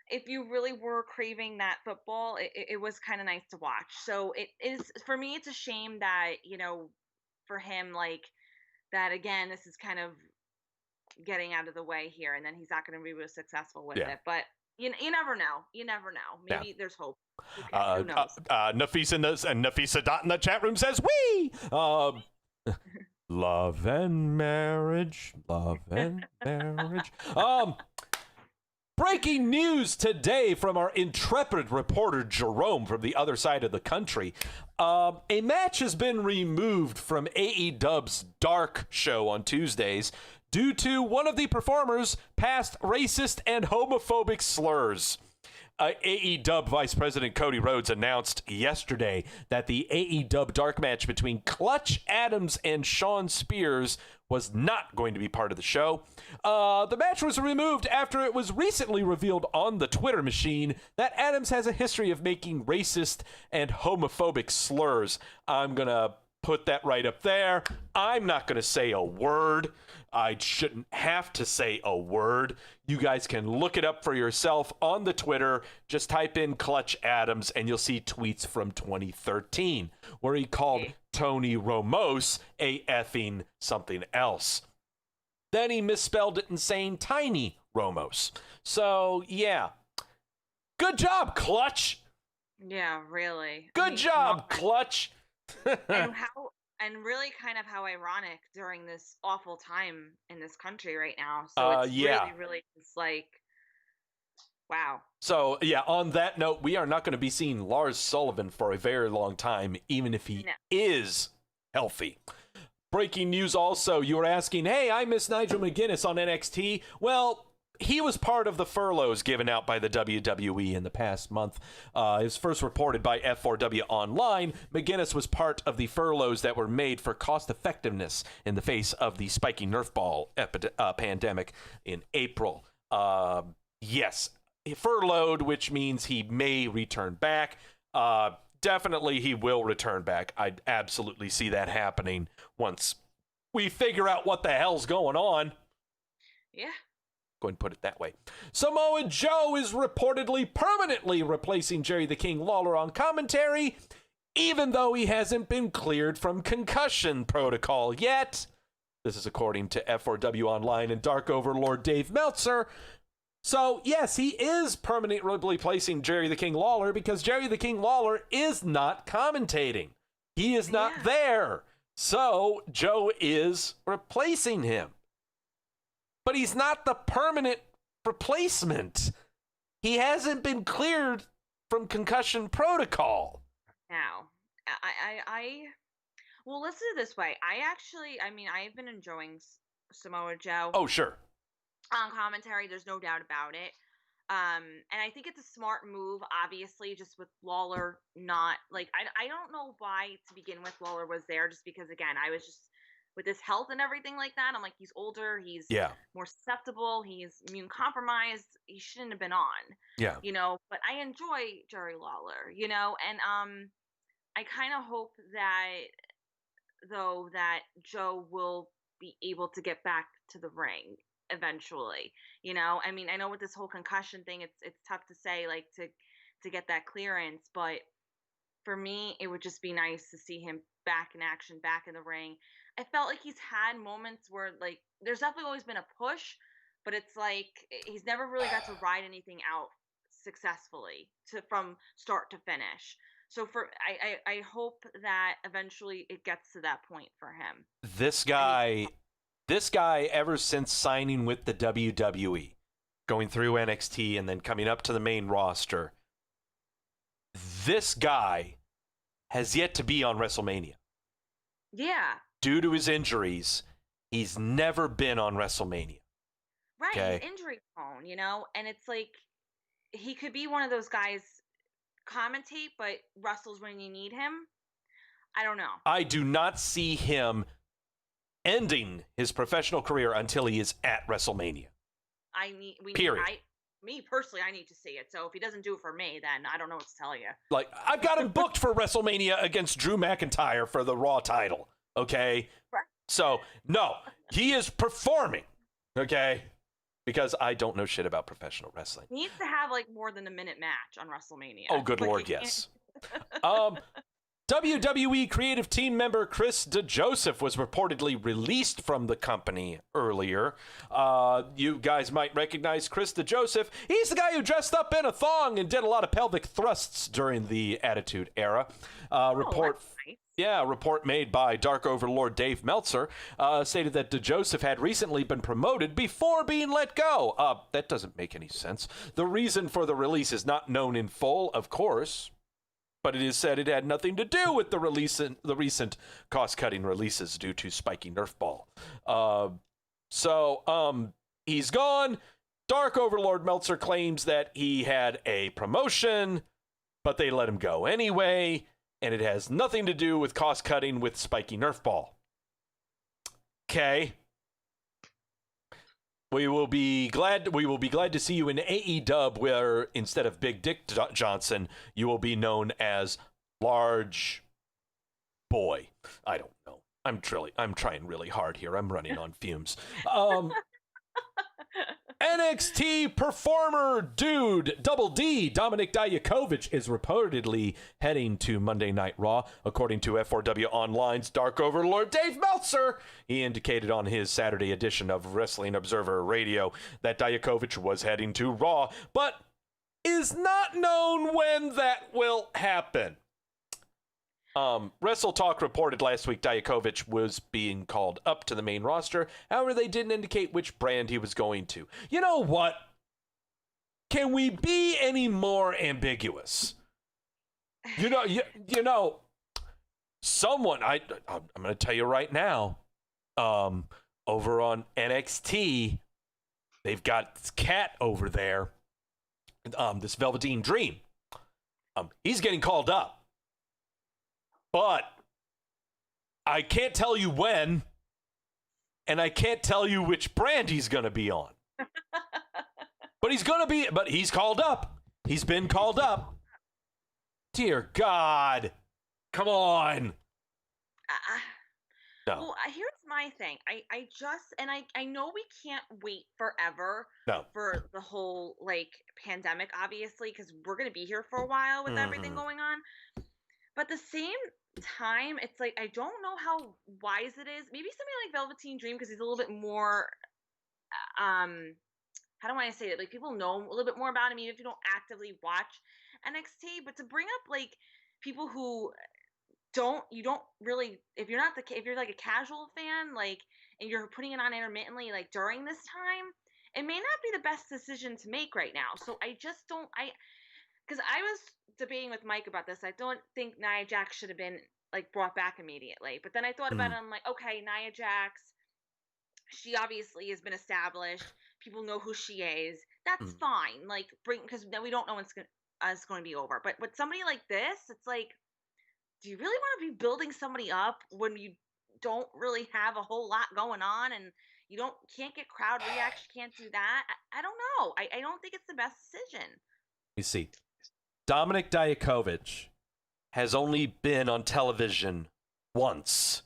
Speaker 2: if you really were craving that football, it was kind of nice to watch. So it is, for me, it's a shame that, you know, for him, like, that again, this is kind of getting out of the way here, and then he's not going to be really successful with it. But you never know. You never know. Maybe there's hope. Who knows?
Speaker 1: Nafisa Dot in the chat room says, "Wee! Love and marriage. Breaking news today from our intrepid reporter Jerome from the other side of the country. A match has been removed from AEW's Dark show on Tuesdays due to one of the performers' past racist and homophobic slurs. AEW Vice President Cody Rhodes announced yesterday that the AEW Dark match between Clutch Adams and Shawn Spears was not going to be part of the show. The match was removed after it was recently revealed on the Twitter machine that Adams has a history of making racist and homophobic slurs. I'm going to put that right up there. I'm not going to say a word. I shouldn't have to say a word. You guys can look it up for yourself on the Twitter. Just type in Clutch Adams and you'll see tweets from 2013 where he called Tony Ramos a effing something else. Then he misspelled it and saying Tiny Ramos. So, yeah. Good job, Clutch.
Speaker 2: Yeah, really.
Speaker 1: Good job, Clutch.
Speaker 2: And really kind of how ironic during this awful time in this country right now. So it's really just like, wow. So, yeah, on that note, we are not going to be seeing Lars Sullivan for a very long time, even if he is healthy. Breaking news also, you were asking, hey, I miss Nigel McGuinness on NXT. Well, he was part of the furloughs given out by the WWE in the past month. It was first reported by F4W Online. McGuinness was part of the furloughs that were made for cost effectiveness in the face of the spiking Nerf ball pandemic in April. Yes, furloughed, which means he may return back. Definitely he will return back. I'd absolutely see that happening once we figure out what the hell's going on. Yeah.
Speaker 1: Go ahead and put it that way. Samoa Joe is reportedly permanently replacing Jerry the King Lawler on commentary, even though he hasn't been cleared from concussion protocol yet. This is according to F4W Online and Dark Overlord Dave Meltzer. So, yes, he is permanently replacing Jerry the King Lawler because Jerry the King Lawler is not commentating. He is not there. So, Joe is replacing him. But he's not the permanent replacement. He hasn't been cleared from concussion protocol.
Speaker 2: Now, well, let's do it this way. I've been enjoying Samoa Joe.
Speaker 1: Oh, sure.
Speaker 2: On commentary, there's no doubt about it. And I think it's a smart move, obviously, just with Lawler not like I don't know why to begin with Lawler was there, just because again I was just with his health and everything like that. I'm like, he's older, he's more susceptible, he's immune compromised, he shouldn't have been on.
Speaker 1: Yeah.
Speaker 2: But I enjoy Jerry Lawler, and I kind of hope that Joe will be able to get back to the ring eventually. I mean, I know with this whole concussion thing, it's tough to say like to get that clearance, but for me, it would just be nice to see him back in action, back in the ring. I felt like he's had moments where like there's definitely always been a push, but it's like he's never really got to ride anything out successfully from start to finish. So I hope that eventually it gets to that point for him.
Speaker 1: This guy, ever since signing with the WWE, going through NXT and then coming up to the main roster, this guy has yet to be on WrestleMania.
Speaker 2: Yeah.
Speaker 1: Due to his injuries, he's never been on WrestleMania.
Speaker 2: Right,
Speaker 1: Okay?
Speaker 2: he's injury prone, and it's like he could be one of those guys commentate, but wrestles when you need him. I don't know.
Speaker 1: I do not see him ending his professional career until he is at WrestleMania. Me
Speaker 2: personally, I need to see it. So if he doesn't do it for me, then I don't know what to tell you.
Speaker 1: Like, I've got him booked for WrestleMania against Drew McIntyre for the Raw title, okay?
Speaker 2: Right.
Speaker 1: So, no, he is performing, okay? Because I don't know shit about professional wrestling.
Speaker 2: He needs to have, like, more than a minute match on WrestleMania.
Speaker 1: Oh, good Lord, yes. WWE creative team member Chris DeJoseph was reportedly released from the company earlier. You guys might recognize Chris DeJoseph. He's the guy who dressed up in a thong and did a lot of pelvic thrusts during the Attitude Era. Report made by Dark Overlord Dave Meltzer stated that DeJoseph had recently been promoted before being let go. That doesn't make any sense. The reason for the release is not known in full, of course, but it is said it had nothing to do with the recent cost-cutting releases due to spiky Nerf ball. So he's gone. Dark Overlord Meltzer claims that he had a promotion, but they let him go anyway, and it has nothing to do with cost-cutting with spiky Nerf ball. Okay. We will be glad to see you in AEW, where instead of Big Dick Johnson, you will be known as Large Boy. I don't know. I'm trying really hard here. I'm running on fumes. NXT performer dude Double D Dominic Dijakovic is reportedly heading to Monday Night Raw, according to F4W Online's Dark Overlord Dave Meltzer. He indicated on his Saturday edition of Wrestling Observer Radio that Dijakovic was heading to Raw, but is not known when that will happen. Wrestle Talk reported last week Dijakovic was being called up to the main roster. However, they didn't indicate which brand he was going to. You know what? Can we be any more ambiguous? You know, someone, I'm going to tell you right now, over on NXT, they've got this cat over there, this Velveteen Dream. He's getting called up. But I can't tell you when, and I can't tell you which brand he's going to be on. But he's called up. He's been called up. Dear God. Come on. No.
Speaker 2: Well, here's my thing. I know we can't wait forever for the whole, like, pandemic, obviously, because we're going to be here for a while with everything going on. But at the same time, it's like I don't know how wise it is. Maybe something like Velveteen Dream, because he's a little bit more how do I say it? Like, people know a little bit more about him even if you don't actively watch NXT. But to bring up like people who you don't really, if you're like a casual fan, like, and you're putting it on intermittently, like during this time, it may not be the best decision to make right now. So I just don't, because I was debating with Mike about this. I don't think Nia Jax should have been like brought back immediately. But then I thought about it. I'm like, okay, Nia Jax, she obviously has been established. People know who she is. that's fine. Like, because then we don't know when it's going to be over. But with somebody like this, it's like, do you really want to be building somebody up when you don't really have a whole lot going on, and you can't get crowd reaction, can't do that? I don't know. I don't think it's the best decision.
Speaker 1: You see, Dominik Dijakovic has only been on television once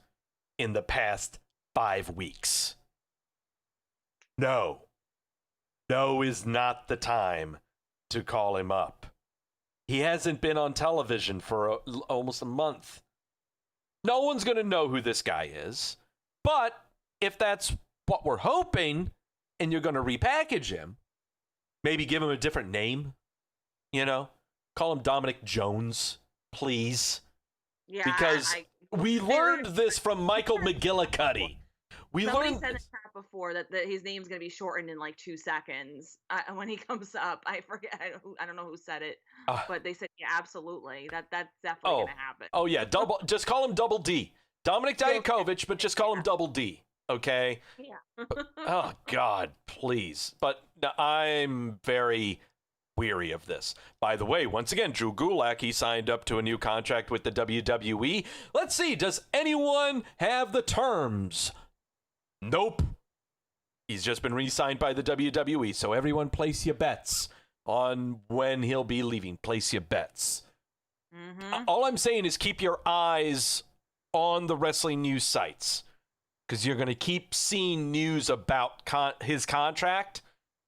Speaker 1: in the past 5 weeks. No is not the time to call him up. He hasn't been on television for almost a month. No one's going to know who this guy is. But if that's what we're hoping, and you're going to repackage him, maybe give him a different name, call him Dominic Jones, please.
Speaker 2: Yeah,
Speaker 1: because we learned this from Michael McGillicuddy.
Speaker 2: Somebody said in chat before that his name's going to be shortened in like 2 seconds when he comes up. I forget. I don't know who said it, but they said, yeah, absolutely. That's definitely going to happen.
Speaker 1: Oh, yeah. Just call him Double D. Dominik Dijakovic, but just call him Double D. Okay?
Speaker 2: Yeah.
Speaker 1: Oh, God, please. But I'm very weary of this. By the way, once again, Drew Gulak, he signed up to a new contract with the WWE. Let's see, does anyone have the terms? Nope. He's just been re-signed by the WWE, so everyone place your bets on when he'll be leaving. Place your bets. Mm-hmm. All I'm saying is keep your eyes on the wrestling news sites, because you're going to keep seeing news about his contract,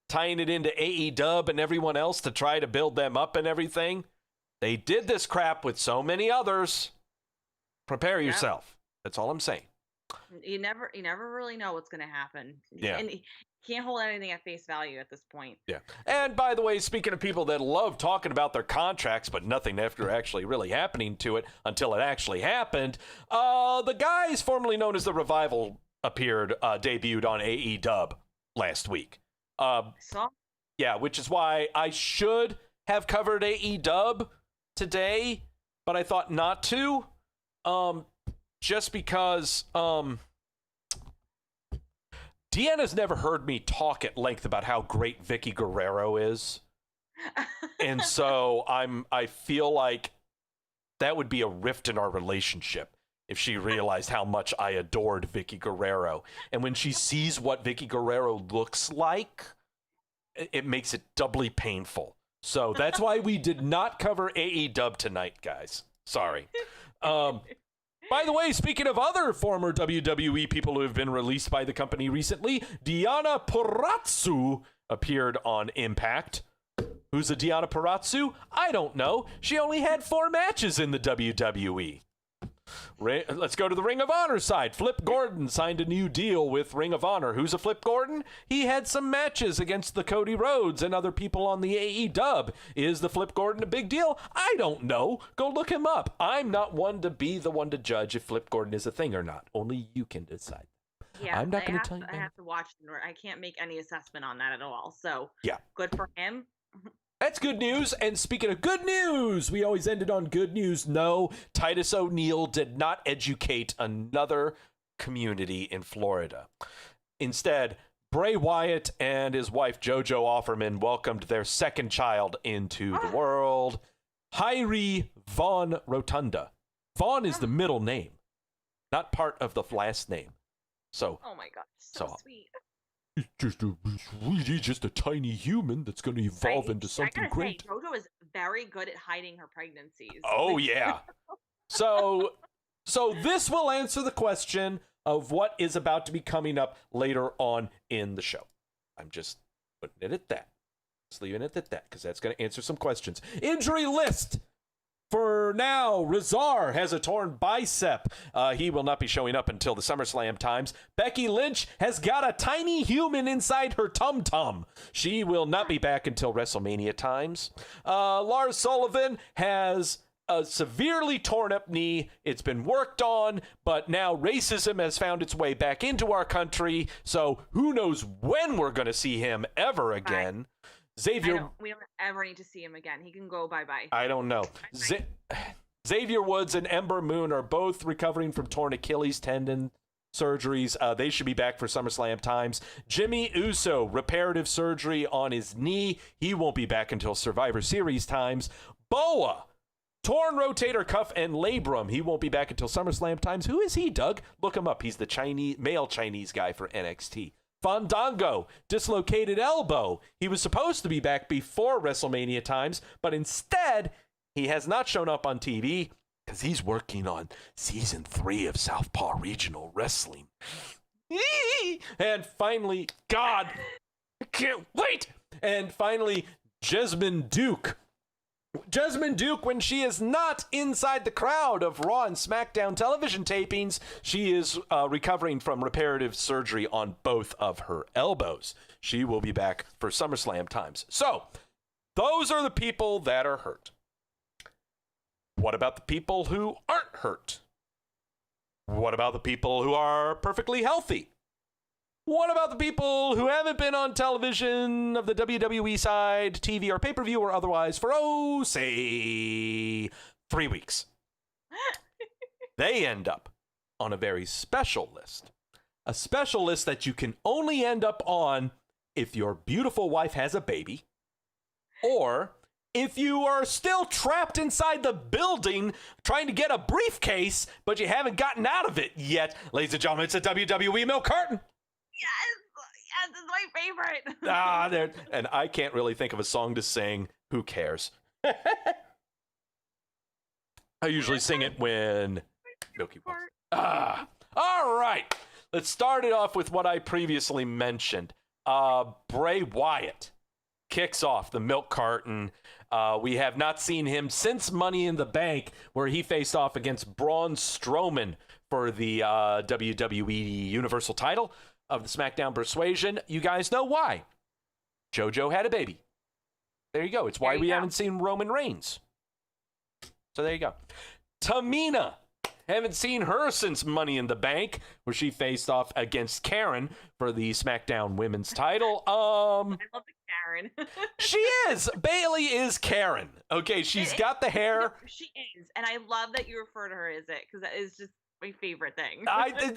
Speaker 1: tying it into AEW and everyone else to try to build them up and everything. They did this crap with so many others. Prepare yourself. That's all I'm saying.
Speaker 2: You never really know what's going to happen.
Speaker 1: Yeah.
Speaker 2: And you can't hold anything at face value at this point.
Speaker 1: Yeah. And by the way, speaking of people that love talking about their contracts, but nothing after actually really happening to it until it actually happened, the guys formerly known as the Revival debuted on AEW last week. Yeah, which is why I should have covered AEW today, but I thought not to. Just because Deanna's never heard me talk at length about how great Vicky Guerrero is. And so I feel like that would be a rift in our relationship if she realized how much I adored Vicky Guerrero. And when she sees what Vicky Guerrero looks like, it makes it doubly painful. So that's why we did not cover AEW tonight, guys. Sorry. By the way, speaking of other former WWE people who have been released by the company recently, Deonna Purrazzo appeared on Impact. Who's a Deonna Purrazzo? I don't know. She only had 4 matches in the WWE. Let's go to the Ring of Honor side. Flip Gordon signed a new deal with Ring of Honor. Who's a Flip Gordon? He had some matches against the Cody Rhodes and other people on the AEW. Is the Flip Gordon a big deal? I don't know. Go look him up. I'm not one to be the one to judge if Flip Gordon is a thing or not. Only you can decide.
Speaker 2: Yeah,
Speaker 1: I'm not going to tell you.
Speaker 2: I have to watch it. I can't make any assessment on that at all. So
Speaker 1: yeah,
Speaker 2: good for him.
Speaker 1: That's good news. And speaking of good news, we always ended on good news. No, Titus O'Neil did not educate another community in Florida. Instead, Bray Wyatt and his wife JoJo Offerman welcomed their second child into the world, Hyrie Von Rotunda. Vaughn is the middle name, not part of the last name. So,
Speaker 2: oh my God, so sweet.
Speaker 1: He's just a tiny human that's going to evolve into something great.
Speaker 2: Say, JoJo is very good at hiding her pregnancies.
Speaker 1: Oh, yeah. So this will answer the question of what is about to be coming up later on in the show. I'm just putting it at that. Just leaving it at that, because that's going to answer some questions. Injury list. For now, Razar has a torn bicep. He will not be showing up until the SummerSlam times. Becky Lynch has got a tiny human inside her tum-tum. She will not be back until WrestleMania times. Lars Sullivan has a severely torn up knee. It's been worked on, but now racism has found its way back into our country. So who knows when we're going to see him ever again. Xavier,
Speaker 2: we don't ever need to see him again. He can go bye-bye.
Speaker 1: I don't know. Xavier Woods and Ember Moon are both recovering from torn Achilles tendon. surgeries. They should be back for SummerSlam times. Jimmy Uso, reparative surgery on his knee. He won't be back until Survivor Series times. Boa, torn rotator cuff and labrum. He won't be back until SummerSlam times. Who is he, Doug? Look him up. He's the male Chinese guy for NXT. Fandango, dislocated elbow. He was supposed to be back before WrestleMania times, but instead, he has not shown up on TV because he's working on Season 3 of Southpaw Regional Wrestling. And finally, God, I can't wait. And finally, Jessamine Duke. Jessamine Duke, when she is not inside the crowd of Raw and SmackDown television tapings, she is recovering from reparative surgery on both of her elbows. She will be back for SummerSlam times. So, those are the people that are hurt. What about the people who aren't hurt? What about the people who are perfectly healthy? What about the people who haven't been on television of the WWE side, TV or pay-per-view or otherwise for, say, 3 weeks? They end up on a very special list. A special list that you can only end up on if your beautiful wife has a baby, or if you are still trapped inside the building trying to get a briefcase, but you haven't gotten out of it yet. Ladies and gentlemen, it's a WWE milk carton.
Speaker 2: Yes, it's my favorite.
Speaker 1: And I can't really think of a song to sing. Who cares? I usually sing it when Milky Way. All right. Let's start it off with what I previously mentioned. Bray Wyatt kicks off the milk carton. We have not seen him since Money in the Bank, where he faced off against Braun Strowman for the WWE Universal title of the SmackDown Persuasion. You guys know why. JoJo had a baby. There you go. It's why we haven't seen Roman Reigns. So there you go. Tamina. Haven't seen her since Money in the Bank, where she faced off against Karen for the SmackDown Women's title.
Speaker 2: I love the Karen.
Speaker 1: She is. Bailey is Karen. Okay, she's got the hair.
Speaker 2: No, she is. And I love that you refer to her as it, because that is just my favorite thing.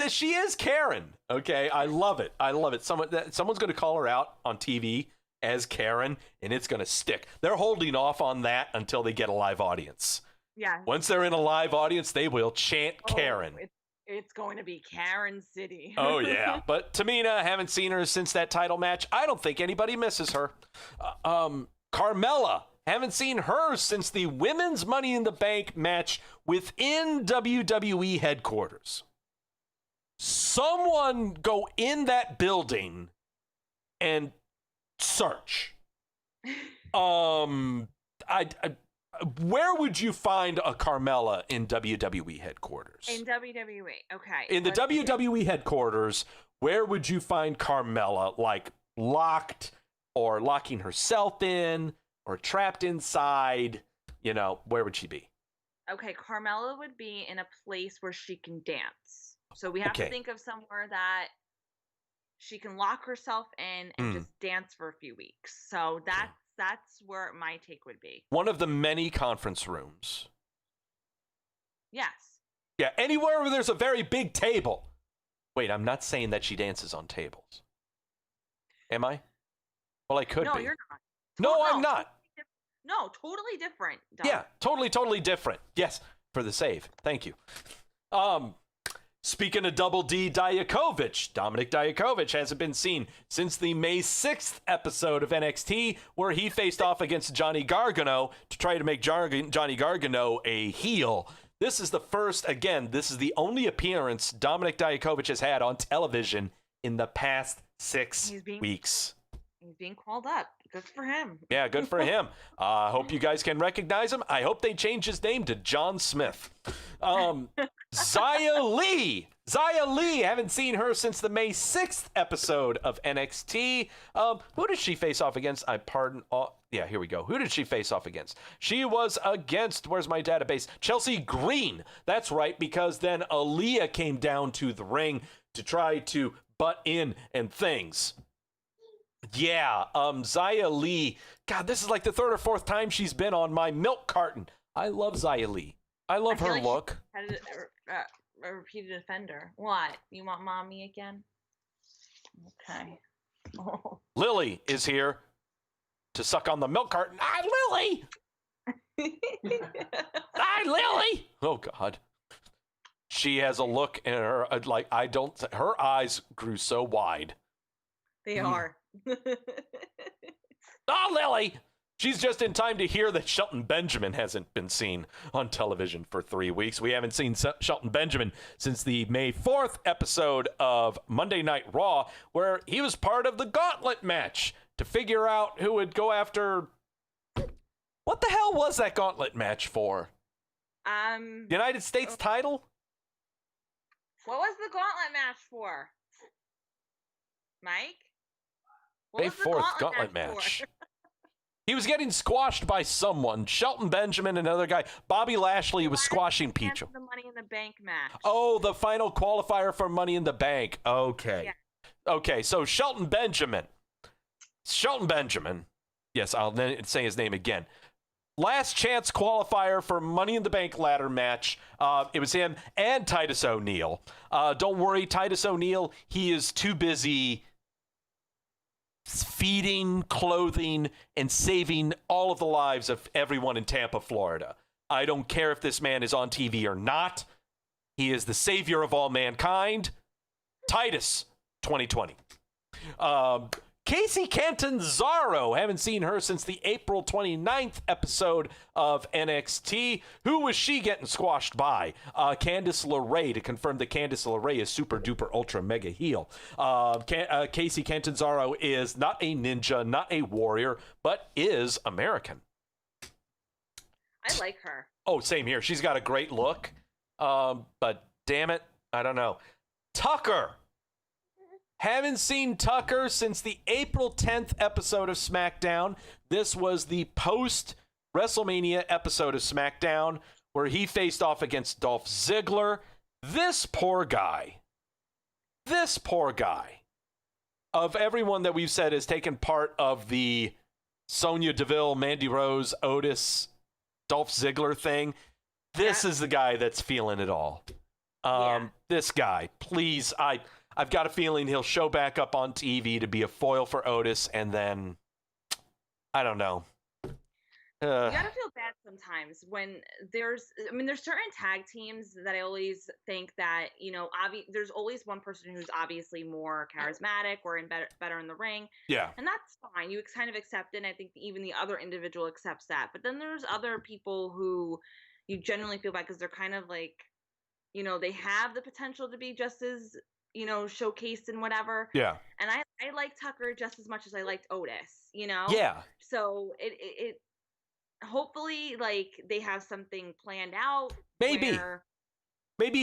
Speaker 1: She is Karen. Okay, I love it. I love it. Someone's going to call her out on TV as Karen, and it's going to stick. They're holding off on that until they get a live audience.
Speaker 2: Yeah.
Speaker 1: Once they're in a live audience, they will chant Karen.
Speaker 2: It's going to be Karen City.
Speaker 1: Oh, yeah. But Tamina, haven't seen her since that title match. I don't think anybody misses her. Carmella, haven't seen her since the Women's Money in the Bank match within WWE headquarters. Someone go in that building and search. Where would you find a Carmella in WWE headquarters?
Speaker 2: In WWE, okay.
Speaker 1: In the WWE headquarters, where would you find Carmella? Like locked or locking herself in or trapped inside? You know, where would she be?
Speaker 2: Okay, Carmella would be in a place where she can dance. So we have to think of somewhere that she can lock herself in and just dance for a few weeks. So that's where my take would be. One of the many conference rooms. Yes.
Speaker 1: Yeah, anywhere where there's a very big table. Wait, I'm not saying that she dances on tables. Am I? Well, I could be.
Speaker 2: No, you're not.
Speaker 1: No, I'm not.
Speaker 2: No, totally different. Doug.
Speaker 1: Yeah, totally different. Yes, for the save. Thank you. Speaking of Double D Dijakovic, Dominic Dijakovic hasn't been seen since the May 6th episode of NXT, where he faced off against Johnny Gargano to try to make Johnny Gargano a heel. This is the first, again, this is the only appearance Dominic Dijakovic has had on television in the past 6 weeks.
Speaker 2: He's being called up. Good for him.
Speaker 1: Yeah, good for him. I hope you guys can recognize him. I hope they change his name to John Smith. Xia Li. Xia Li. Haven't seen her since the May 6th episode of NXT. Who did she face off against? Yeah, here we go. Who did she face off against? She was against, where's my database? Chelsea Green. That's right, because then Aaliyah came down to the ring to try to butt in and things. Yeah, Xia Li. God, this is like the third or fourth time she's been on my milk carton. I love Xia Li. I love her look.
Speaker 2: a repeated offender. What? You want mommy again? Okay.
Speaker 1: Lily is here to suck on the milk carton. Hi, Lily! Hi, Lily! Oh, God. She has a look in her, like, her eyes grew so wide.
Speaker 2: They are.
Speaker 1: Oh, Lily! She's just in time to hear that Shelton Benjamin hasn't been seen on television for 3 weeks. We haven't seen Shelton Benjamin since the May 4th episode of Monday Night Raw, where he was part of the gauntlet match to figure out who would go after... What the hell was that gauntlet match for? United States title?
Speaker 2: What was the gauntlet match for? Mike? What
Speaker 1: May
Speaker 2: was the
Speaker 1: 4th gauntlet match. He was getting squashed by someone. Shelton Benjamin, another guy. Bobby Lashley was squashing Peach.
Speaker 2: The Money in the Bank match.
Speaker 1: Oh, the final qualifier for Money in the Bank. Okay. Yeah. Okay, so Shelton Benjamin. Yes, I'll say his name again. Last chance qualifier for Money in the Bank ladder match. It was him and Titus O'Neil. Don't worry, Titus O'Neil, he is too busy feeding, clothing, and saving all of the lives of everyone in Tampa, Florida. I don't care if this man is on TV or not. He is the savior of all mankind. Titus 2020. Casey Catanzaro, haven't seen her since the April 29th episode of NXT. Who was she getting squashed by? Candice LeRae, to confirm that Candice LeRae is super duper ultra mega heel. Casey Catanzaro is not a ninja, not a warrior, but is American.
Speaker 2: I like her.
Speaker 1: Oh, same here. She's got a great look. But damn it, I don't know. Tucker. Haven't seen Tucker since the April 10th episode of SmackDown. This was the post-WrestleMania episode of SmackDown where he faced off against Dolph Ziggler. This poor guy, of everyone that we've said has taken part of the Sonya Deville, Mandy Rose, Otis, Dolph Ziggler thing, this is the guy that's feeling it all. This guy, please, I've got a feeling he'll show back up on TV to be a foil for Otis, and then, I don't know.
Speaker 2: You gotta feel bad sometimes when there's certain tag teams that I always think that, there's always one person who's obviously more charismatic or better in the ring. Yeah. And that's fine. You kind of accept it, and I think even the other individual accepts that. But then there's other people who you generally feel bad because they're kind of like, they have the potential to be just as showcased and whatever. Yeah. And I like Tucker just as much as I liked Otis, Yeah. So it hopefully like they have something planned out. Maybe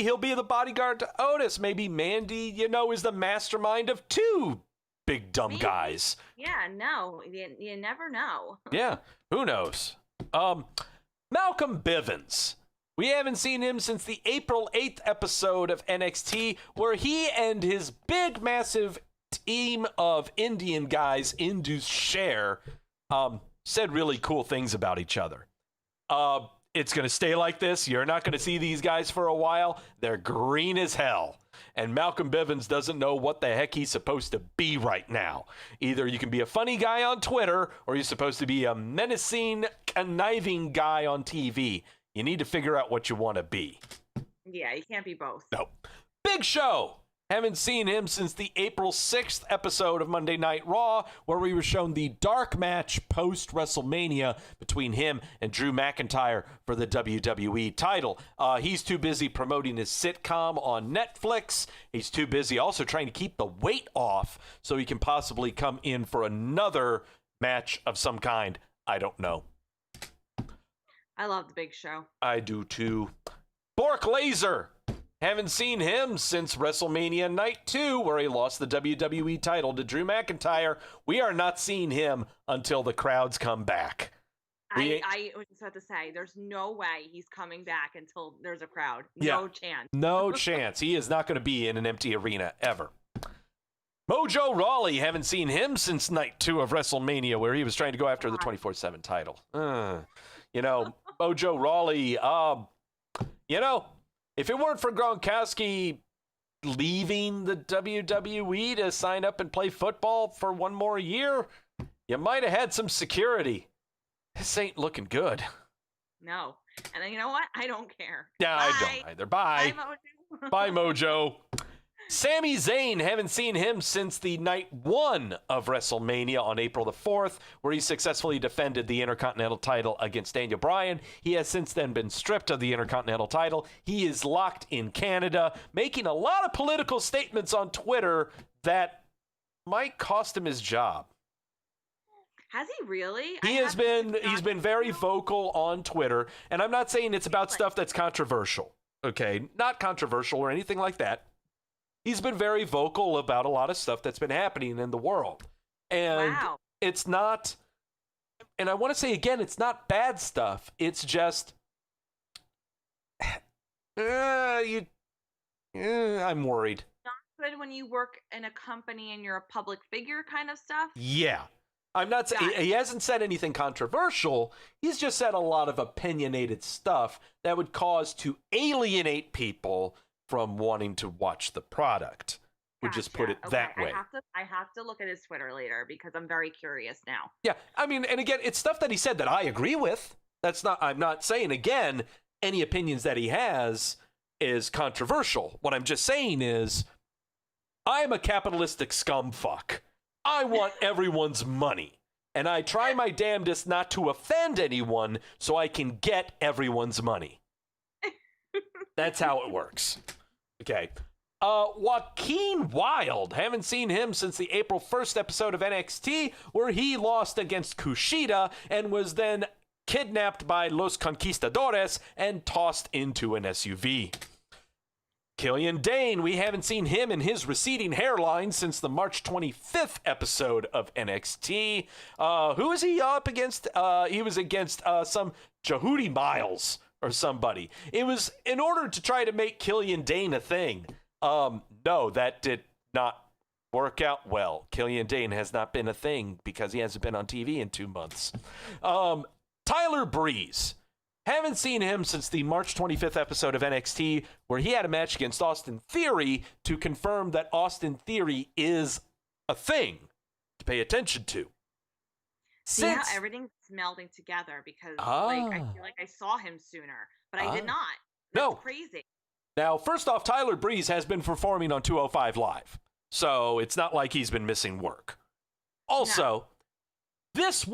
Speaker 1: he'll be the bodyguard to Otis. Maybe Mandy, is the mastermind of two big dumb guys.
Speaker 2: Yeah, no. You never know.
Speaker 1: Yeah. Who knows? Malcolm Bivens. We haven't seen him since the April 8th episode of NXT, where he and his big, massive team of Indian guys, Indus Share, said really cool things about each other. It's going to stay like this. You're not going to see these guys for a while. They're green as hell. And Malcolm Bivens doesn't know what the heck he's supposed to be right now. Either you can be a funny guy on Twitter, or you're supposed to be a menacing, conniving guy on TV. You need to figure out what you want to be.
Speaker 2: Yeah, you can't be both.
Speaker 1: No. Big Show. Haven't seen him since the April 6th episode of Monday Night Raw, where we were shown the dark match post-WrestleMania between him and Drew McIntyre for the WWE title. He's too busy promoting his sitcom on Netflix. He's too busy also trying to keep the weight off so he can possibly come in for another match of some kind. I don't know.
Speaker 2: I love the Big Show.
Speaker 1: I do too. Bork Laser. Haven't seen him since WrestleMania Night 2, where he lost the WWE title to Drew McIntyre. We are not seeing him until the crowds come back.
Speaker 2: I was just about to say, there's no way he's coming back until there's a crowd. No chance.
Speaker 1: No chance. He is not going to be in an empty arena ever. Mojo Raleigh, haven't seen him since Night 2 of WrestleMania, where he was trying to go after the 24/7 title. Mojo Rawley, If it weren't for Gronkowski leaving the WWE to sign up and play football for one more year, you might have had some security. This ain't looking good.
Speaker 2: No. And then you know what? I don't care.
Speaker 1: Yeah,
Speaker 2: Bye.
Speaker 1: I don't either. Bye.
Speaker 2: Bye, Mojo.
Speaker 1: Bye, Mojo. Sami Zayn, haven't seen him since the night one of WrestleMania on April the 4th, where he successfully defended the Intercontinental title against Daniel Bryan. He has since then been stripped of the Intercontinental title. He is locked in Canada, making a lot of political statements on Twitter that might cost him his job.
Speaker 2: Has he really?
Speaker 1: He's been very vocal on Twitter, and I'm not saying it's about stuff that's controversial. Okay, not controversial or anything like that. He's been very vocal about a lot of stuff that's been happening in the world. And It's not, and I want to say again, it's not bad stuff. It's just, I'm worried.
Speaker 2: Not good when you work in a company and you're a public figure kind of stuff?
Speaker 1: Yeah. I'm not saying, he hasn't said anything controversial. He's just said a lot of opinionated stuff that would cause to alienate people from wanting to watch the product. We'll just put it that way.
Speaker 2: I have to look at his Twitter later because I'm very curious now.
Speaker 1: Yeah, I mean, and again, it's stuff that he said that I agree with. I'm not saying, again, any opinions that he has is controversial. What I'm just saying is, I'm a capitalistic scumfuck. I want everyone's money. And I try my damnedest not to offend anyone so I can get everyone's money. That's how it works. Okay. Joaquin Wilde. Haven't seen him since the April 1st episode of NXT, where he lost against Kushida and was then kidnapped by Los Conquistadores and tossed into an SUV. Killian Dane. We haven't seen him and his receding hairline since the March 25th episode of NXT. Who is he up against? He was against some Jehudi Miles or somebody. It was in order to try to make Killian Dane a thing. No, that did not work out well. Killian Dane has not been a thing because he hasn't been on TV in 2 months. Tyler Breeze. Haven't seen him since the March 25th episode of NXT, where he had a match against Austin Theory to confirm that Austin Theory is a thing to pay attention to.
Speaker 2: See how everything's melding together because I feel like I saw him sooner, but I did not. That's crazy.
Speaker 1: Now, first off, Tyler Breeze has been performing on 205 Live, so it's not like he's been missing work. Also, this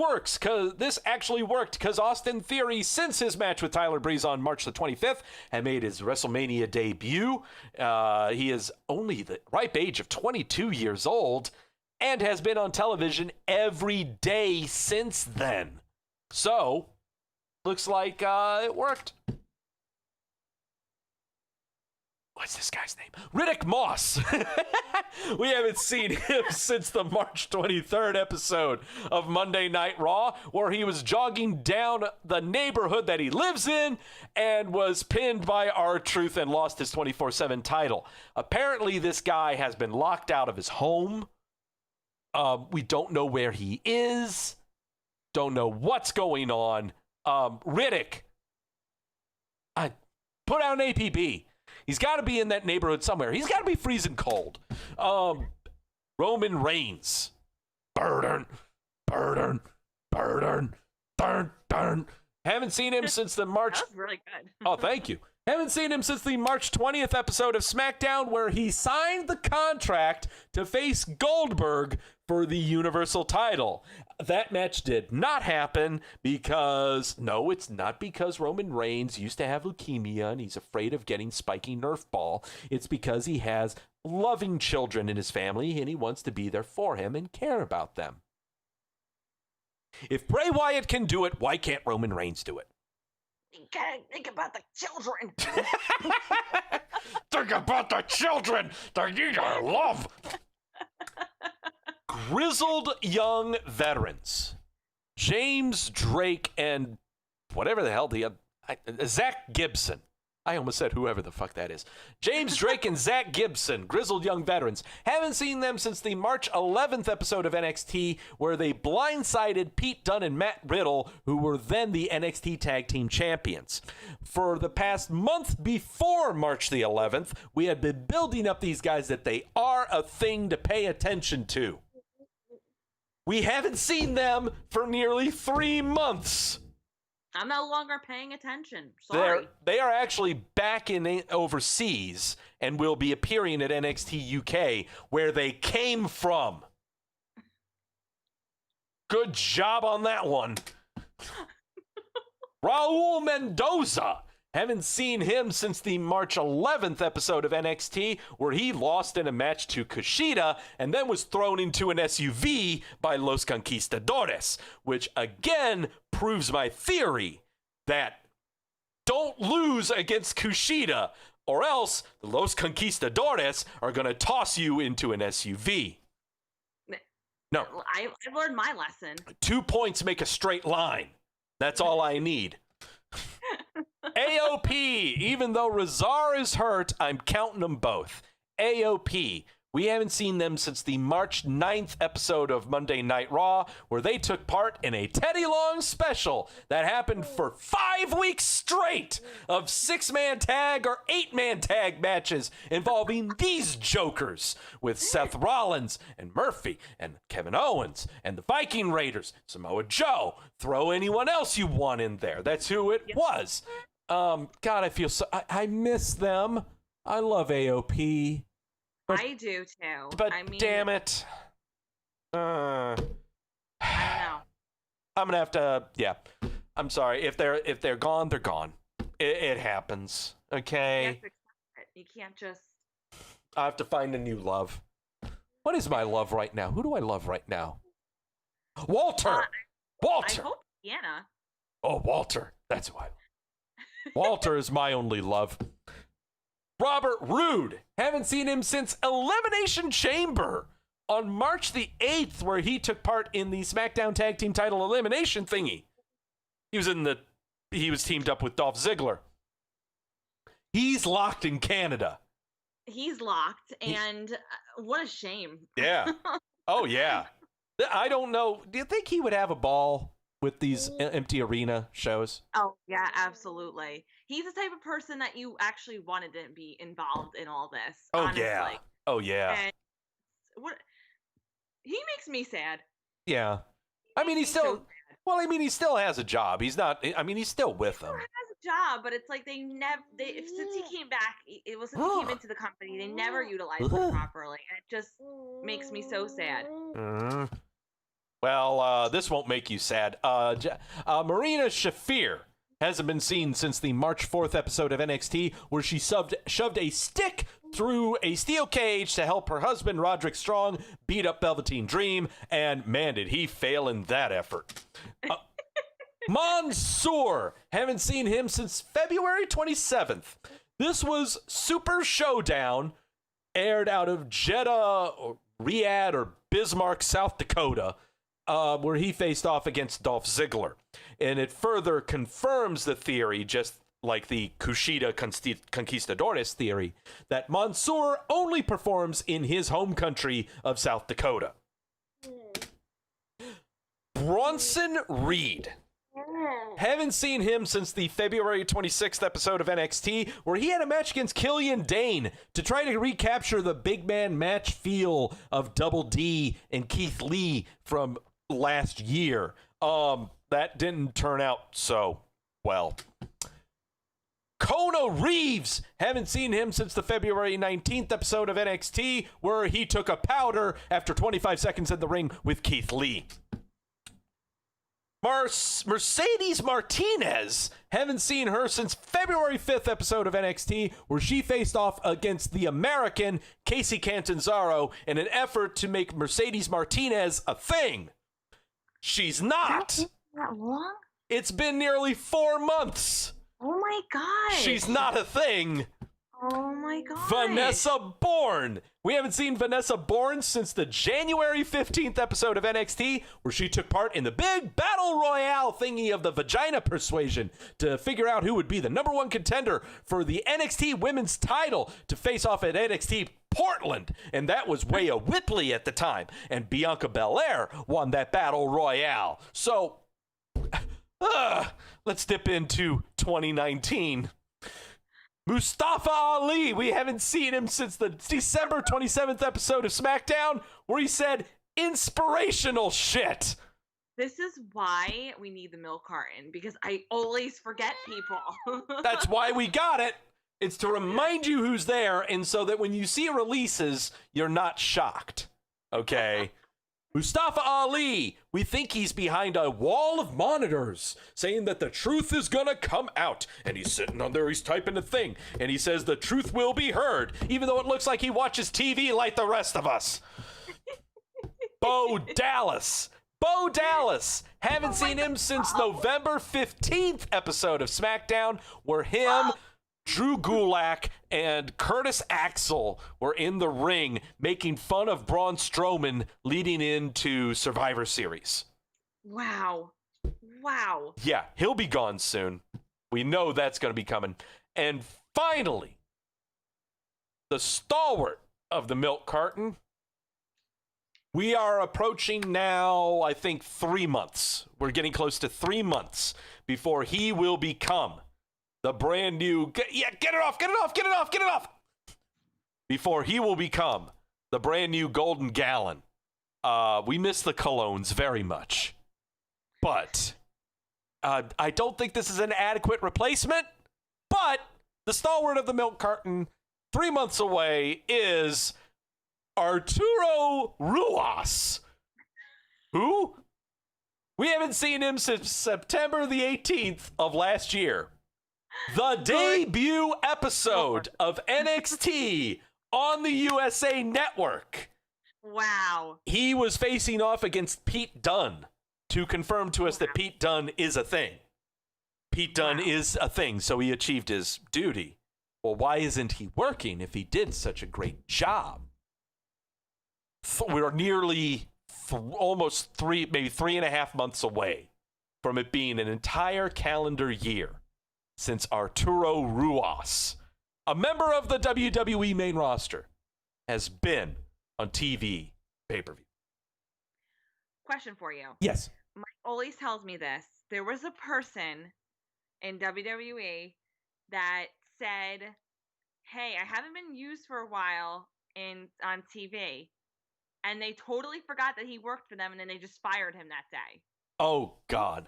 Speaker 1: actually worked because Austin Theory, since his match with Tyler Breeze on March the 25th, had made his WrestleMania debut. He is only the ripe age of 22 years old and has been on television every day since then. So, looks like it worked. What's this guy's name? Riddick Moss. We haven't seen him since the March 23rd episode of Monday Night Raw, where he was jogging down the neighborhood that he lives in and was pinned by R-Truth and lost his 24/7 title. Apparently, this guy has been locked out of his home. We don't know where he is. Don't know what's going on. Riddick, put out an APB. He's got to be in that neighborhood somewhere. He's got to be freezing cold. Roman Reigns. Burden. Haven't seen him since the March...
Speaker 2: That was really good.
Speaker 1: Oh, thank you. Haven't seen him since the March 20th episode of SmackDown, where he signed the contract to face Goldberg for the Universal title. That match did not happen because, no, it's not because Roman Reigns used to have leukemia and he's afraid of getting spiky Nerf ball. It's because he has loving children in his family and he wants to be there for him and care about them. If Bray Wyatt can do it, why can't Roman Reigns do it?
Speaker 2: You gotta think about the children.
Speaker 1: Think about the children. They need our love. Grizzled young veterans. James Drake and whatever the hell Zach Gibson I almost said whoever the fuck that is. James Drake and Zach Gibson, grizzled young veterans. Haven't seen them since the March 11th episode of NXT, where they blindsided Pete Dunne and Matt Riddle, who were then the NXT Tag Team Champions. For the past month before March the 11th, we had been building up these guys that they are a thing to pay attention to. We haven't seen them for nearly 3 months.
Speaker 2: I'm no longer paying attention. Sorry.
Speaker 1: They are actually back in overseas and will be appearing at NXT UK, where they came from. Good job on that one. Raul Mendoza. Haven't seen him since the March 11th episode of NXT, where he lost in a match to Kushida and then was thrown into an SUV by Los Conquistadores, which again proves my theory that don't lose against Kushida, or else the Los Conquistadores are going to toss you into an SUV. No.
Speaker 2: I've learned my lesson.
Speaker 1: 2 points make a straight line. That's all I need. AOP, even though Razar is hurt, I'm counting them both. AOP, we haven't seen them since the March 9th episode of Monday Night Raw, where they took part in a Teddy Long special that happened for 5 weeks straight of 6-man tag or 8-man tag matches involving these jokers with Seth Rollins and Murphy and Kevin Owens and the Viking Raiders, Samoa Joe. Throw anyone else you want in there. That's who it was. God, I feel so... I miss them. I love AOP.
Speaker 2: I do too.
Speaker 1: But damn it.
Speaker 2: I don't know.
Speaker 1: I'm gonna have to. Yeah. I'm sorry. If they're gone, they're gone. It happens. Okay.
Speaker 2: You have to accept it. You can't just.
Speaker 1: I have to find a new love. What is my love right now? Who do I love right now? Walter. Walter.
Speaker 2: I hope Deanna.
Speaker 1: Oh, Walter. That's who I love. Walter is my only love. Robert Roode. Haven't seen him since Elimination Chamber on March the 8th, where he took part in the SmackDown Tag Team Title Elimination thingy. He was teamed up with Dolph Ziggler. He's locked in Canada.
Speaker 2: He's locked, and what a shame.
Speaker 1: Yeah. Oh, yeah. I don't know. Do you think he would have a ball with these empty arena shows?
Speaker 2: Oh, yeah, absolutely. He's the type of person that you actually wanted to be involved in all this.
Speaker 1: Oh,
Speaker 2: honestly.
Speaker 1: yeah. Oh, yeah.
Speaker 2: And he makes me sad.
Speaker 1: Yeah. I mean, he still has a job. He's not, I mean, he's still with them.
Speaker 2: He has a job, but it's like since he came back, it was since he came into the company, they never utilized him properly. And it just makes me so sad.
Speaker 1: Well, this won't make you sad. Marina Shafir hasn't been seen since the March 4th episode of NXT, where she shoved a stick through a steel cage to help her husband, Roderick Strong, beat up Velveteen Dream, and man, did he fail in that effort. Mansoor, haven't seen him since February 27th. This was Super Showdown, aired out of Jeddah, or Riyadh, or Bismarck, South Dakota, where he faced off against Dolph Ziggler. And it further confirms the theory, just like the Kushida Conquistadores theory, that Mansoor only performs in his home country of South Dakota. Bronson Reed. Haven't seen him since the February 26th episode of NXT, where he had a match against Killian Dane to try to recapture the big man match feel of Double D and Keith Lee from last year. That didn't turn out so well. Kona Reeves. Haven't seen him since the February 19th episode of NXT, where he took a powder after 25 seconds in the ring with Keith Lee. Mercedes Martinez. Haven't seen her since February 5th episode of NXT, where she faced off against the American Casey Catanzaro in an effort to make Mercedes Martinez a thing. She's not.
Speaker 2: That long?
Speaker 1: It's been nearly 4 months.
Speaker 2: Oh my god.
Speaker 1: She's not a thing.
Speaker 2: Oh my god.
Speaker 1: Vanessa Bourne. We haven't seen Vanessa Bourne since the January 15th episode of NXT, where she took part in the big battle royale thingy of the vagina persuasion to figure out who would be the number one contender for the NXT women's title to face off at NXT Portland. And that was Rhea Ripley at the time. And Bianca Belair won that battle royale. So, let's dip into 2019. Mustafa Ali, we haven't seen him since the December 27th episode of SmackDown, where he said inspirational shit.
Speaker 2: This is why we need the milk carton, because I always forget people.
Speaker 1: That's why we got it. It's to remind you who's there, and so that when you see releases, you're not shocked. Okay? Mustafa Ali, we think he's behind a wall of monitors saying that the truth is gonna come out. And he's sitting on there, he's typing a thing, and he says the truth will be heard, even though it looks like he watches TV like the rest of us. Bo Dallas. Bo Dallas. Haven't seen him since November 15th episode of SmackDown, where him, Drew Gulak, and Curtis Axel were in the ring making fun of Braun Strowman leading into Survivor Series.
Speaker 2: Wow.
Speaker 1: Yeah, he'll be gone soon. We know that's going to be coming. And finally, the stalwart of the milk carton. We are approaching now, I think, 3 months. We're getting close to 3 months before he will become the brand new, get it off. Before he will become the brand new Golden Gallon. We miss the colognes very much. But I don't think this is an adequate replacement. But the stalwart of the milk carton, 3 months away, is Arturo Ruas. Who? We haven't seen him since September the 18th of last year. The debut episode of NXT on the USA Network.
Speaker 2: Wow.
Speaker 1: He was facing off against Pete Dunne to confirm to us that Pete Dunne is a thing. Pete Dunne is a thing, so he achieved his duty. Well, why isn't he working if he did such a great job? We're nearly almost maybe 3.5 months away from it being an entire calendar year since Arturo Ruas, a member of the WWE main roster, has been on TV pay-per-view.
Speaker 2: Question for you.
Speaker 1: Yes.
Speaker 2: Mike always tells me this. There was a person in WWE that said, hey, I haven't been used for a while on TV. And they totally forgot that he worked for them, and then they just fired him that day.
Speaker 1: Oh, God.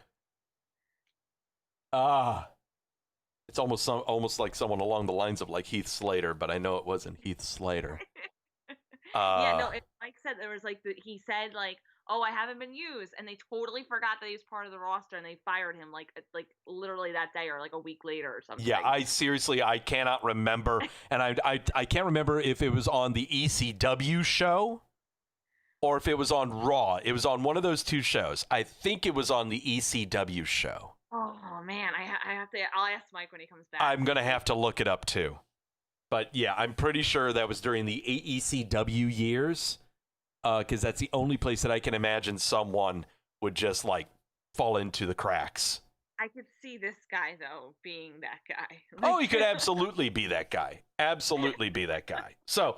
Speaker 1: It's almost like someone along the lines of like Heath Slater, but I know it wasn't Heath Slater.
Speaker 2: Mike said there was he said like, oh, I haven't been used, and they totally forgot that he was part of the roster, and they fired him like literally that day or like a week later or something.
Speaker 1: Yeah, I cannot remember, and I can't remember if it was on the ECW show or if it was on Raw. It was on one of those two shows. I think it was on the ECW show.
Speaker 2: Oh man, I'll ask Mike when he comes back.
Speaker 1: I'm gonna have to look it up too. But yeah, I'm pretty sure that was during the AECW years, because that's the only place that I can imagine someone would just like fall into the cracks.
Speaker 2: I could see this guy though being that guy.
Speaker 1: Oh, he could absolutely be that guy. Absolutely be that guy. So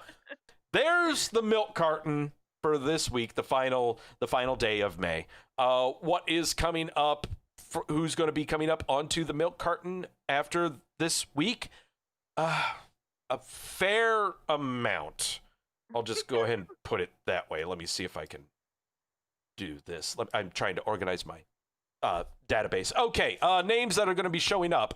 Speaker 1: there's the milk carton for this week, the final day of May. What is coming up? Who's going to be coming up onto the milk carton after this week? A fair amount. I'll just go ahead and put it that way. Let me see if I can do this. I'm trying to organize my database. Okay, names that are going to be showing up.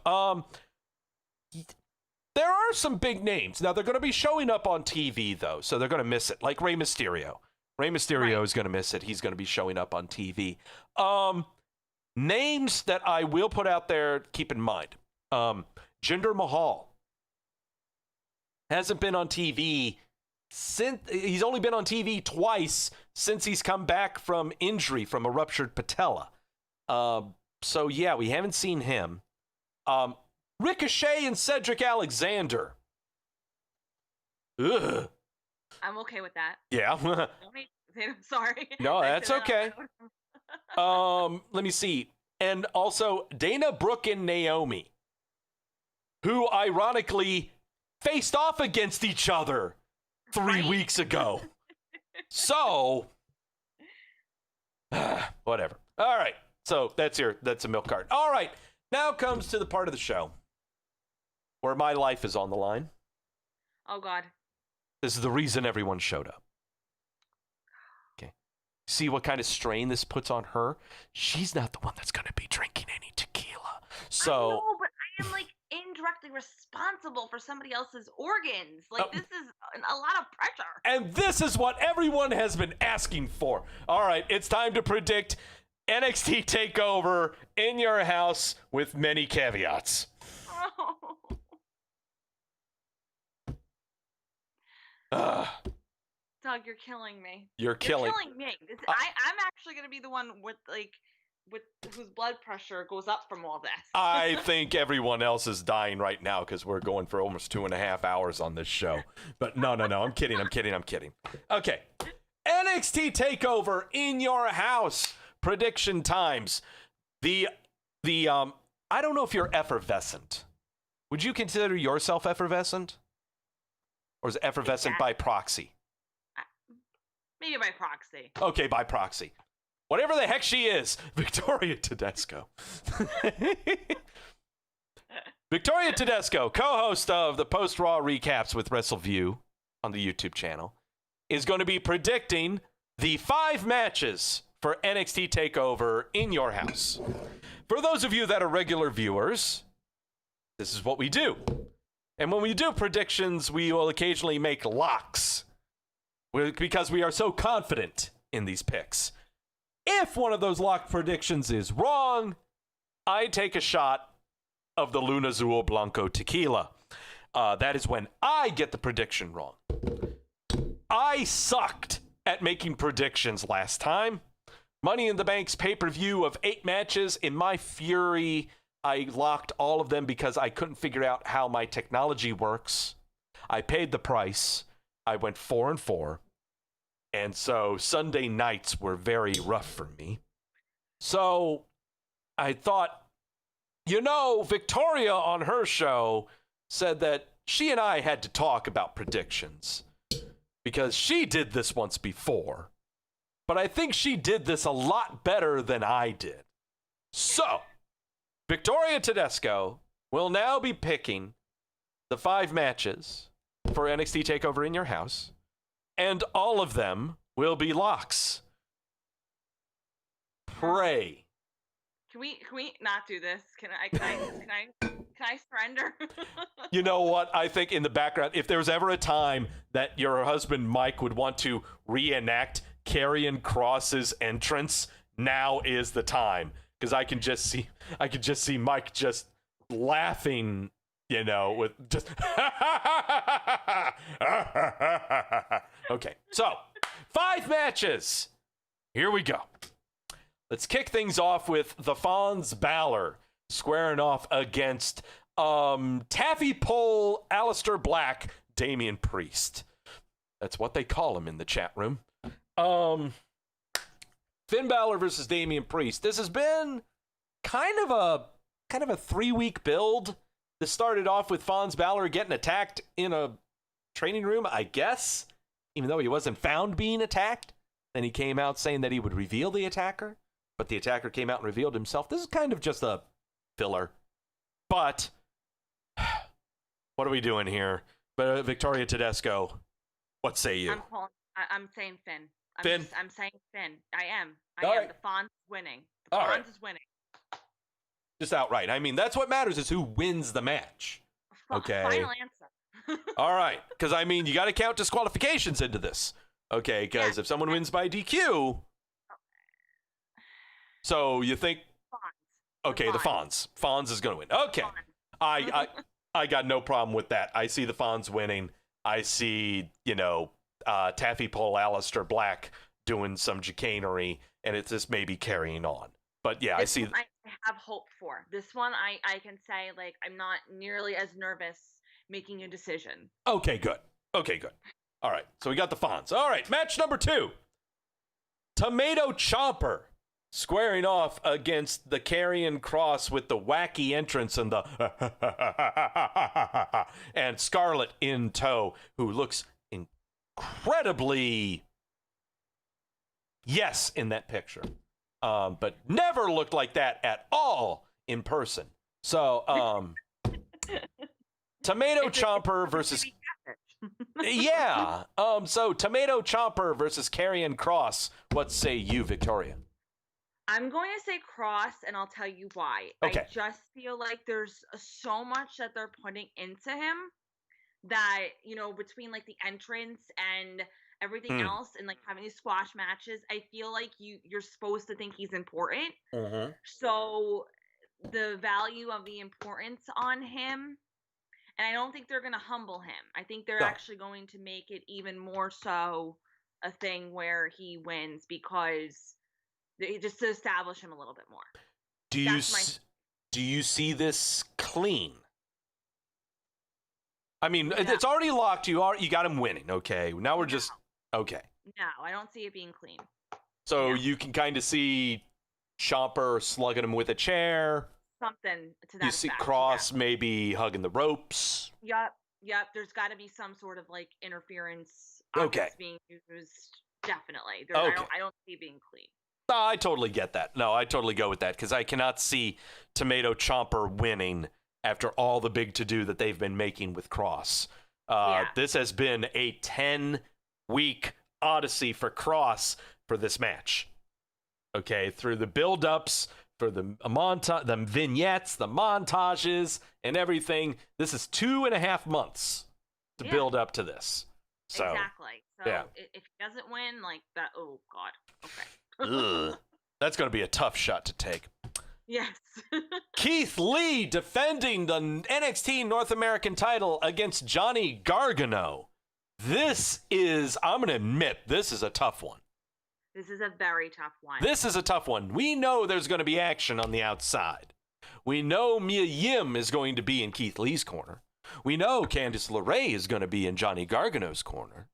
Speaker 1: There are some big names. Now, they're going to be showing up on TV, though, so they're going to miss it. Like Rey Mysterio. Rey Mysterio is going to miss it. He's going to be showing up on TV. Names that I will put out there, keep in mind. Jinder Mahal hasn't been on TV since. He's only been on TV twice since he's come back from injury from a ruptured patella. So yeah, we haven't seen him. Ricochet and Cedric Alexander Ugh.
Speaker 2: I'm okay with that.
Speaker 1: Yeah.
Speaker 2: Sorry.
Speaker 1: No, that's okay. Let me see. And also Dana Brooke and Naomi, who ironically faced off against each other 3 weeks ago. So, whatever. All right. So that's a milk cart. All right. Now comes to the part of the show where my life is on the line.
Speaker 2: Oh, God.
Speaker 1: This is the reason everyone showed up. Okay. See what kind of strain this puts on her? She's not the one that's going to be drinking any tequila. So,
Speaker 2: I know, but I am, like, indirectly responsible for somebody else's organs. Like, this is a lot of pressure.
Speaker 1: And this is what everyone has been asking for. All right, it's time to predict NXT Takeover in your house with many caveats.
Speaker 2: Oh. Doug, you're killing me.
Speaker 1: You're killing
Speaker 2: me. I'm actually going to be the one with whose blood pressure goes up from all this.
Speaker 1: I think everyone else is dying right now because we're going for almost 2.5 hours on this show. But no. I'm kidding. Okay. NXT Takeover in your house. Prediction times. I don't know if you're effervescent. Would you consider yourself effervescent? Or is it effervescent by proxy?
Speaker 2: Maybe by proxy.
Speaker 1: Okay, by proxy. Whatever the heck she is, Victoria Tedesco. Victoria Tedesco, co-host of the Post-Raw Recaps with Wrestleview on the YouTube channel, is going to be predicting the 5 matches for NXT TakeOver in your house. For those of you that are regular viewers, this is what we do. And when we do predictions, we will occasionally make locks because we are so confident in these picks. If one of those lock predictions is wrong, I take a shot of the Luna Azul Blanco tequila. That is when I get the prediction wrong. I sucked at making predictions last time. Money in the Bank's pay-per-view of 8 matches. In my fury, I locked all of them because I couldn't figure out how my technology works. I paid the price. I went 4-4. And so Sunday nights were very rough for me. So I thought, Victoria on her show said that she and I had to talk about predictions because she did this once before. But I think she did this a lot better than I did. So Victoria Tedesco will now be picking the 5 matches for NXT TakeOver in your house, and all of them will be locks. Pray.
Speaker 2: Can we not do this? Can I surrender?
Speaker 1: You know what? I think in the background, if there was ever a time that your husband Mike would want to reenact Karrion Kross's entrance, now is the time. Because I can just see Mike just laughing, with just Okay, so 5 matches. Here we go. Let's kick things off with the Fons Balor squaring off against Taffy Pole, Aleister Black, Damian Priest. That's what they call him in the chat room. Finn Balor versus Damian Priest. This has been kind of a 3-week build. This started off with Fons Balor getting attacked in a training room, I guess, even though he wasn't found being attacked. Then he came out saying that he would reveal the attacker, but the attacker came out and revealed himself. This is kind of just a filler. But what are we doing here? Victoria Tedesco, what say you?
Speaker 2: I'm saying Finn.
Speaker 1: Finn?
Speaker 2: I'm saying Finn. I am.
Speaker 1: Right.
Speaker 2: The Fonz is winning. The Fonz is winning.
Speaker 1: Just outright. I mean, that's what matters is who wins the match. Okay.
Speaker 2: Final answer.
Speaker 1: All right. Because, you got to count disqualifications into this. Okay. Because if someone wins by DQ. So you think.
Speaker 2: Fonz.
Speaker 1: Okay. The Fonz. Fonz is going to win. Okay. I got no problem with that. I see the Fonz winning. I see, Taffy Pole, Aleister Black doing some chicanery, and it's just maybe carrying on. But yeah, I see.
Speaker 2: I have hope for this one. I can say I'm not nearly as nervous making a decision.
Speaker 1: Okay, good. Okay, good. All right, so we got the Fonz. All right, match number 2. Tomato Chomper squaring off against the Karrion Kross with the wacky entrance and the and Scarlett in tow, who looks incredibly in that picture, but never looked like that at all in person. So Tomato Chomper versus so Tomato Chomper versus Karrion Kross. What say you, Victoria?
Speaker 2: I'm going to say Cross, and I'll tell you why.
Speaker 1: Okay.
Speaker 2: I just feel like there's so much that they're putting into him that, between like the entrance and everything else and like having these squash matches, I feel like you're supposed to think he's important.
Speaker 1: Mm-hmm.
Speaker 2: So the value of the importance on him, and I don't think they're going to humble him. I think they're actually going to make it even more so a thing where he wins, because just to establish him a little bit more.
Speaker 1: Do you see this clean? I mean, it's already locked. You got him winning. Okay, now we're just okay.
Speaker 2: No, I don't see it being clean.
Speaker 1: So you can kind of see Chomper slugging him with a chair.
Speaker 2: Something to that.
Speaker 1: You see Cross maybe hugging the ropes.
Speaker 2: Yep. There's got to be some sort of like interference. Being used. Definitely. I don't see it being clean.
Speaker 1: No, I totally get that. No, I totally go with that, because I cannot see Tomato Chomper winning after all the big to-do that they've been making with Cross. This has been a 10-week odyssey for Cross for this match. Okay, through the build-ups, for the vignettes, the montages, and everything. This is 2.5 months to build up to this. So,
Speaker 2: exactly. So if he doesn't win, like that, oh God. Okay.
Speaker 1: Ugh. That's going to be a tough shot to take.
Speaker 2: Yes.
Speaker 1: Keith Lee defending the NXT North American title against Johnny Gargano. This is, I'm going to admit, this is a tough one.
Speaker 2: This is a very tough one.
Speaker 1: This is a tough one. We know there's going to be action on the outside. We know Mia Yim is going to be in Keith Lee's corner. We know Candice LeRae is going to be in Johnny Gargano's corner.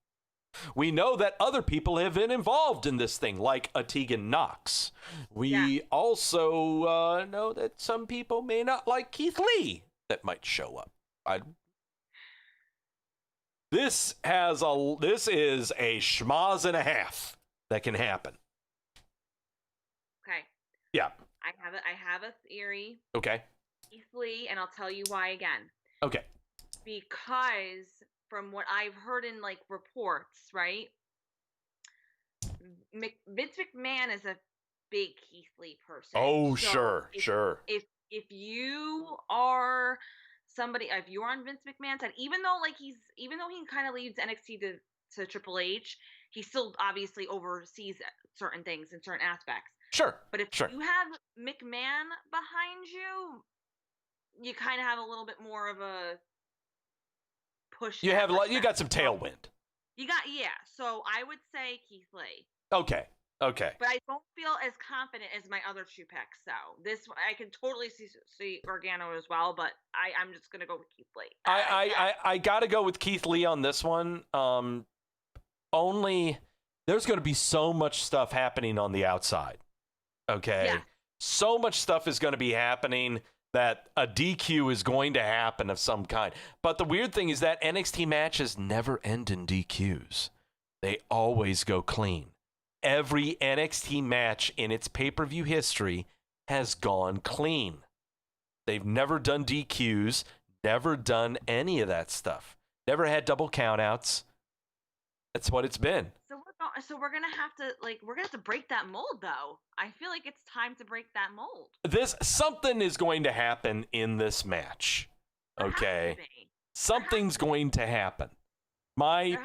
Speaker 1: We know that other people have been involved in this thing, like a Tegan Knox. We also know that some people may not like Keith Lee that might show up. This is a schmoz and a half that can happen.
Speaker 2: Okay.
Speaker 1: Yeah.
Speaker 2: I have a theory.
Speaker 1: Okay.
Speaker 2: Keith Lee, and I'll tell you why again.
Speaker 1: Okay.
Speaker 2: Because from what I've heard in like reports, right? Vince McMahon is a big Keith Lee person.
Speaker 1: Oh,
Speaker 2: so
Speaker 1: sure.
Speaker 2: If you are somebody, if you're on Vince McMahon's side, even though he kind of leads NXT to Triple H, he still obviously oversees certain things in certain aspects.
Speaker 1: Sure.
Speaker 2: But if you have McMahon behind you, you kind of have a little bit more of a push.
Speaker 1: You got some tailwind.
Speaker 2: So I would say Keith Lee.
Speaker 1: Okay.
Speaker 2: But I don't feel as confident as my other two picks. So this, I can totally see Gargano as well, but I'm just gonna go with Keith Lee.
Speaker 1: I gotta go with Keith Lee on this one. Only there's gonna be so much stuff happening on the outside. Okay. Yeah. So much stuff is gonna be happening that a DQ is going to happen of some kind. But the weird thing is that NXT matches never end in DQs. They always go clean. Every NXT match in its pay-per-view history has gone clean. They've never done DQs, never done any of that stuff. Never had double countouts. That's what it's been.
Speaker 2: So we're gonna have to break that mold, though. I feel like it's time to break that mold.
Speaker 1: Something is going to happen in this match. Okay, something's going to happen. My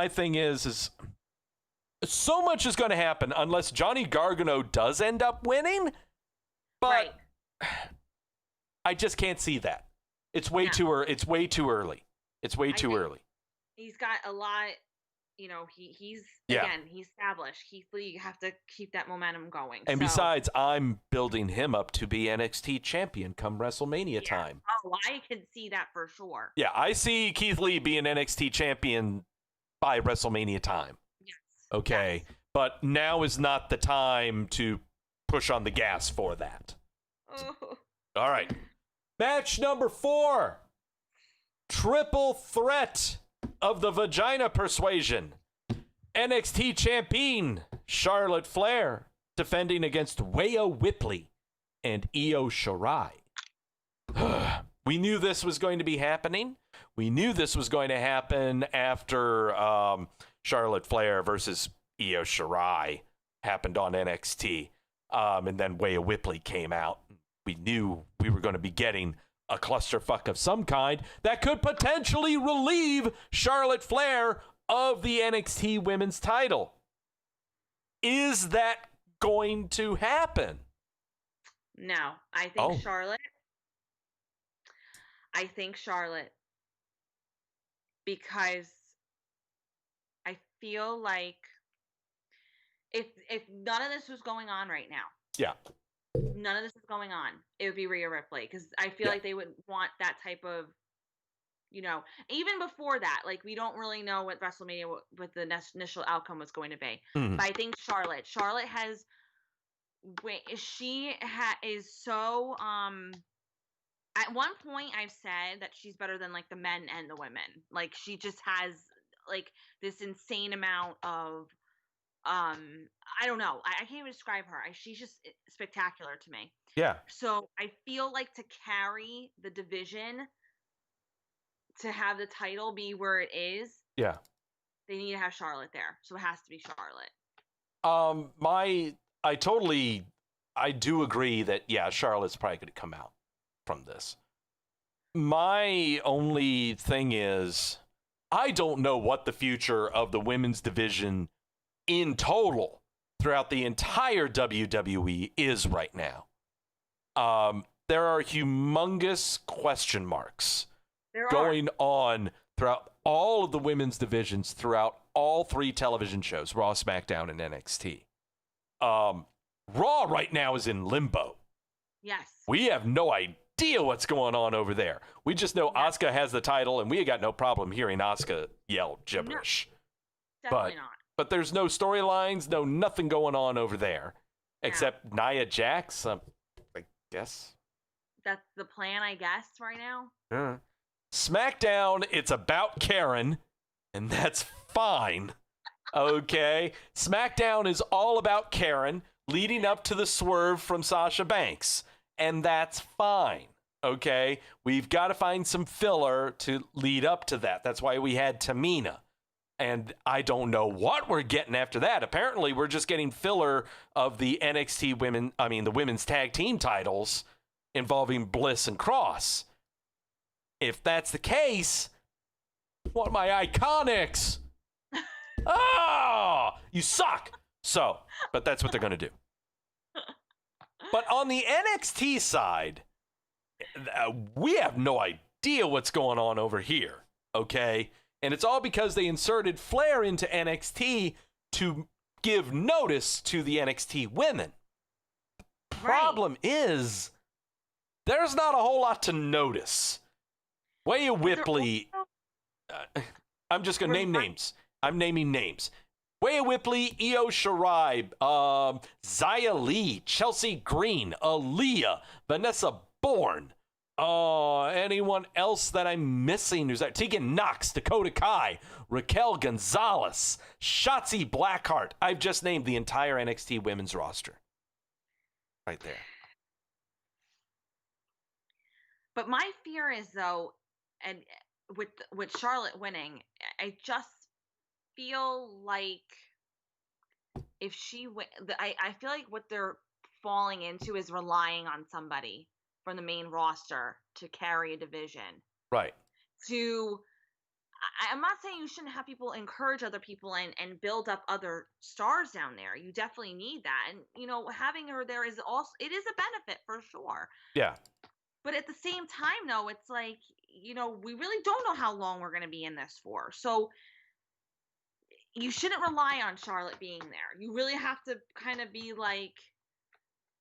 Speaker 1: thing is so much is going to happen unless Johnny Gargano does end up winning. But I just can't see that. It's way too early. It's way too early.
Speaker 2: He's got a lot he's again, he's established. Keith Lee, you have to keep that momentum going.
Speaker 1: And besides, I'm building him up to be NXT champion come WrestleMania time.
Speaker 2: Oh, I can see that for sure.
Speaker 1: Yeah, I see Keith Lee being NXT champion by WrestleMania time.
Speaker 2: Yes.
Speaker 1: Okay,
Speaker 2: yes.
Speaker 1: But now is not the time to push on the gas for that.
Speaker 2: Oh.
Speaker 1: All right. Match number 4. Triple threat of the vagina persuasion. NXT champion Charlotte Flair defending against Rhea Ripley and Io Shirai. We knew this was going to be happening. We knew this was going to happen after Charlotte Flair versus Io Shirai happened on NXT. And then Rhea Ripley came out. We knew we were going to be getting a clusterfuck of some kind that could potentially relieve Charlotte Flair of the NXT Women's title. Is that going to happen?
Speaker 2: No, I think Charlotte. Because I feel like if none of this was going on right now.
Speaker 1: Yeah.
Speaker 2: None of this is going on, it would be Rhea Ripley, because I feel like they would want that type of, even before that, like, we don't really know what WrestleMania, what the initial outcome was going to be.
Speaker 1: Mm-hmm.
Speaker 2: But I think Charlotte has, is so, at one point I've said that she's better than, like, the men and the women. Like, she just has, like, this insane amount of, I don't know. I can't even describe her. She's just spectacular to me.
Speaker 1: Yeah.
Speaker 2: So I feel like to carry the division, to have the title be where it is, they need to have Charlotte there. So it has to be Charlotte.
Speaker 1: I do agree that, Charlotte's probably going to come out from this. My only thing is, I don't know what the future of the women's division in total throughout the entire WWE is right now. There are humongous question marks going on throughout all of the women's divisions, throughout all 3 television shows, Raw, SmackDown, and NXT. Raw right now is in limbo.
Speaker 2: Yes.
Speaker 1: We have no idea what's going on over there. We just know Asuka has the title, and we got no problem hearing Asuka yell gibberish.
Speaker 2: No, definitely not.
Speaker 1: But there's no storylines, nothing going on over there, except Nia Jax, I guess.
Speaker 2: That's the plan, I guess, right now.
Speaker 1: SmackDown, it's about Karen, and that's fine. Okay? SmackDown is all about Karen, leading up to the swerve from Sasha Banks, and that's fine. Okay? We've got to find some filler to lead up to that. That's why we had Tamina. And I don't know what we're getting after that. Apparently, we're just getting filler of the the women's tag team titles involving Bliss and Cross. If that's the case, what my Iconics? You suck. So, but that's what they're going to do. But on the NXT side, we have no idea what's going on over here. Okay? And it's all because they inserted Flair into NXT to give notice to the NXT women. Problem is, there's not a whole lot to notice. Rhea Ripley, I'm just going to name names. I'm naming names. Rhea Ripley, Io Shirai, Xia Li, Chelsea Green, Aaliyah, Vanessa Bourne. Anyone else that I'm missing? Who's that? Tegan Nox, Dakota Kai, Raquel Gonzalez, Shotzi Blackheart. I've just named the entire NXT women's roster. Right there.
Speaker 2: But my fear is, though, and with Charlotte winning, I just feel like if she I feel like what they're falling into is relying on somebody from the main roster to carry a division.
Speaker 1: Right.
Speaker 2: I'm not saying you shouldn't have people encourage other people and build up other stars down there. You definitely need that. And, having her there is also, it is a benefit for sure.
Speaker 1: Yeah.
Speaker 2: But at the same time, though, it's like, we really don't know how long we're going to be in this for. So, you shouldn't rely on Charlotte being there. You really have to kind of be like,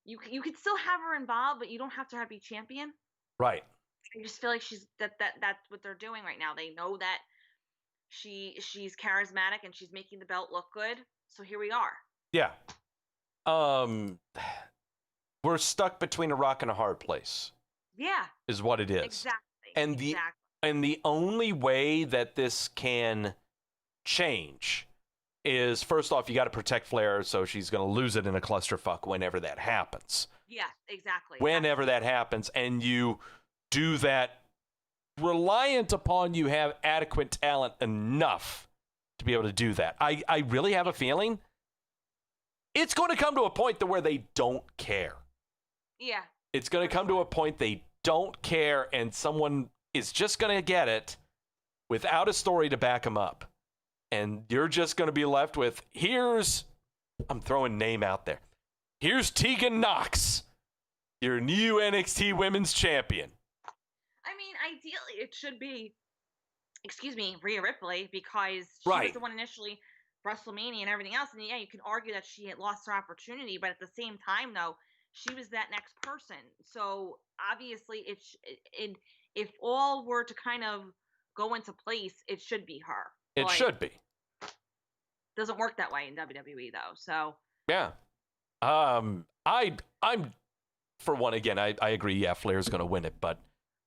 Speaker 2: you could still have her involved, but you don't have to have her be champion.
Speaker 1: Right.
Speaker 2: I just feel like that's what they're doing right now. They know that she's charismatic and she's making the belt look good. So here we are.
Speaker 1: Yeah. We're stuck between a rock and a hard place.
Speaker 2: Yeah.
Speaker 1: Is what it is.
Speaker 2: Exactly.
Speaker 1: And the only way that this can change is, first off, you got to protect Flair, so she's going to lose it in a clusterfuck whenever that happens.
Speaker 2: Yeah, exactly.
Speaker 1: Whenever that happens, and you do that reliant upon you have adequate talent enough to be able to do that. I really have a feeling it's going to come to a point where they don't care.
Speaker 2: Yeah.
Speaker 1: It's going to come to a point they don't care, and someone is just going to get it without a story to back them up. And you're just going to be left with, I'm throwing name out there. Here's Tegan Nox, your new NXT Women's Champion.
Speaker 2: I mean, ideally, it should be, Rhea Ripley, because she was the one initially, WrestleMania and everything else. And yeah, you can argue that she had lost her opportunity, but at the same time, though, she was that next person. So obviously, if all were to kind of go into place, it should be her.
Speaker 1: It should be.
Speaker 2: Doesn't work that way in WWE, though. So
Speaker 1: yeah, I'm for one again. I agree. Yeah, Flair's going to win it, but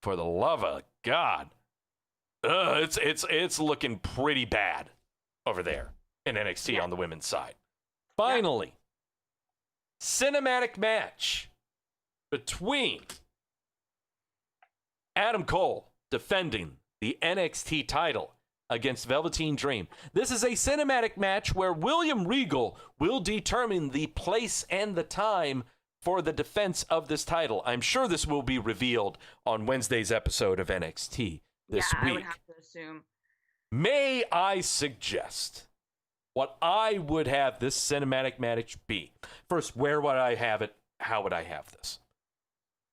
Speaker 1: for the love of God, it's looking pretty bad over there in NXT on the women's side. Finally, cinematic match between Adam Cole defending the NXT title against Velveteen Dream. This is a cinematic match where William Regal will determine the place and the time for the defense of this title. I'm sure this will be revealed on Wednesday's episode of NXT this week.
Speaker 2: I would have to assume.
Speaker 1: May I suggest what I would have this cinematic match be? First, where would I have it? How would I have this?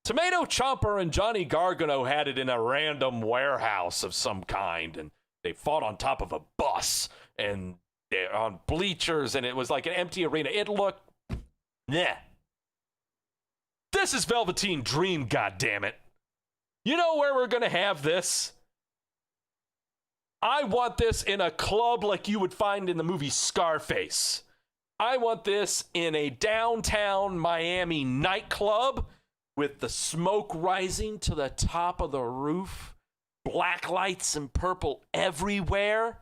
Speaker 1: Tomato Ciampa and Johnny Gargano had it in a random warehouse of some kind, and they fought on top of a bus and on bleachers, and it was like an empty arena. It looked, This is Velveteen Dream, goddammit. You know where we're going to have this? I want this in a club like you would find in the movie Scarface. I want this in a downtown Miami nightclub with the smoke rising to the top of the roof. Black lights and purple everywhere.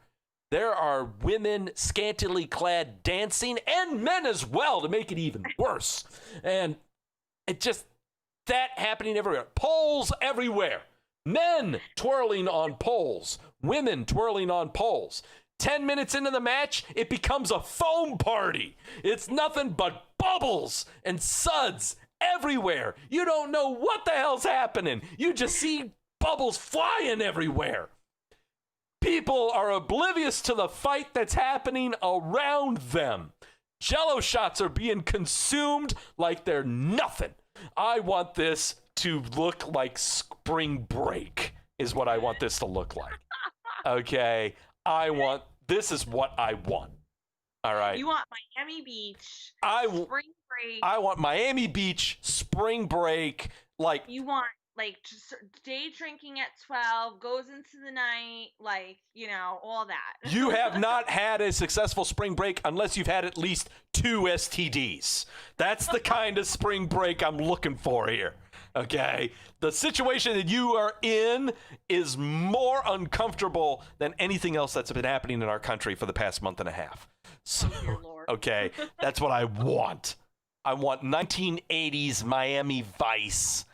Speaker 1: There are women scantily clad dancing, and men as well to make it even worse. And it just, that happening everywhere. Poles everywhere. Men twirling on poles. Women twirling on poles. 10 minutes into the match, it becomes a foam party. It's nothing but bubbles and suds everywhere. You don't know what the hell's happening. You just see bubbles flying everywhere. People are oblivious to the fight that's happening around them. Jello shots are being consumed like they're nothing. I want this to look like spring break is what I want this to look like. Okay? This is what I want. All right?
Speaker 2: You want Miami Beach, spring break.
Speaker 1: I want Miami Beach, spring break, like...
Speaker 2: You want, like, day drinking at 12, goes into the night, like, all that.
Speaker 1: You have not had a successful spring break unless you've had at least 2 STDs. That's the kind of spring break I'm looking for here. Okay? The situation that you are in is more uncomfortable than anything else that's been happening in our country for the past month and a half. So, okay, that's what I want. I want 1980s Miami Vice.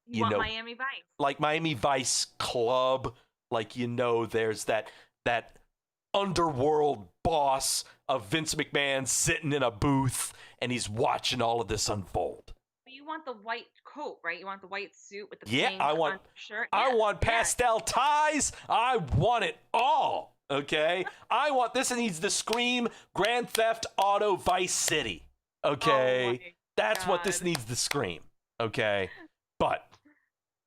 Speaker 2: You want Miami Vice.
Speaker 1: Like Miami Vice Club. Like, there's that underworld boss of Vince McMahon sitting in a booth, and he's watching all of this unfold.
Speaker 2: You want the white coat, right? You want the white suit with the
Speaker 1: plain
Speaker 2: shirt.
Speaker 1: I want pastel ties. I want it all. Okay? This needs to scream Grand Theft Auto Vice City. Okay?
Speaker 2: Oh,
Speaker 1: that's what this needs to scream. Okay? But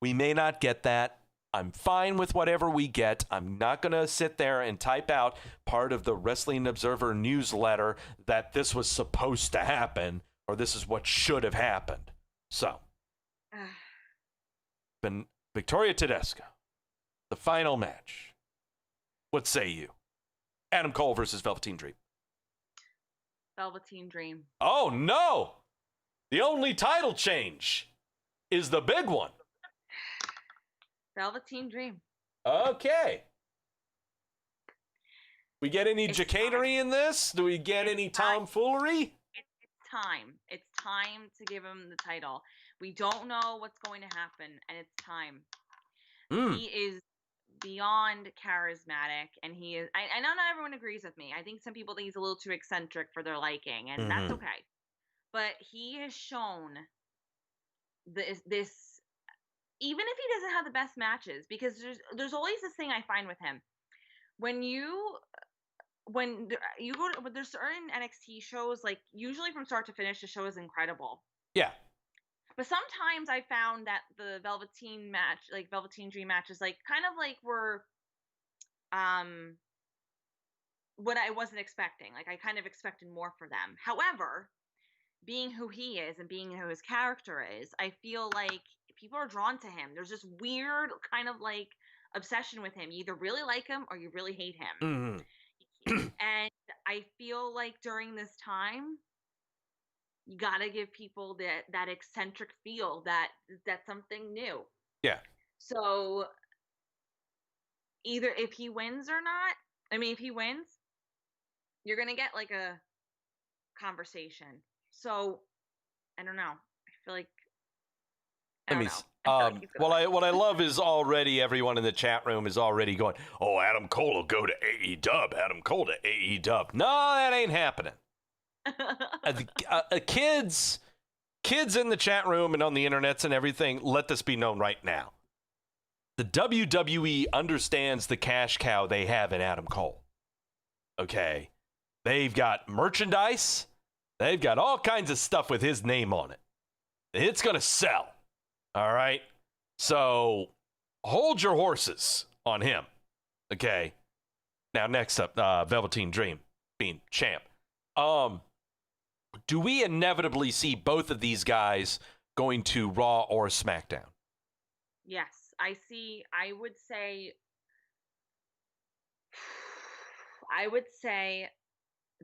Speaker 1: we may not get that. I'm fine with whatever we get. I'm not going to sit there and type out part of the Wrestling Observer newsletter that this was supposed to happen or this is what should have happened. So, Victoria Tedesco, the final match. What say you? Adam Cole versus Velveteen Dream.
Speaker 2: Velveteen Dream.
Speaker 1: Oh, no! The only title change is the big one.
Speaker 2: Velveteen Dream.
Speaker 1: Okay. We get any chicanery in this? Do we get any tomfoolery?
Speaker 2: It's time. It's time to give him the title. We don't know what's going to happen, and it's time. He is beyond charismatic, and he is. I know not everyone agrees with me. I think some people think he's a little too eccentric for their liking, and that's okay. But he has shown this. Even if he doesn't have the best matches, because there's always this thing I find with him. When you go to, when there's certain NXT shows, like usually from start to finish, the show is incredible.
Speaker 1: Yeah. But
Speaker 2: sometimes I found that the Velveteen match, like Velveteen Dream matches, like kind of like were what I wasn't expecting. Like I kind of expected more for them. However, being who he is and being who his character is, I feel like people are drawn to him. There's this weird kind of like obsession with him. You either really like him or you really hate him. And I feel like during this time, you got to give people that eccentric feel, that's something new.
Speaker 1: Yeah.
Speaker 2: So either if he wins or not, if he wins, you're going to get like a conversation. So I don't know. I feel like
Speaker 1: what I love is already everyone in the chat room is already going, oh, Adam Cole will go to AEW. Adam Cole to AEW. No, that ain't happening. Kids in the chat room and on the internets and everything, let this be known right now. The WWE understands the cash cow they have in Adam Cole. Okay? They've got merchandise. They've got all kinds of stuff with his name on it. It's going to sell. All right? So hold your horses on him. Okay? Now, next up, Velveteen Dream being champ. Do we inevitably see both of these guys going to Raw or SmackDown?
Speaker 2: Yes, I would say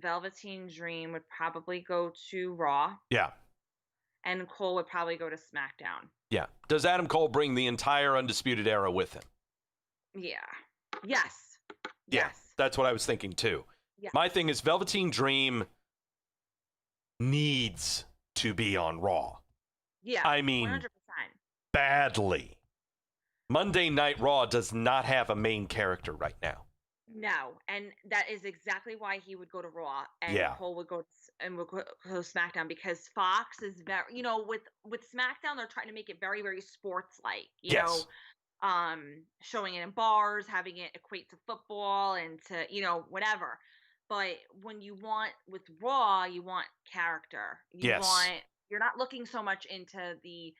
Speaker 2: Velveteen Dream would probably go to Raw. Yeah. And Cole would probably go to SmackDown.
Speaker 1: Yeah. Does Adam Cole bring the entire Undisputed Era with him?
Speaker 2: Yeah. Yes.
Speaker 1: Yeah, that's what I was thinking too. Yeah. My thing is Velveteen Dream needs to be on Raw.
Speaker 2: Yeah,
Speaker 1: I mean,
Speaker 2: 100%.
Speaker 1: Badly. Monday Night Raw does not have a main character right now.
Speaker 2: No, and that is exactly why he would go to Raw, and Cole would go to SmackDown, because Fox is very, with SmackDown, they're trying to make it very, very sports-like, you know, showing it in bars, having it equate to football and to, whatever. But when with Raw, you want character. You're not looking so much into the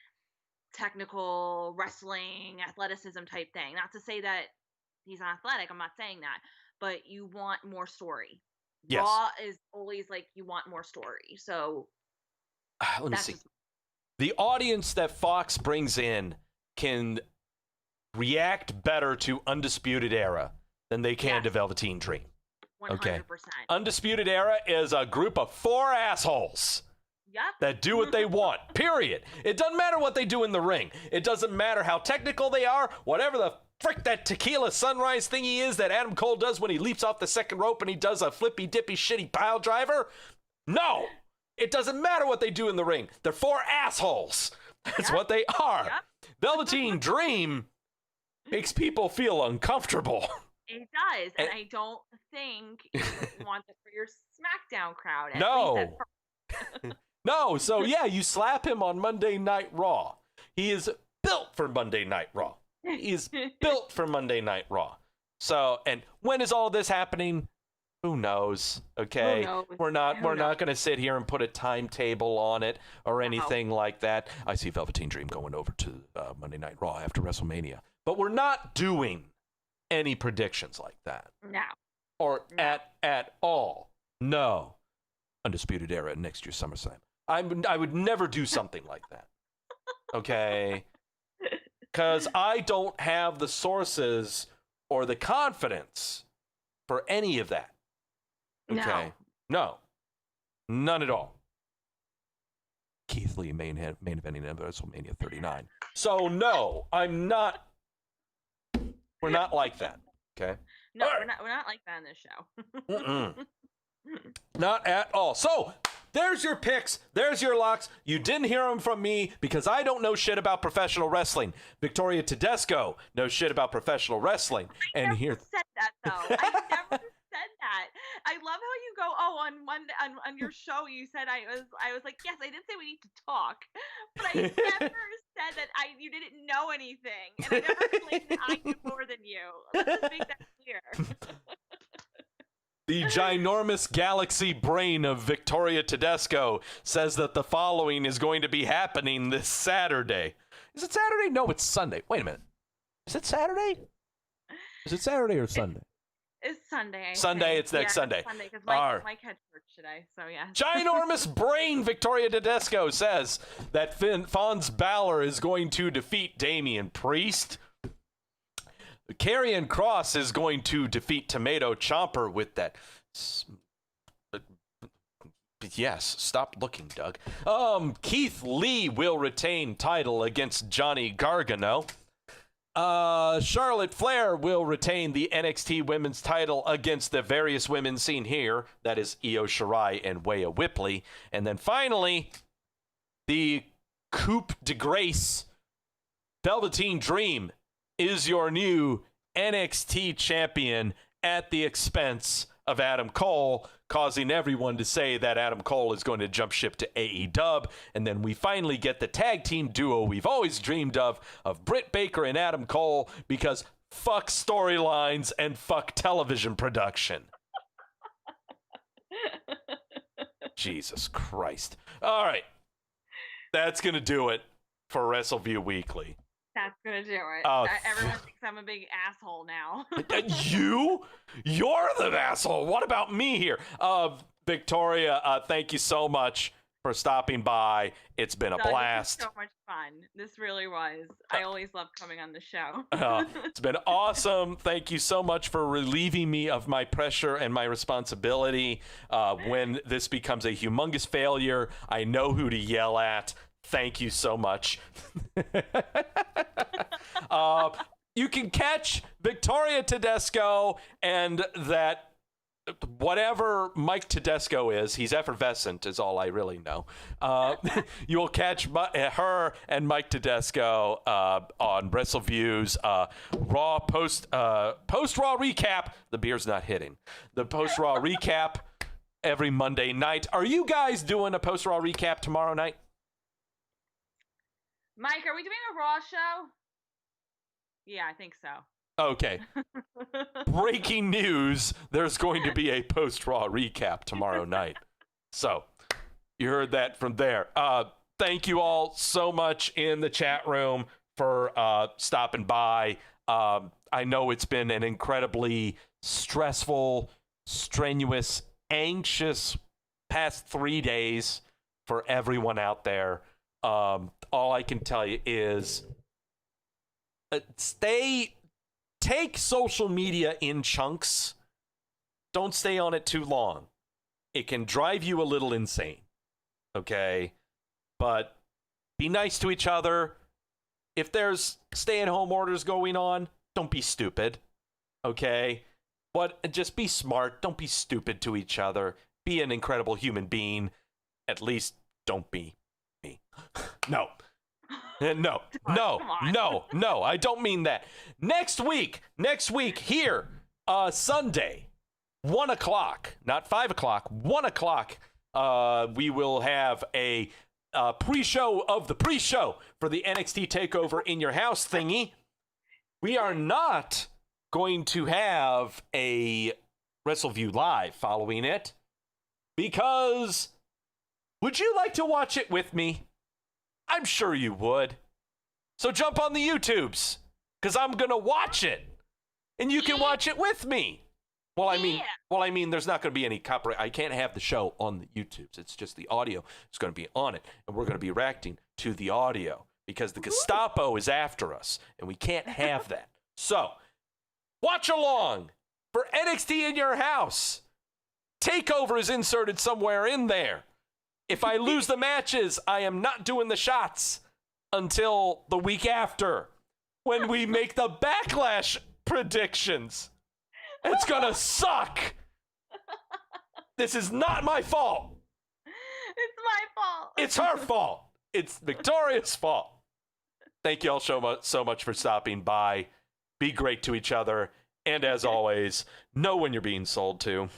Speaker 2: technical wrestling, athleticism type thing. Not to say that he's not athletic, I'm not saying that, but you want more story. Yes. Raw is always like you want more story. So
Speaker 1: let me see. The audience that Fox brings in can react better to Undisputed Era than they can to Velveteen Dream.
Speaker 2: 100%.
Speaker 1: Okay. Undisputed Era is a group of 4 assholes.
Speaker 2: Yep.
Speaker 1: That do what they want, period. It doesn't matter what they do in the ring. It doesn't matter how technical they are, whatever the frick that tequila sunrise thingy is that Adam Cole does when he leaps off the second rope and he does a flippy dippy shitty pile driver. No, it doesn't matter what they do in the ring. They're 4 assholes. That's what they are. Yep. Velveteen Dream makes people feel uncomfortable.
Speaker 2: It does, and I don't think you want it for your SmackDown crowd.
Speaker 1: No. No, so you slap him on Monday Night Raw. He is built for Monday Night Raw. He is built for Monday Night Raw. So, and when is all this happening? Who knows? Okay,
Speaker 2: Who knows?
Speaker 1: we're not going to sit here and put a timetable on it or anything like that. I see Velveteen Dream going over to Monday Night Raw after WrestleMania. But we're not doing any predictions like that.
Speaker 2: No.
Speaker 1: Or at all. No. Undisputed Era next year's SummerSlam. I would never do something like that. Okay? Because I don't have the sources or the confidence for any of that. Okay? No. None at all. Keith Lee main eventing at WrestleMania 39. So no, I'm not. We're not like that. Okay?
Speaker 2: No, we're not like that in this show.
Speaker 1: Not at all. So there's your picks. There's your locks. You didn't hear them from me because I don't know shit about professional wrestling. Victoria Tedesco knows shit about professional wrestling.
Speaker 2: I never said that though. I never said that. I love how you go. Oh, on your show you said I was like, yes, I did say we need to talk, but I never said that you didn't know anything, and I never claimed that I knew more than you. Let's just make that clear.
Speaker 1: The ginormous galaxy brain of Victoria Tedesco says that the following is going to be happening this Saturday. Is it Saturday? No, it's Sunday. Wait a minute. Is it Saturday? Is it Saturday or Sunday?
Speaker 2: It's Sunday.
Speaker 1: Sunday. It's next Sunday.
Speaker 2: It's Sunday, because Mike had church today, so yeah.
Speaker 1: Ginormous brain Victoria Tedesco says that Fons Balor is going to defeat Damian Priest. Karrion Kross is going to defeat Tomato Chomper with that. Yes, stop looking, Doug. Keith Lee will retain title against Johnny Gargano. Charlotte Flair will retain the NXT Women's title against the various women seen here. That is Io Shirai and Rhea Ripley. And then finally, the coup de grace, Velveteen Dream, is your new NXT champion at the expense of Adam Cole, causing everyone to say that Adam Cole is going to jump ship to AEW. And then we finally get the tag team duo we've always dreamed of Britt Baker and Adam Cole, because fuck storylines and fuck television production. Jesus Christ. All right. That's going to do it for Wrestleview Weekly.
Speaker 2: That's gonna do it. Everyone thinks I'm a big asshole now.
Speaker 1: You're the asshole. What about me here? Victoria, thank you so much for stopping by. It's been a blast.
Speaker 2: This was so much fun. This really was. I always love coming on the show.
Speaker 1: It's been awesome. Thank you so much for relieving me of my pressure and my responsibility. When this becomes a humongous failure, I know who to yell at. Thank you so much. You can catch Victoria Tedesco and that whatever Mike Tedesco is, he's effervescent is all I really know. You'll catch her and Mike Tedesco on Wrestleview's Raw post Raw recap. The beer's not hitting. The post Raw recap every Monday night. Are you guys doing a post Raw recap tomorrow night?
Speaker 2: Mike, are we doing a Raw show? Yeah, I think so.
Speaker 1: Okay. Breaking news, there's going to be a post-Raw recap tomorrow night. So, you heard that from there. Thank you all so much in the chat room for stopping by. I know it's been an incredibly stressful, strenuous, anxious past 3 days for everyone out there. All I can tell you is take social media in chunks. Don't stay on it too long. It can drive you a little insane. Okay? But be nice to each other. If there's stay-at-home orders going on, don't be stupid. Okay? But just be smart. Don't be stupid to each other. Be an incredible human being. At least don't be me. No. No, I don't mean that. Next week here, Sunday, 1 o'clock, not 5 o'clock, 1 o'clock, we will have a pre-show of the pre-show for the NXT Takeover in your house thingy. We are not going to have a Wrestleview Live following it, because would you like to watch it with me? I'm sure you would. So jump on the YouTubes. because I'm going to watch it. And you can watch it with me. Well, I mean, there's not going to be any copyright. I can't have the show on the YouTubes. It's just the audio is going to be on it. And we're going to be reacting to the audio because the Gestapo is after us. And we can't have that. So, watch along for NXT in your house. Takeover is inserted somewhere in there. If I lose the matches, I am not doing the shots until the week after when we make the Backlash predictions. It's gonna suck. This is not my fault.
Speaker 2: It's my fault.
Speaker 1: It's her fault. It's Victoria's fault. Thank you all so much for stopping by. Be great to each other. And as always, know when you're being sold to.